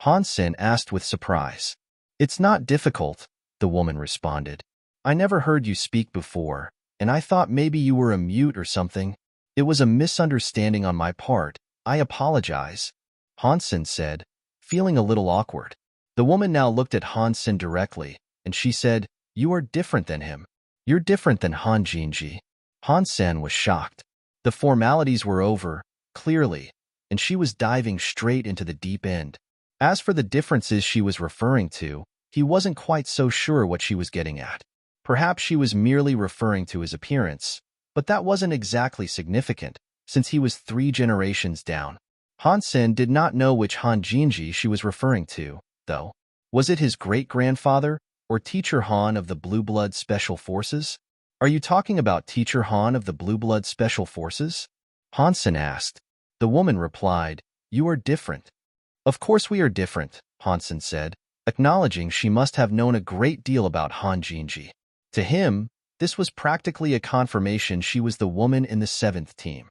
Han Sen asked with surprise. "It's not difficult," the woman responded. "I never heard you speak before, and I thought maybe you were a mute or something. It was a misunderstanding on my part. I apologize," Han Sen said, feeling a little awkward. The woman now looked at Han Sen directly, and she said, "You are different than him. You're different than Han Jinji." Han Sen was shocked. The formalities were over, clearly, and she was diving straight into the deep end. As for the differences she was referring to, he wasn't quite so sure what she was getting at. Perhaps she was merely referring to his appearance, but that wasn't exactly significant, since he was 3 generations down. Han Sen did not know which Han Jinji she was referring to, though. Was it his great-grandfather, or Teacher Han of the Blue Blood Special Forces? "Are you talking about Teacher Han of the Blue Blood Special Forces?" Han Sen asked. The woman replied, "You are different." "Of course we are different," Han Sen said, acknowledging she must have known a great deal about Han Jinji. To him, this was practically a confirmation she was the woman in the 7th team,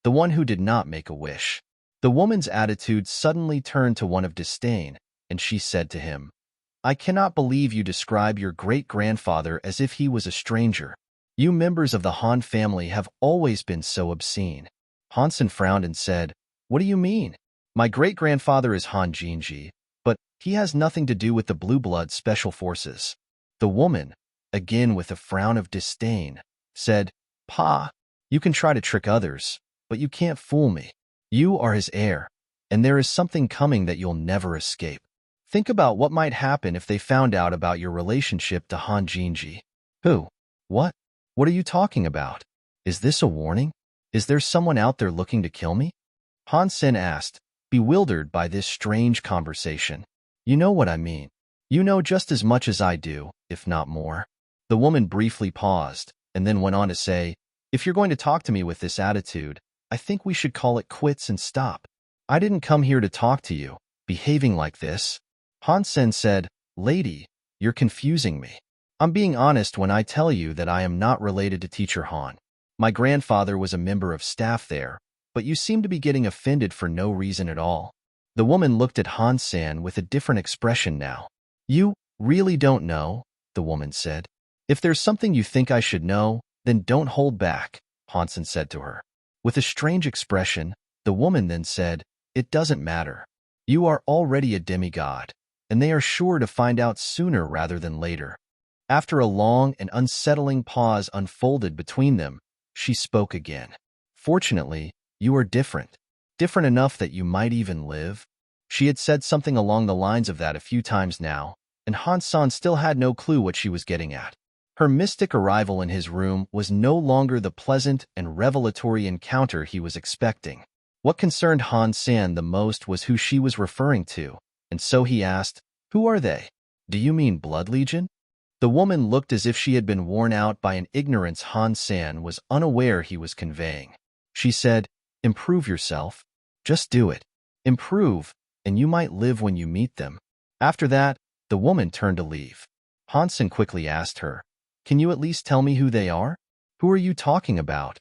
the one who did not make a wish. The woman's attitude suddenly turned to one of disdain, and she said to him, "I cannot believe you describe your great-grandfather as if he was a stranger. You members of the Han family have always been so obscene." Han Sen frowned and said, "What do you mean? My great-grandfather is Han Jinji, but he has nothing to do with the Blue Blood Special Forces." The woman, again with a frown of disdain, said, "Pa, you can try to trick others, but you can't fool me. You are his heir, and there is something coming that you'll never escape. Think about what might happen if they found out about your relationship to Han Jinji." "Who? What? What are you talking about? Is this a warning? Is there someone out there looking to kill me?" Han Sen asked, bewildered by this strange conversation. "You know what I mean. You know just as much as I do, if not more." The woman briefly paused, and then went on to say, "If you're going to talk to me with this attitude, I think we should call it quits and stop. I didn't come here to talk to you, behaving like this." Han Sen said, "Lady, you're confusing me. I'm being honest when I tell you that I am not related to Teacher Han. My grandfather was a member of staff there, but you seem to be getting offended for no reason at all." The woman looked at Han Sen with a different expression now. "You really don't know?" the woman said. "If there's something you think I should know, then don't hold back," Han Sen said to her. With a strange expression, the woman then said, "It doesn't matter. You are already a demigod, and they are sure to find out sooner rather than later." After a long and unsettling pause unfolded between them, she spoke again. "Fortunately, you are different. Different enough that you might even live." She had said something along the lines of that a few times now, and Han Sen still had no clue what she was getting at. Her mystic arrival in his room was no longer the pleasant and revelatory encounter he was expecting. What concerned Han Sen the most was who she was referring to, and so he asked, "Who are they? Do you mean Blood Legion?" The woman looked as if she had been worn out by an ignorance Han Sen was unaware he was conveying. She said, "Improve yourself. Just do it. Improve, and you might live when you meet them." After that, the woman turned to leave. Han Sen quickly asked her, "Can you at least tell me who they are? Who are you talking about?"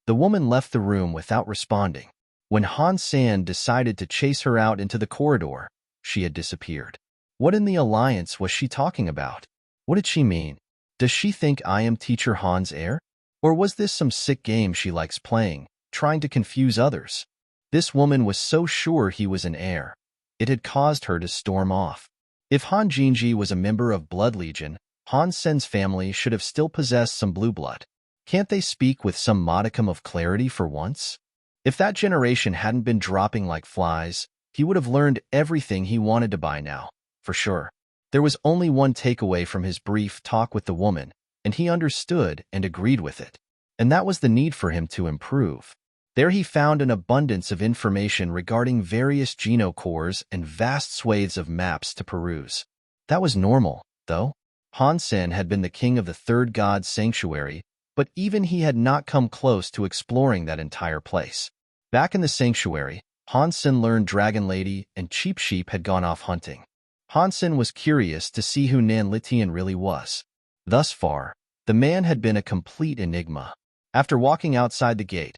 The woman left the room without responding. When Han Sen decided to chase her out into the corridor, she had disappeared. What in the alliance was she talking about? What did she mean? Does she think I am Teacher Han's heir? Or was this some sick game she likes playing, trying to confuse others? This woman was so sure he was an heir. It had caused her to storm off. If Han Jinji was a member of Blood Legion, Han Sen's family should have still possessed some blue blood. Can't they speak with some modicum of clarity for once? If that generation hadn't been dropping like flies, he would have learned everything he wanted to by now, for sure. There was only one takeaway from his brief talk with the woman, and he understood and agreed with it. And that was the need for him to improve. There he found an abundance of information regarding various genocores and vast swathes of maps to peruse. That was normal, though. Han Sen had been the king of the third god's sanctuary, but even he had not come close to exploring that entire place. Back in the sanctuary, Han Sen learned Dragon Lady and Cheap Sheep had gone off hunting. Han Sen was curious to see who Nan Litian really was. Thus far, the man had been a complete enigma. After walking outside the gate,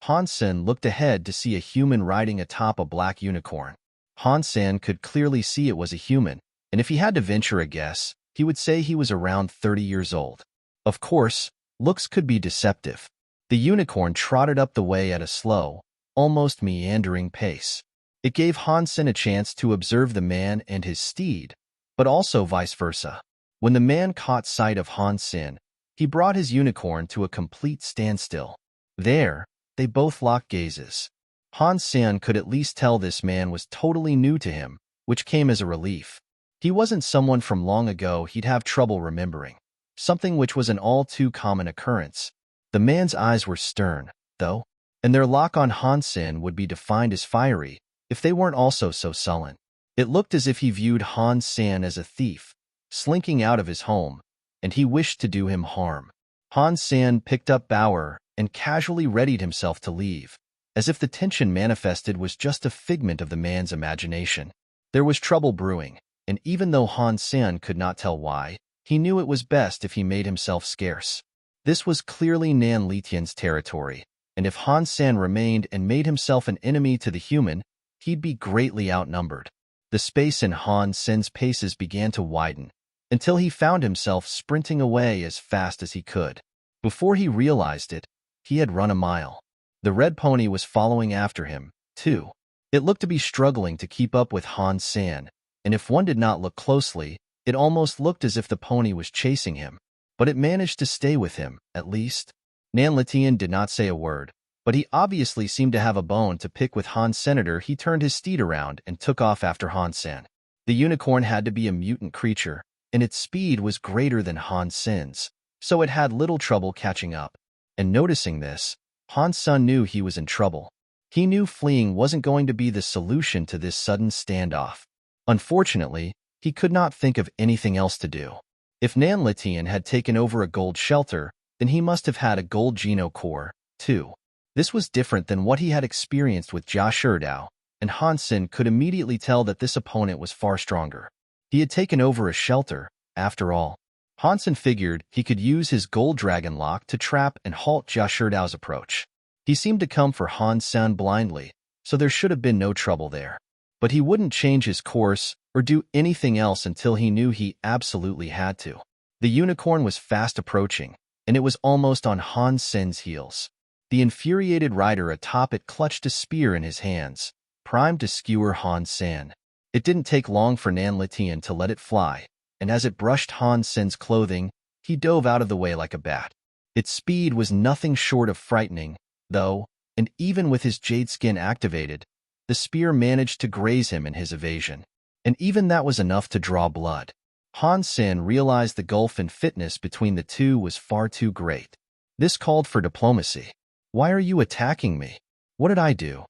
Han Sen looked ahead to see a human riding atop a black unicorn. Han Sen could clearly see it was a human, and if he had to venture a guess, he would say he was around 30 years old. Of course, looks could be deceptive. The unicorn trotted up the way at a slow, almost meandering pace. It gave Han Sen a chance to observe the man and his steed, but also vice versa. When the man caught sight of Han Sen, he brought his unicorn to a complete standstill. There, they both locked gazes. Han Sen could at least tell this man was totally new to him, which came as a relief. He wasn't someone from long ago he'd have trouble remembering, something which was an all-too-common occurrence. The man's eyes were stern, though, and their lock on Han Sen would be defined as fiery, if they weren't also so sullen. It looked as if he viewed Han Sen as a thief, slinking out of his home, and he wished to do him harm. Han Sen picked up Bauer and casually readied himself to leave, as if the tension manifested was just a figment of the man's imagination. There was trouble brewing, and even though Han Sen could not tell why, he knew it was best if he made himself scarce. This was clearly Nan Litian's territory, and if Han Sen remained and made himself an enemy to the human, he'd be greatly outnumbered. The space in Han Sen's paces began to widen, until he found himself sprinting away as fast as he could. Before he realized it, he had run a mile. The red pony was following after him, too. It looked to be struggling to keep up with Han Sen, and if one did not look closely, it almost looked as if the pony was chasing him. But it managed to stay with him, at least. Nan Litian did not say a word, but he obviously seemed to have a bone to pick with Han Senator. He turned his steed around and took off after Han Sen. The unicorn had to be a mutant creature, and its speed was greater than Han Sen's, so it had little trouble catching up. And noticing this, Han Sen knew he was in trouble. He knew fleeing wasn't going to be the solution to this sudden standoff. Unfortunately, he could not think of anything else to do. If Nan Litian had taken over a gold shelter, then he must have had a gold Geno core, too. This was different than what he had experienced with Jia Sherdao, and Han Sen could immediately tell that this opponent was far stronger. He had taken over a shelter, after all. Han Sen figured he could use his gold dragon lock to trap and halt Jia Sherdao's approach. He seemed to come for Han Sen blindly, so there should have been no trouble there. But he wouldn't change his course or do anything else until he knew he absolutely had to. The unicorn was fast approaching, and it was almost on Han Sen's heels. The infuriated rider atop it clutched a spear in his hands, primed to skewer Han Sen. It didn't take long for Nan Litian to let it fly, and as it brushed Han Sen's clothing, he dove out of the way like a bat. Its speed was nothing short of frightening, though, and even with his jade skin activated, the spear managed to graze him in his evasion. And even that was enough to draw blood. Han Sen realized the gulf in fitness between the two was far too great. This called for diplomacy. "Why are you attacking me? What did I do?"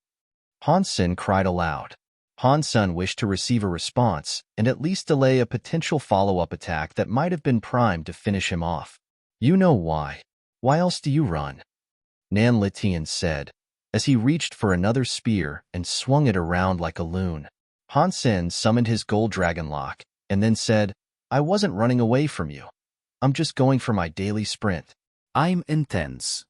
Han Sen cried aloud. Han Sen wished to receive a response and at least delay a potential follow-up attack that might have been primed to finish him off. "You know why. Why else do you run?" Nan Litian said, as he reached for another spear and swung it around like a loon. Han Sen summoned his gold dragon lock and then said, "I wasn't running away from you. I'm just going for my daily sprint." I'm intense.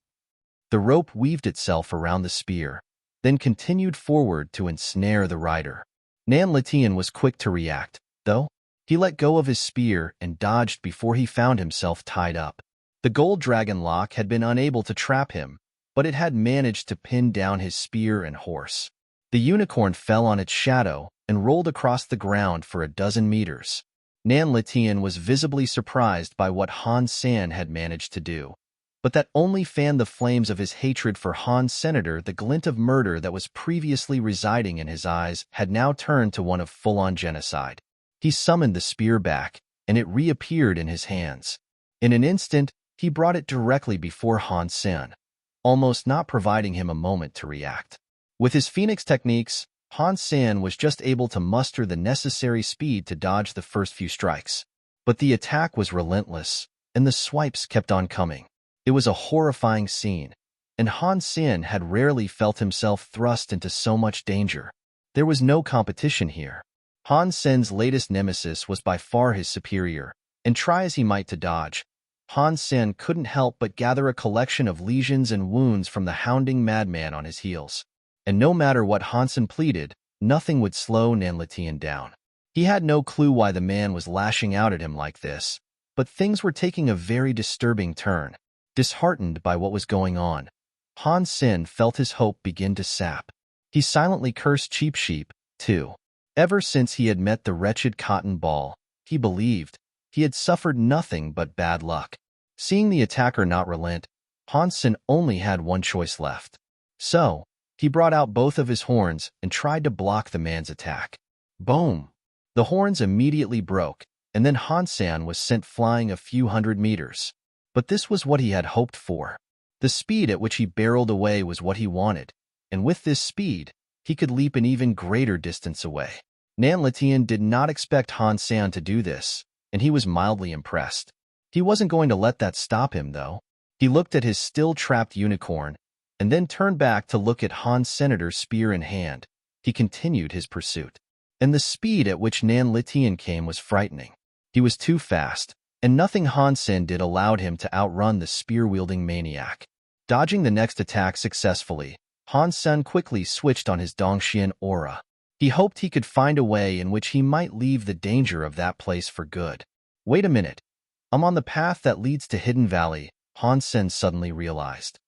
The rope weaved itself around the spear, then continued forward to ensnare the rider. Nan Litian was quick to react, though. He let go of his spear and dodged before he found himself tied up. The gold dragon lock had been unable to trap him, but it had managed to pin down his spear and horse. The unicorn fell on its shadow and rolled across the ground for a dozen meters. Nan Litian was visibly surprised by what Han Sen had managed to do. But that only fanned the flames of his hatred for Han Senator. The glint of murder that was previously residing in his eyes had now turned to one of full-on genocide. He summoned the spear back, and it reappeared in his hands. In an instant, he brought it directly before Han Sen, almost not providing him a moment to react. With his Phoenix techniques, Han Sen was just able to muster the necessary speed to dodge the first few strikes. But the attack was relentless, and the swipes kept on coming. It was a horrifying scene, and Han Sen had rarely felt himself thrust into so much danger. There was no competition here. Han Sen's latest nemesis was by far his superior, and try as he might to dodge, Han Sen couldn't help but gather a collection of lesions and wounds from the hounding madman on his heels. And no matter what Han Sen pleaded, nothing would slow Nan Litian down. He had no clue why the man was lashing out at him like this, but things were taking a very disturbing turn. Disheartened by what was going on, Han Sen felt his hope begin to sap. He silently cursed Cheap Sheep, too. Ever since he had met the wretched cotton ball, he believed he had suffered nothing but bad luck. Seeing the attacker not relent, Han Sen only had one choice left. So, he brought out both of his horns and tried to block the man's attack. Boom! The horns immediately broke, and then Han Sen was sent flying a few hundred meters. But this was what he had hoped for. The speed at which he barreled away was what he wanted, and with this speed, he could leap an even greater distance away. Nan Litian did not expect Han Sen to do this, and he was mildly impressed. He wasn't going to let that stop him, though. He looked at his still-trapped unicorn, and then turned back to look at Han Senator's spear in hand. He continued his pursuit. And the speed at which Nan Litian came was frightening. He was too fast, and nothing Han Sen did allowed him to outrun the spear-wielding maniac. Dodging the next attack successfully, Han Sen quickly switched on his Dongxian aura. He hoped he could find a way in which he might leave the danger of that place for good. Wait a minute. I'm on the path that leads to Hidden Valley, Han Sen suddenly realized.